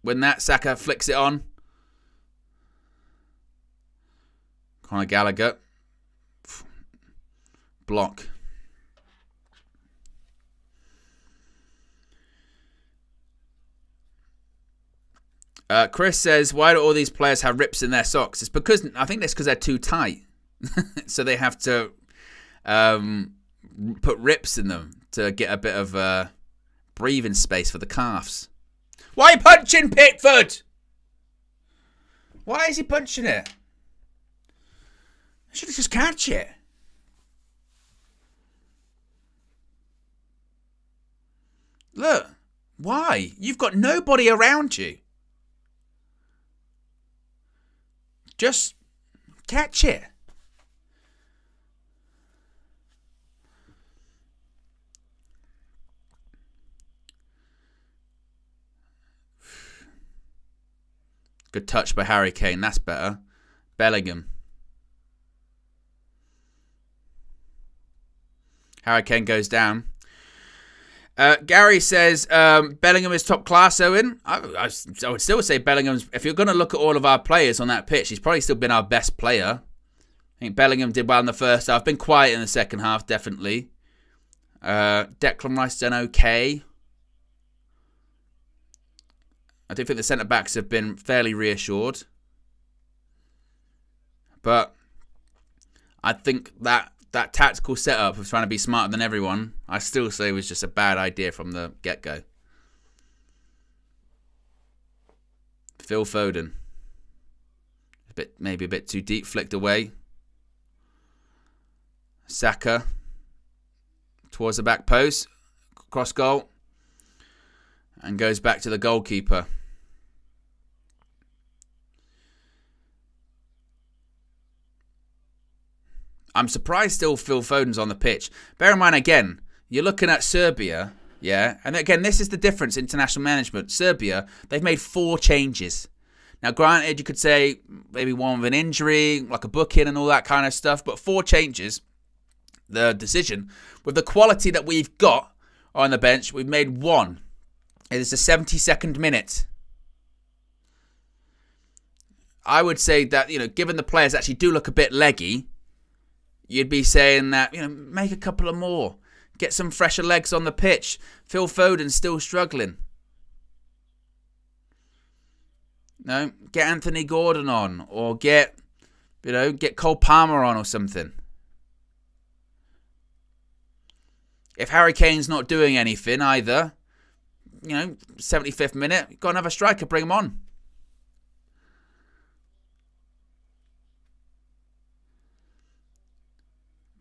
When that, Saka flicks it on. Conor Gallagher. Block. Chris says, why do all these players have rips in their socks? It's because, I think that's because they're too tight. So they have to put rips in them to get a bit of breathing space for the calves. Why punching Pickford? Why is he punching it? I should have just catch it. Look, why? You've got nobody around you. Just catch it. Good touch by Harry Kane. That's better. Bellingham. Harry Kane goes down. Gary says Bellingham is top class, Owen. I would still say Bellingham's, if you're going to look at all of our players on that pitch, he's probably still been our best player. I think Bellingham did well in the first half. Been quiet in the second half, definitely. Declan Rice done okay. I do think the centre-backs have been fairly reassured. But I think that tactical setup of trying to be smarter than everyone, I still say was just a bad idea from the get-go. Phil Foden. Maybe a bit too deep, flicked away. Saka. Towards the back post. Cross goal. And goes back to the goalkeeper. I'm surprised still Phil Foden's on the pitch. Bear in mind, again, you're looking at Serbia, yeah? And again, this is the difference in international management. Serbia, they've made 4 changes. Now, granted, you could say maybe one with an injury, like a booking and all that kind of stuff, but 4 changes, the decision, with the quality that we've got on the bench, we've made 1. It is the 72nd minute. I would say that, given the players actually do look a bit leggy, you'd be saying that, make a couple of more. Get some fresher legs on the pitch. Phil Foden's still struggling. No, get Anthony Gordon on, or get Cole Palmer on or something. If Harry Kane's not doing anything either, 75th minute, you've got another striker, bring him on.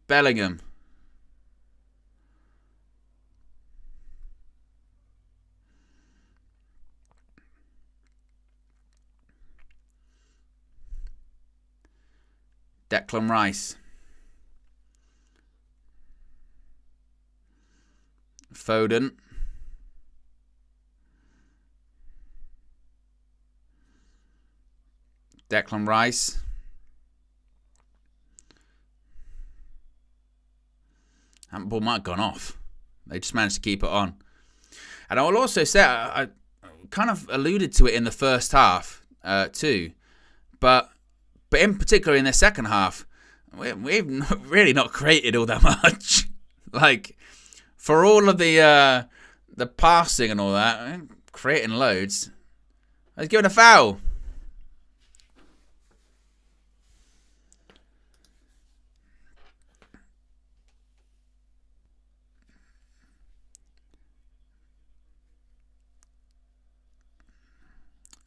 Bellingham. Declan Rice. Foden. Declan Rice. That ball might have gone off. They just managed to keep it on. And I will also say, I kind of alluded to it in the first half too. But in particular in the second half, we've really not created all that much. Like, for all of the passing and all that, creating loads. Let's give it a foul.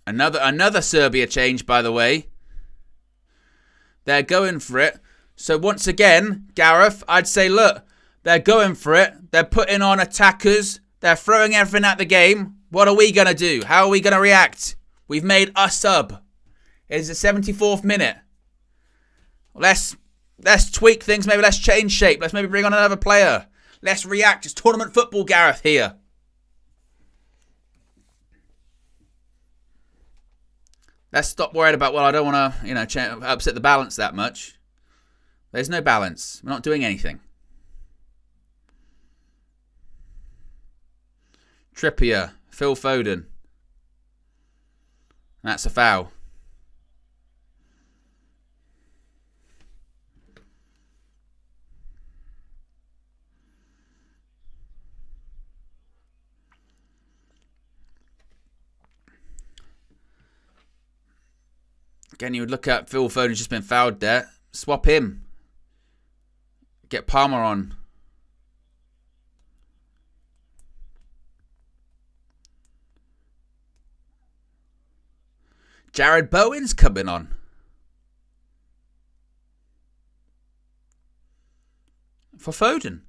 Another Serbia change, by the way. They're going for it. So once again, Gareth, I'd say, look, they're going for it. They're putting on attackers. They're throwing everything at the game. What are we going to do? How are we going to react? We've made a sub. It's the 74th minute. Let's tweak things. Maybe let's change shape. Let's maybe bring on another player. Let's react. It's tournament football, Gareth, here. Let's stop worrying about, well, I don't want to, upset the balance that much. There's no balance. We're not doing anything. Trippier, Phil Foden. That's a foul. Again, you would look at Phil Foden's just been fouled there. Swap him. Get Palmer on. Jared Bowen's coming on. For Foden.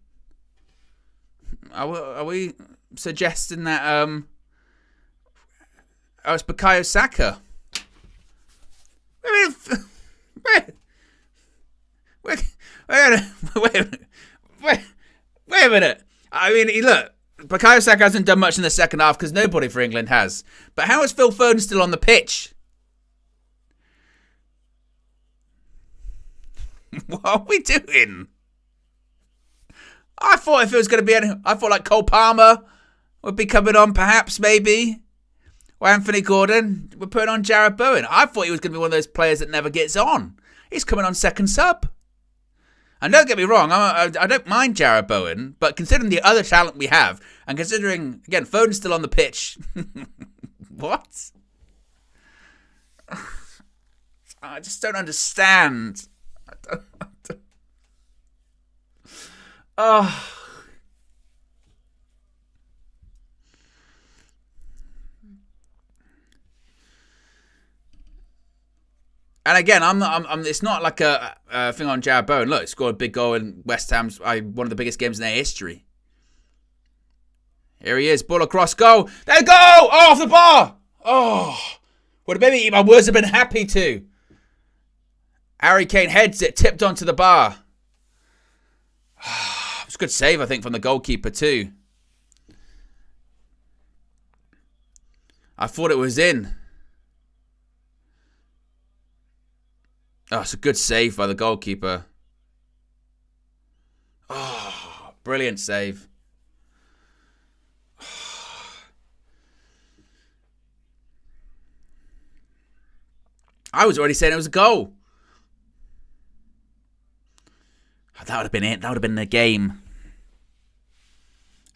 Are we suggesting that it's Bukayo Saka? Wait a minute. I mean, look, Bukayo Saka hasn't done much in the second half because nobody for England has. But how is Phil Foden still on the pitch? What are we doing? I thought if it was going to be I thought like Cole Palmer would be coming on, perhaps, maybe. Or Anthony Gordon. We're putting on Jared Bowen. I thought he was going to be one of those players that never gets on. He's coming on second sub. And don't get me wrong, I don't mind Jared Bowen, but considering the other talent we have, and considering, again, Foden's still on the pitch. What? I just don't understand. Oh. And again, it's not like a thing on Jared Bowen. Look, he scored a big goal in West Ham's one of the biggest games in their history. Here he is, ball across goal. There we go! Oh, off the bar! Oh, would have maybe my words have been happy to. Harry Kane heads it, tipped onto the bar. It was a good save, I think, from the goalkeeper too. I thought it was in. Oh, it's a good save by the goalkeeper. Oh, brilliant save. I was already saying it was a goal. That would have been it. That would have been the game.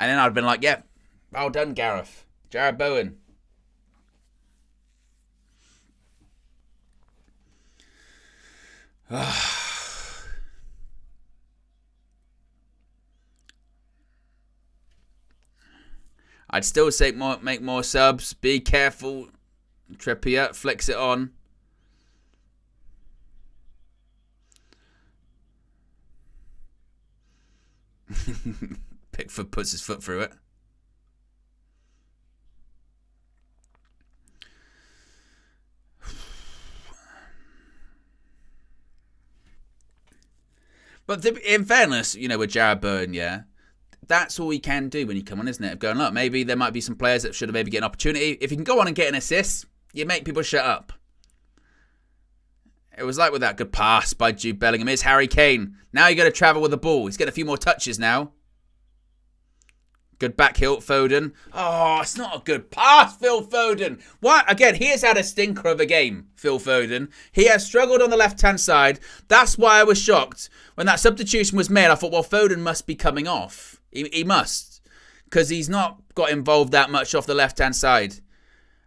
And then I'd have been like, yeah, well done, Gareth. Jared Bowen. I'd still say make more subs. Be careful. Trippier flicks it on. Pickford puts his foot through it. But in fairness, with Jared Bowen, yeah, that's all he can do when you come on, isn't it? Of going, look, maybe there might be some players that should have maybe get an opportunity. If you can go on and get an assist, you make people shut up. It was like with that good pass by Jude Bellingham. Here's Harry Kane. Now you're going to travel with the ball. He's getting a few more touches now. Good back heel, Foden. Oh, it's not a good pass, Phil Foden. What? Again, he has had a stinker of a game, Phil Foden. He has struggled on the left-hand side. That's why I was shocked. When that substitution was made, I thought, well, Foden must be coming off. He must. Because he's not got involved that much off the left-hand side.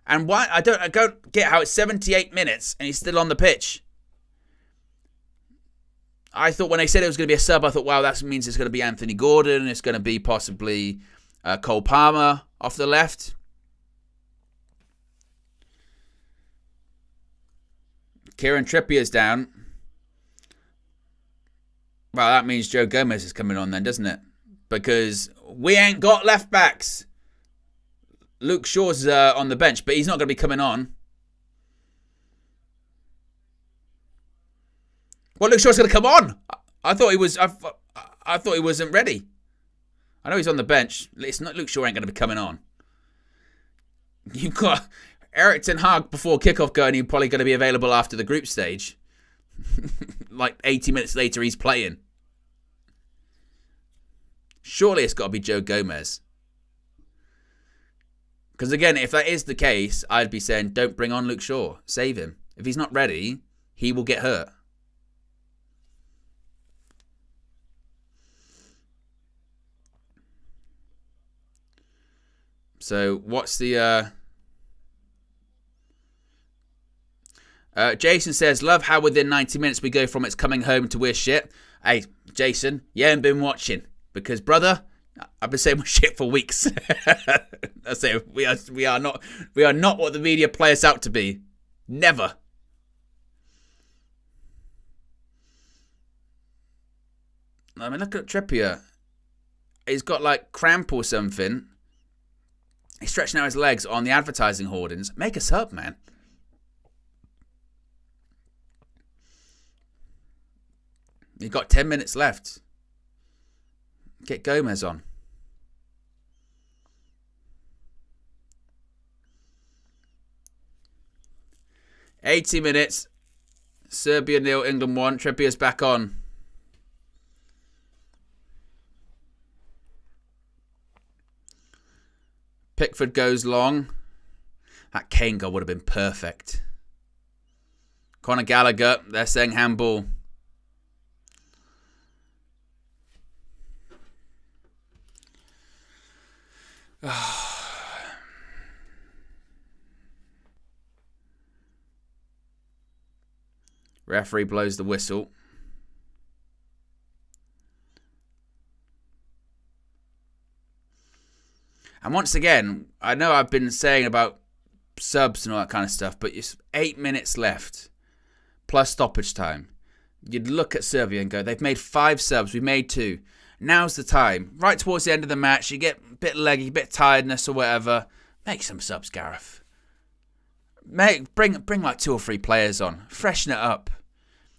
And why? I don't get how it's 78 minutes and he's still on the pitch. I thought when they said it was going to be a sub, I thought, wow, that means it's going to be Anthony Gordon. It's going to be possibly Cole Palmer off the left. Kieran Trippier's down. Well, that means Joe Gomez is coming on then, doesn't it? Because we ain't got left backs. Luke Shaw's on the bench, but he's not going to be coming on. Well, Luke Shaw's going to come on. I thought he was. I thought he wasn't ready. I know he's on the bench. It's not Luke Shaw ain't going to be coming on. You've got Erik ten Hag before kickoff going. He's probably going to be available after the group stage. Like 80 minutes later, he's playing. Surely it's got to be Joe Gomez. Because again, if that is the case, I'd be saying don't bring on Luke Shaw. Save him. If he's not ready, he will get hurt. So what's the... Jason says, love how within 90 minutes we go from it's coming home to we're shit. Hey, Jason, you haven't been watching. Because, brother, I've been saying we're shit for weeks. I say we are not what the media play us out to be. Never. I mean, look at Trippier. He's got like cramp or something. He's stretching out his legs on the advertising hoardings. Make us up, man. You've got 10 minutes left. Get Gomez on. $80 minutes. Serbia 0, England 1. Trippier's back on. Pickford goes long. That Kane goal would have been perfect. Conor Gallagher, they're saying handball. Referee blows the whistle. And once again, I know I've been saying about subs and all that kind of stuff, but it's 8 minutes left, plus stoppage time. You'd look at Serbia and go, they've made 5 subs, we made 2. Now's the time. Right towards the end of the match, you get a bit leggy, a bit tiredness or whatever. Make some subs, Gareth. Bring like 2 or 3 players on. Freshen it up.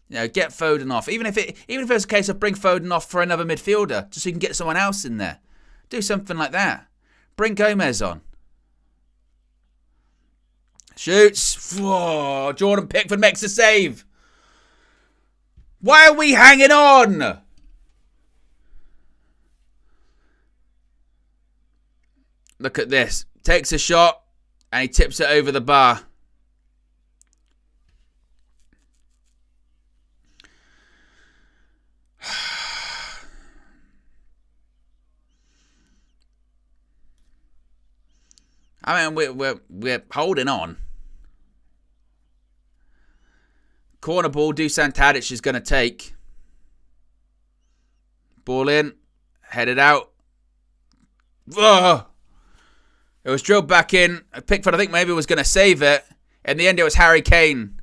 You know, get Foden off. Even if it's a case of bring Foden off for another midfielder, just so you can get someone else in there. Do something like that. Bring Gomez on. Shoots. Whoa, Jordan Pickford makes a save. Why are we hanging on? Look at this. Takes a shot and he tips it over the bar. I mean, we're holding on. Corner ball, Dusan Tadic is going to take. Ball in. Headed out. Ugh. It was drilled back in. Pickford, I think, maybe was going to save it. In the end, it was Harry Kane.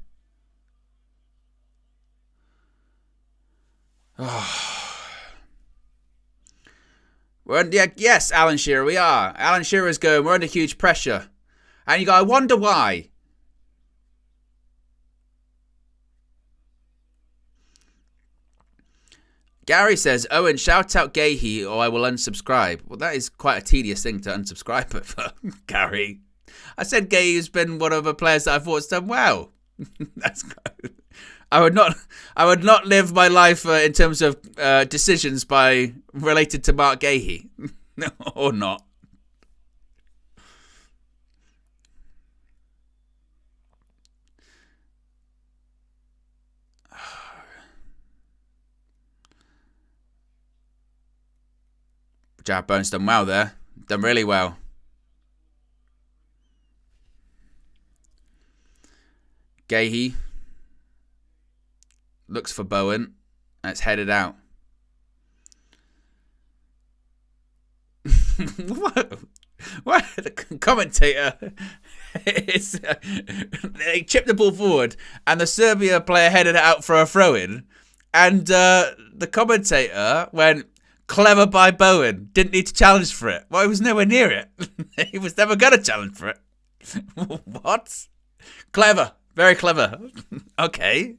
Oh. Yes, Alan Shearer, we are. Alan Shearer's going, we're under huge pressure. And you go, I wonder why. Gary says, Owen, shout out Gahey or I will unsubscribe. Well, that is quite a tedious thing to unsubscribe for, Gary. I said Gahey's been one of the players that I thought's done well. That's good. I would not live my life in terms of decisions by related to Mark Gahey, or not. Jared Bowen's done well there. Done really well. Gahey looks for Bowen. And it's headed out. What? The commentator is they chipped the ball forward, and the Serbia player headed it out for a throw-in, and the commentator went, "Clever by Bowen. Didn't need to challenge for it." Well, he was nowhere near it. He was never going to challenge for it. What? Clever. Very clever. Okay.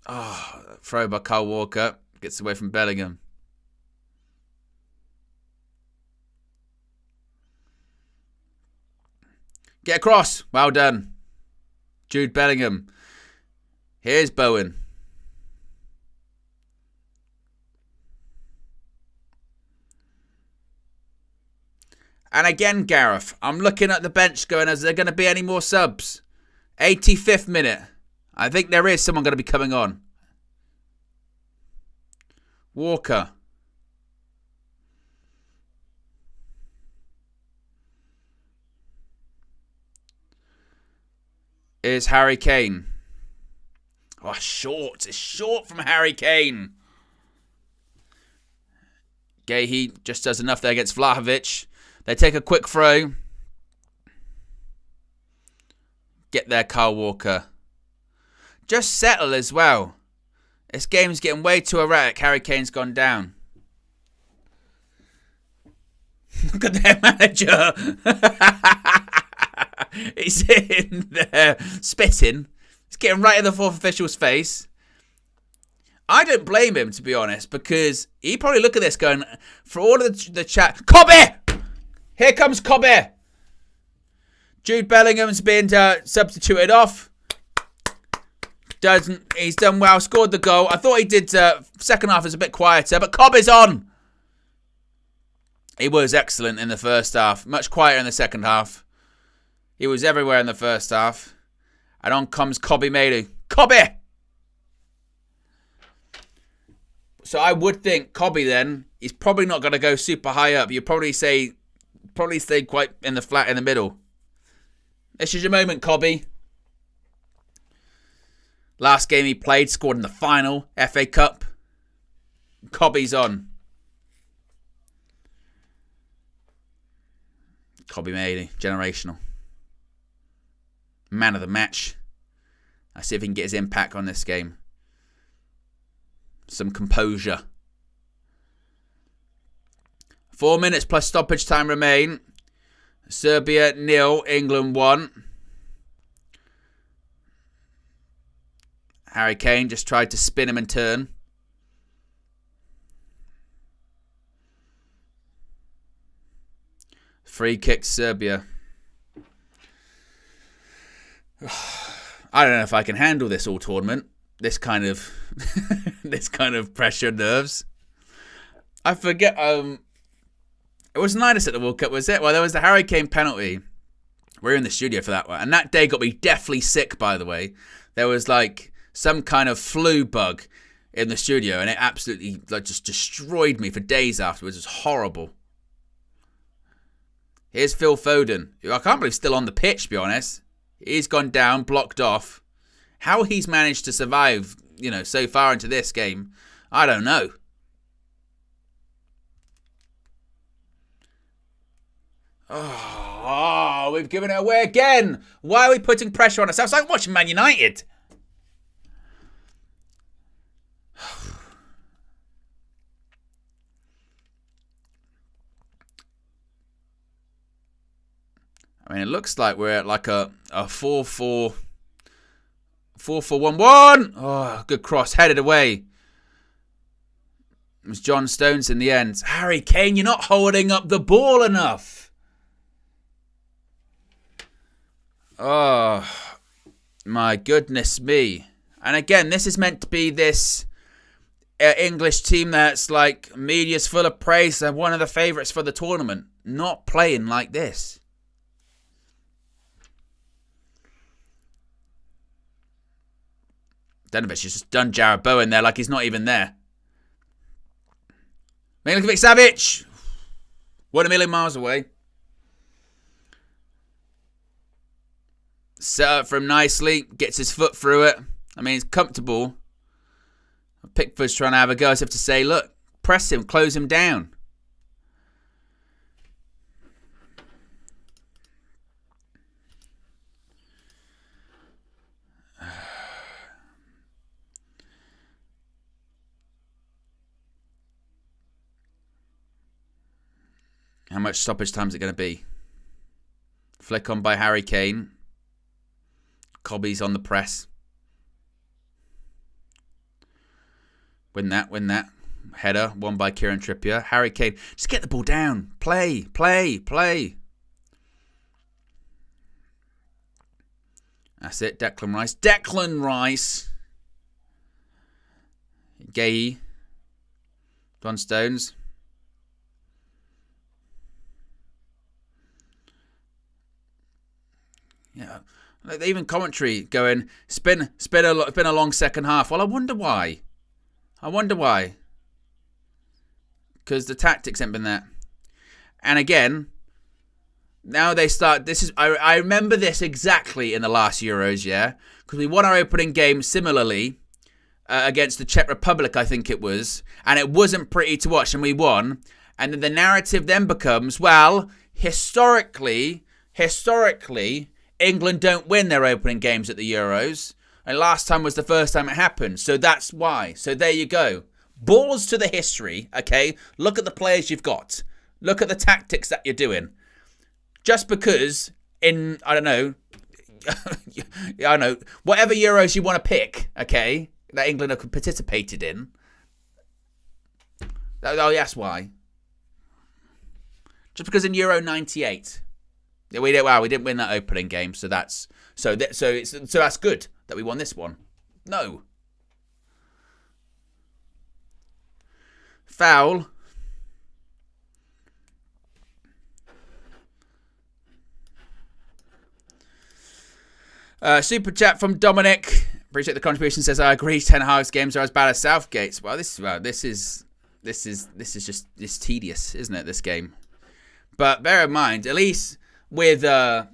Oh, throw by Kyle Walker. Gets away from Bellingham. Get across. Well done. Jude Bellingham. Here's Bowen. And again, Gareth, I'm looking at the bench going, is there going to be any more subs? 85th minute. I think there is someone going to be coming on. Walker. Is Harry Kane. Oh, short. It's short from Harry Kane. Gahey just does enough there against Vlahovic. They take a quick throw. Get there, Kyle Walker. Just settle as well. This game's getting way too erratic. Harry Kane's gone down. Look at their manager. He's in there spitting. He's getting right in the fourth official's face. I don't blame him, to be honest, because he probably look at this going, for all of the chat, Kobe! Here comes Kobe! Jude Bellingham's been substituted off. He's done well, scored the goal. I thought he did, second half was a bit quieter, but Kobe's on! He was excellent in the first half, much quieter in the second half. He was everywhere in the first half. And on comes Kobe Maidu. Kobe! So I would think Kobe then, he's probably not going to go super high up. You'd probably stay quite in the flat in the middle. This is your moment, Kobe. Last game he played, scored in the final, FA Cup. Kobe's on. Kobe Maidu, generational. Man of the match. Let's see if he can get his impact on this game. Some composure. 4 minutes plus stoppage time remain. Serbia 0, England 1. Harry Kane just tried to spin him and turn. Free kick Serbia. I don't know if I can handle this all tournament. This kind of this kind of pressure, nerves. I forget. It was Nidus at the World Cup, was it? Well, there was the Harry Kane penalty. We were in the studio for that one, and that day got me deathly sick. By the way, there was like some kind of flu bug in the studio, and it absolutely just destroyed me for days afterwards. It was horrible. Here's Phil Foden, who I can't believe is still on the pitch. To be honest, he's gone down, blocked off. How he's managed to survive, so far into this game, I don't know. Oh, we've given it away again. Why are we putting pressure on ourselves? It's like watching Man United. I mean, it looks like we're at like a 4-4... 4-4-1-1. Oh, good cross. Headed away. It was John Stones in the end. Harry Kane, you're not holding up the ball enough. Oh, My goodness me. And again, this is meant to be this English team that's like media's full of praise. They're one of the favourites for the tournament. Not playing like this. Denovich has just done Jared Bowen there like he's not even there. Milinkovic-Savic. 1 million miles away. Set up for him nicely. Gets his foot through it. I mean, he's comfortable. Pickford's trying to have a go. I have to say, look, press him, close him down. How much stoppage time is it going to be? Flick on by Harry Kane. Cobby's on the press. Win that. Header, won by Kieran Trippier. Harry Kane, just get the ball down. Play. That's it, Declan Rice. Gay. Don Stones. Yeah, even commentary going, it's been a long second half. Well, I wonder why. Because the tactics ain't been there. And again, now they start. I remember this exactly in the last Euros, yeah, because we won our opening game similarly against the Czech Republic, I think it was, and it wasn't pretty to watch, and we won. And then the narrative then becomes, well, historically. England don't win their opening games at the Euros. And last time was the first time it happened. So that's why. So there you go. Balls to the history, okay? Look at the players you've got. Look at the tactics that you're doing. Just because whatever Euros you want to pick, okay, that England have participated in. That's why. Just because in Euro 98... we didn't win that opening game, so that's good that we won this one. No. Foul. Super chat from Dominic. Appreciate the contribution. Says I agree. Ten Hag's games are as bad as Southgate's. Well, this is just tedious, isn't it? This game, but bear in mind, at least. With Man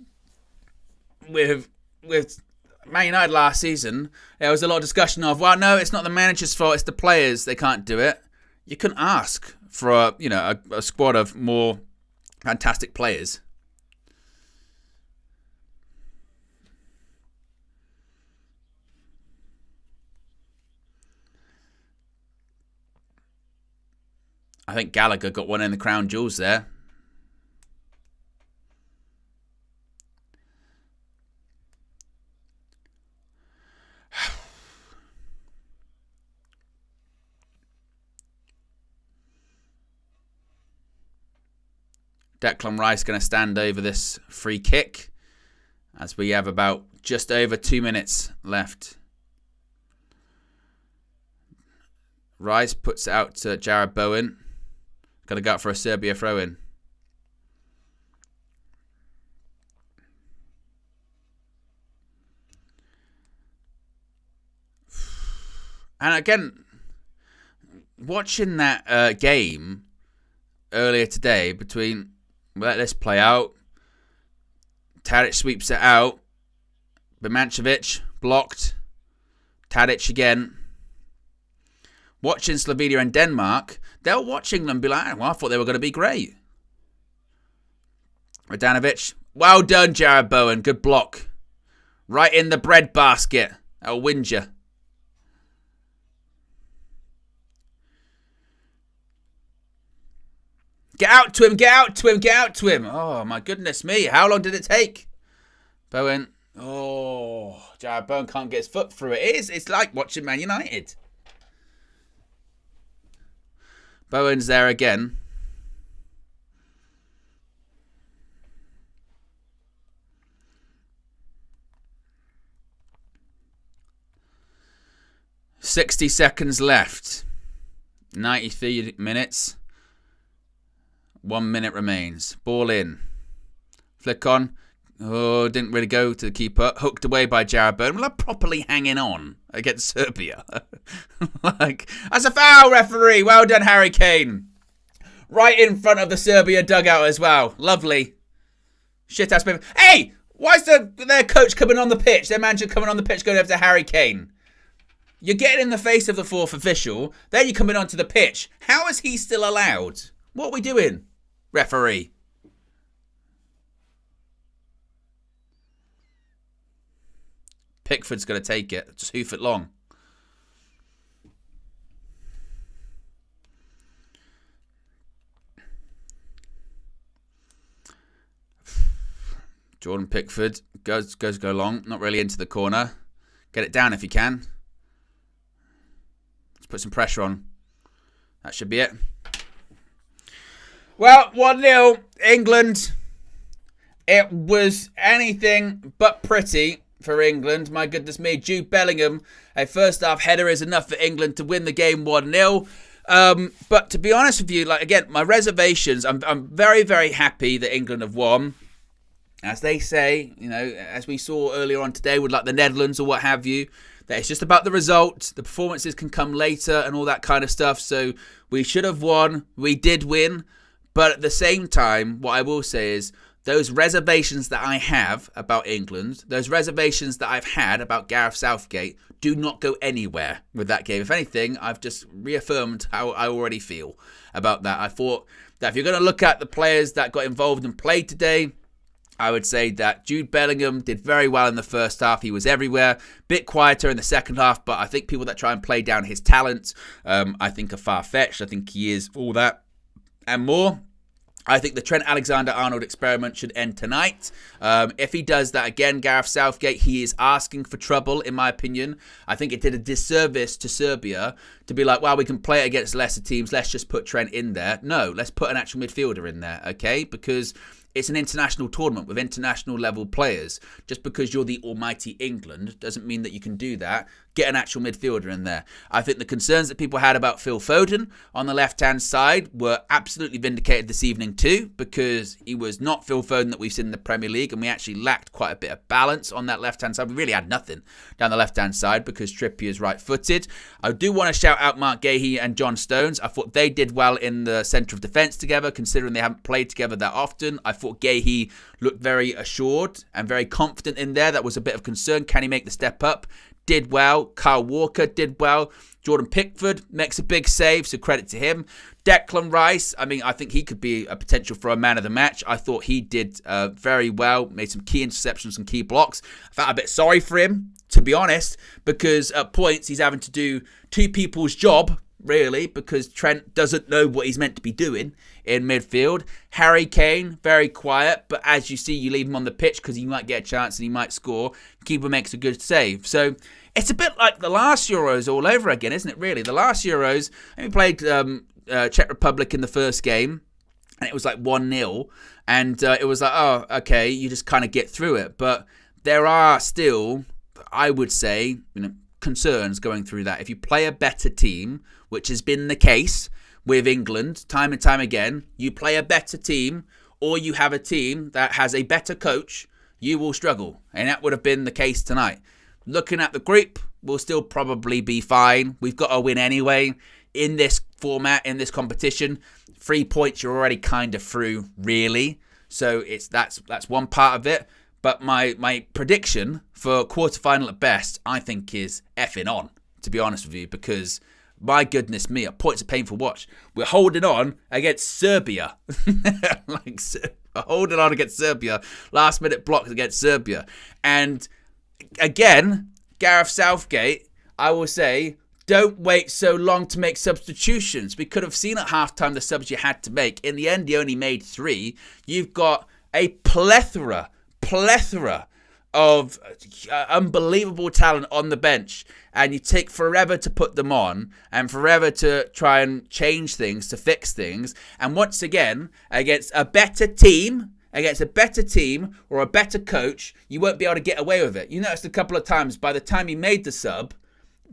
United last season, there was a lot of discussion of, well, no, it's not the manager's fault, it's the players, they can't do it. You couldn't ask for a squad of more fantastic players. I think Gallagher got one in the crown jewels there. Declan Rice going to stand over this free kick as we have about just over 2 minutes left. Rice puts it out to Jared Bowen. Going to go out for a Serbia throw-in. And again, watching that game earlier today between... Let this play out. Tadic sweeps it out. Bimancevic blocked. Tadic again. Watching Slovenia and Denmark, they're watching them be like, well, I thought they were going to be great. Radanovic. Well done, Jared Bowen. Good block. Right in the bread basket. That'll win you. Get out to him. Oh, my goodness me. How long did it take? Bowen. Oh, Jared Bowen can't get his foot through it. It's like watching Man United. Bowen's there again. 60 seconds left. 93 minutes. 1 minute remains. Ball in. Flick on. Oh, didn't really go to the keeper. Hooked away by Jared Bowen. Well, properly hanging on against Serbia. Like, that's a foul, referee. Well done, Harry Kane. Right in front of the Serbia dugout as well. Lovely. Shit ass baby. Hey! Why is their coach coming on the pitch? Their manager coming on the pitch going over to Harry Kane. You're getting in the face of the fourth official. Then you're coming onto the pitch. How is he still allowed? What are we doing, referee? Pickford's going to take it. Just hoof it long. Jordan Pickford goes go long. Not really into the corner. Get it down if you can. Let's put some pressure on. That should be it. Well, 1-0 England. It was anything but pretty for England. My goodness me. Jude Bellingham, a first half header is enough for England to win the game 1-0. But to be honest with you, like again, my reservations, I'm very, very happy that England have won. As they say, you know, as we saw earlier on today with like the Netherlands or what have you, that it's just about the result. The performances can come later and all that kind of stuff. So we should have won. We did win. But at the same time, what I will say is those reservations that I have about England, those reservations that I've had about Gareth Southgate do not go anywhere with that game. If anything, I've just reaffirmed how I already feel about that. I thought that if you're going to look at the players that got involved and played today, I would say that Jude Bellingham did very well in the first half. He was everywhere. Bit quieter in the second half, but I think people that try and play down his talent, I think are far-fetched. I think he is all that and more. I think the Trent Alexander-Arnold experiment should end tonight. If he does that again, Gareth Southgate, he is asking for trouble, in my opinion. I think it did a disservice to Serbia to be like, well, we can play it against lesser teams. Let's just put Trent in there. No, let's put an actual midfielder in there, okay? Because it's an international tournament with international level players. Just because you're the almighty England doesn't mean that you can do that. Get an actual midfielder in there. I think the concerns that people had about Phil Foden on the left-hand side were absolutely vindicated this evening too, because he was not Phil Foden that we've seen in the Premier League, and we actually lacked quite a bit of balance on that left-hand side. We really had nothing down the left-hand side because Trippier is right-footed. I do want to shout out Mark Gahey and John Stones. I thought they did well in the centre of defence together, considering they haven't played together that often. I thought Gahey looked very assured and very confident in there. That was a bit of concern. Can he make the step up? Did well. Kyle Walker did well. Jordan Pickford makes a big save, so credit to him. Declan Rice, I mean, I think he could be a potential for a man of the match. I thought he did very well, made some key interceptions, some key blocks. I felt a bit sorry for him, to be honest, because at points he's having to do two people's job, really, because Trent doesn't know what he's meant to be doing in midfield. Harry Kane, very quiet, but as you see, you leave him on the pitch because he might get a chance and he might score. Keeper makes a good save. So it's a bit like the last Euros all over again, isn't it, really? The last Euros, we played Czech Republic in the first game, and it was like 1-0, and it was like, oh, okay, you just kind of get through it. But there are still, I would say, concerns going through that. If you play a better team, which has been the case with England time and time again, you play a better team or you have a team that has a better coach, you will struggle. And that would have been the case tonight. Looking at the group, we'll still probably be fine. We've got to win anyway. In this format, in this competition, 3 points, you're already kind of through, really. So that's one part of it. But my prediction for quarterfinal at best, I think, is effing on, to be honest with you, because my goodness me, a point's a painful watch. We're holding on against Serbia. Holding on against Serbia. Last minute blocks against Serbia. And again, Gareth Southgate, I will say, don't wait so long to make substitutions. We could have seen at halftime the subs you had to make. In the end, you only made 3. You've got a plethora of unbelievable talent on the bench, and you take forever to put them on and forever to try and change things, to fix things. And once again, against a better team or a better coach, you won't be able to get away with it. You noticed a couple of times, by the time he made the sub,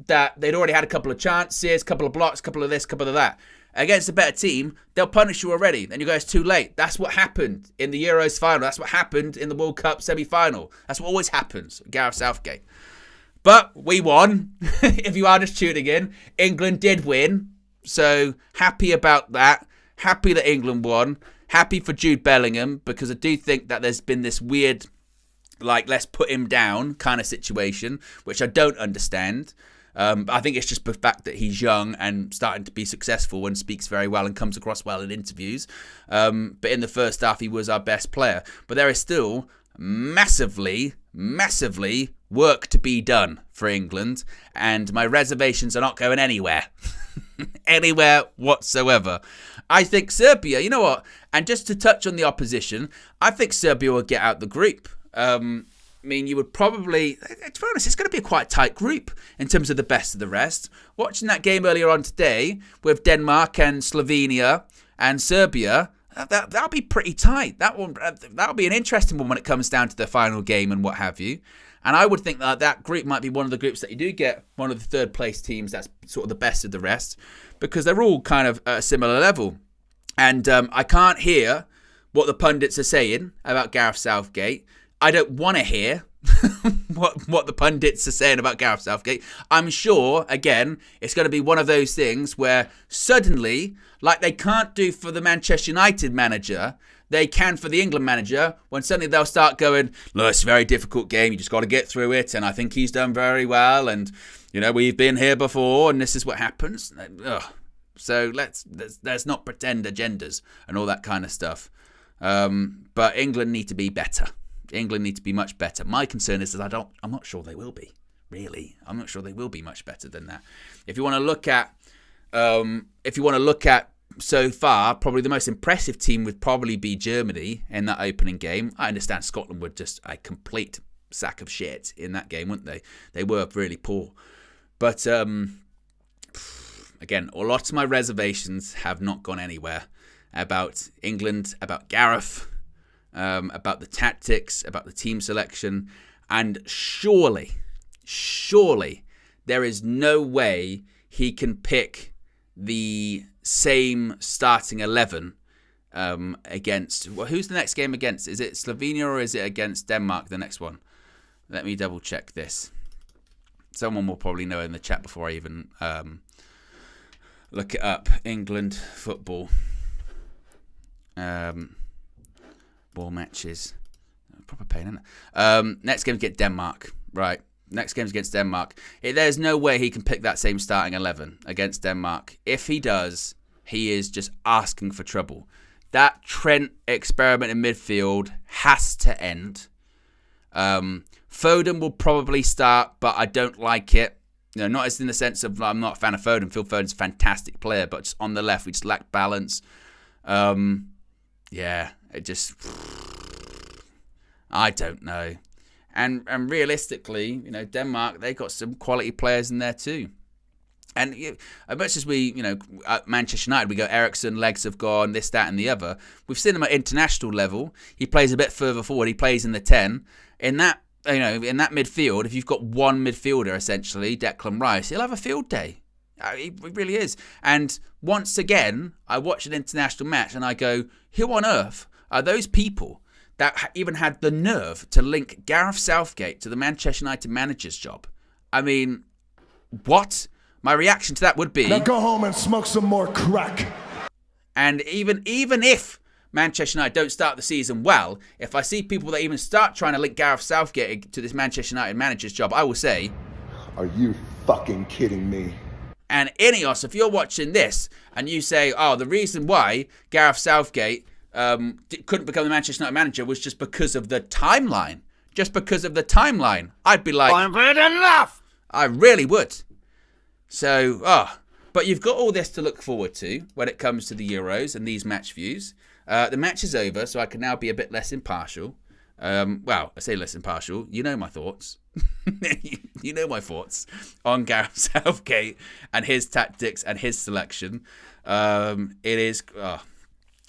that they'd already had a couple of chances, a couple of blocks, a couple of this, a couple of that. Against a better team, they'll punish you already. Then you go, it's too late. That's what happened in the Euros final. That's what happened in the World Cup semi-final. That's what always happens, Gareth Southgate. But we won. If you are just tuning in, England did win. So happy about that. Happy that England won. Happy for Jude Bellingham, because I do think that there's been this weird, like, let's put him down kind of situation, which I don't understand. I think it's just the fact that he's young and starting to be successful and speaks very well and comes across well in interviews. But in the first half, he was our best player. But there is still massively work to be done for England. And my reservations are not going anywhere. Anywhere whatsoever. I think Serbia, you know what? And just to touch on the opposition, I think Serbia will get out the group. I mean, you would probably, to be honest, it's going to be a quite tight group in terms of the best of the rest. Watching that game earlier on today with Denmark and Slovenia and Serbia, that'll be pretty tight. That'll be an interesting one when it comes down to the final game and what have you. And I would think that that group might be one of the groups that you do get one of the third place teams that's sort of the best of the rest, because they're all kind of at a similar level. And I can't hear what the pundits are saying about Gareth Southgate. I don't want to hear what the pundits are saying about Gareth Southgate. I'm sure, again, it's going to be one of those things where suddenly, like they can't do for the Manchester United manager, they can for the England manager, when suddenly they'll start going, look, it's a very difficult game, you just got to get through it, and I think he's done very well, and, you know, we've been here before, and this is what happens. Ugh. So let's not pretend agendas and all that kind of stuff. But England need to be better. England need to be much better. My concern is that I'm not sure they will be. Really, I'm not sure they will be much better than that. If you want to look at, so far, probably the most impressive team would probably be Germany in that opening game. I understand Scotland were just a complete sack of shit in that game, weren't they? They were really poor. But again, a lot of my reservations have not gone anywhere about England, about Gareth, about the tactics, about the team selection, and surely there is no way he can pick the same starting 11 against, well, who's the next game against? Is it Slovenia or is it against Denmark, the next one? Let me double check this. Someone will probably know in the chat before I even look it up. England football. Ball matches. Proper pain, isn't it? Next game's against Denmark. Right. Next game's against Denmark. There's no way he can pick that same starting 11 against Denmark. If he does, he is just asking for trouble. That Trent experiment in midfield has to end. Foden will probably start, but I don't like it. You know, not as in the sense of I'm not a fan of Foden. Phil Foden's a fantastic player, but just on the left, we just lack balance. Yeah, it just, I don't know. And realistically, you know, Denmark, they got some quality players in there too. And as much as we, you know, at Manchester United, we go Eriksen, legs have gone, this, that, and the other. We've seen him at international level. He plays a bit further forward. He plays in the 10. In that, you know, in that midfield, if you've got one midfielder essentially, Declan Rice, he'll have a field day. He really is. And once again, I watch an international match and I go, who on earth are those people that even had the nerve to link Gareth Southgate to the Manchester United manager's job? I mean, what? My reaction to that would be, now go home and smoke some more crack. And even if Manchester United don't start the season well, if I see people that even start trying to link Gareth Southgate to this Manchester United manager's job, I will say, are you fucking kidding me? And Ineos, if you're watching this and you say, oh, the reason why Gareth Southgate couldn't become the Manchester United manager was just because of the timeline. Just because of the timeline. I'd be like, I'm good enough. I really would. So, but you've got all this to look forward to when it comes to the Euros and these match views. The match is over, so I can now be a bit less impartial. Well, I say less impartial. You know my thoughts. You know my thoughts on Gareth Southgate and his tactics and his selection. It is,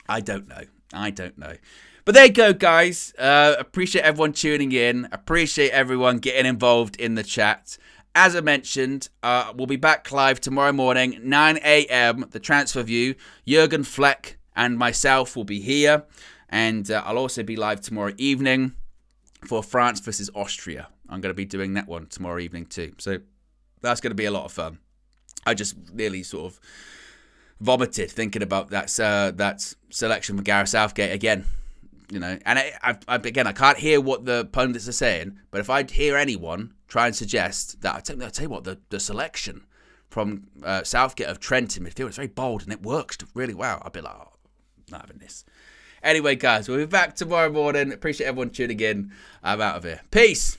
I don't know. But there you go, guys. Appreciate everyone tuning in. Appreciate everyone getting involved in the chat. as I mentioned, we'll be back live tomorrow morning, 9 a.m. The Transfer View. Jurgen Fleck and myself will be here. And I'll also be live tomorrow evening for France versus Austria. I'm going to be doing that one tomorrow evening too. So that's going to be a lot of fun. I just nearly sort of vomited thinking about that selection for Gareth Southgate again. You know, and I can't hear what the pundits are saying, but if I hear anyone try and suggest that, I'll tell you what, the selection from Southgate of Trent in midfield is very bold and it works really well. I'll be like, oh, not having this. Anyway, guys, we'll be back tomorrow morning. Appreciate everyone tuning in. I'm out of here. Peace.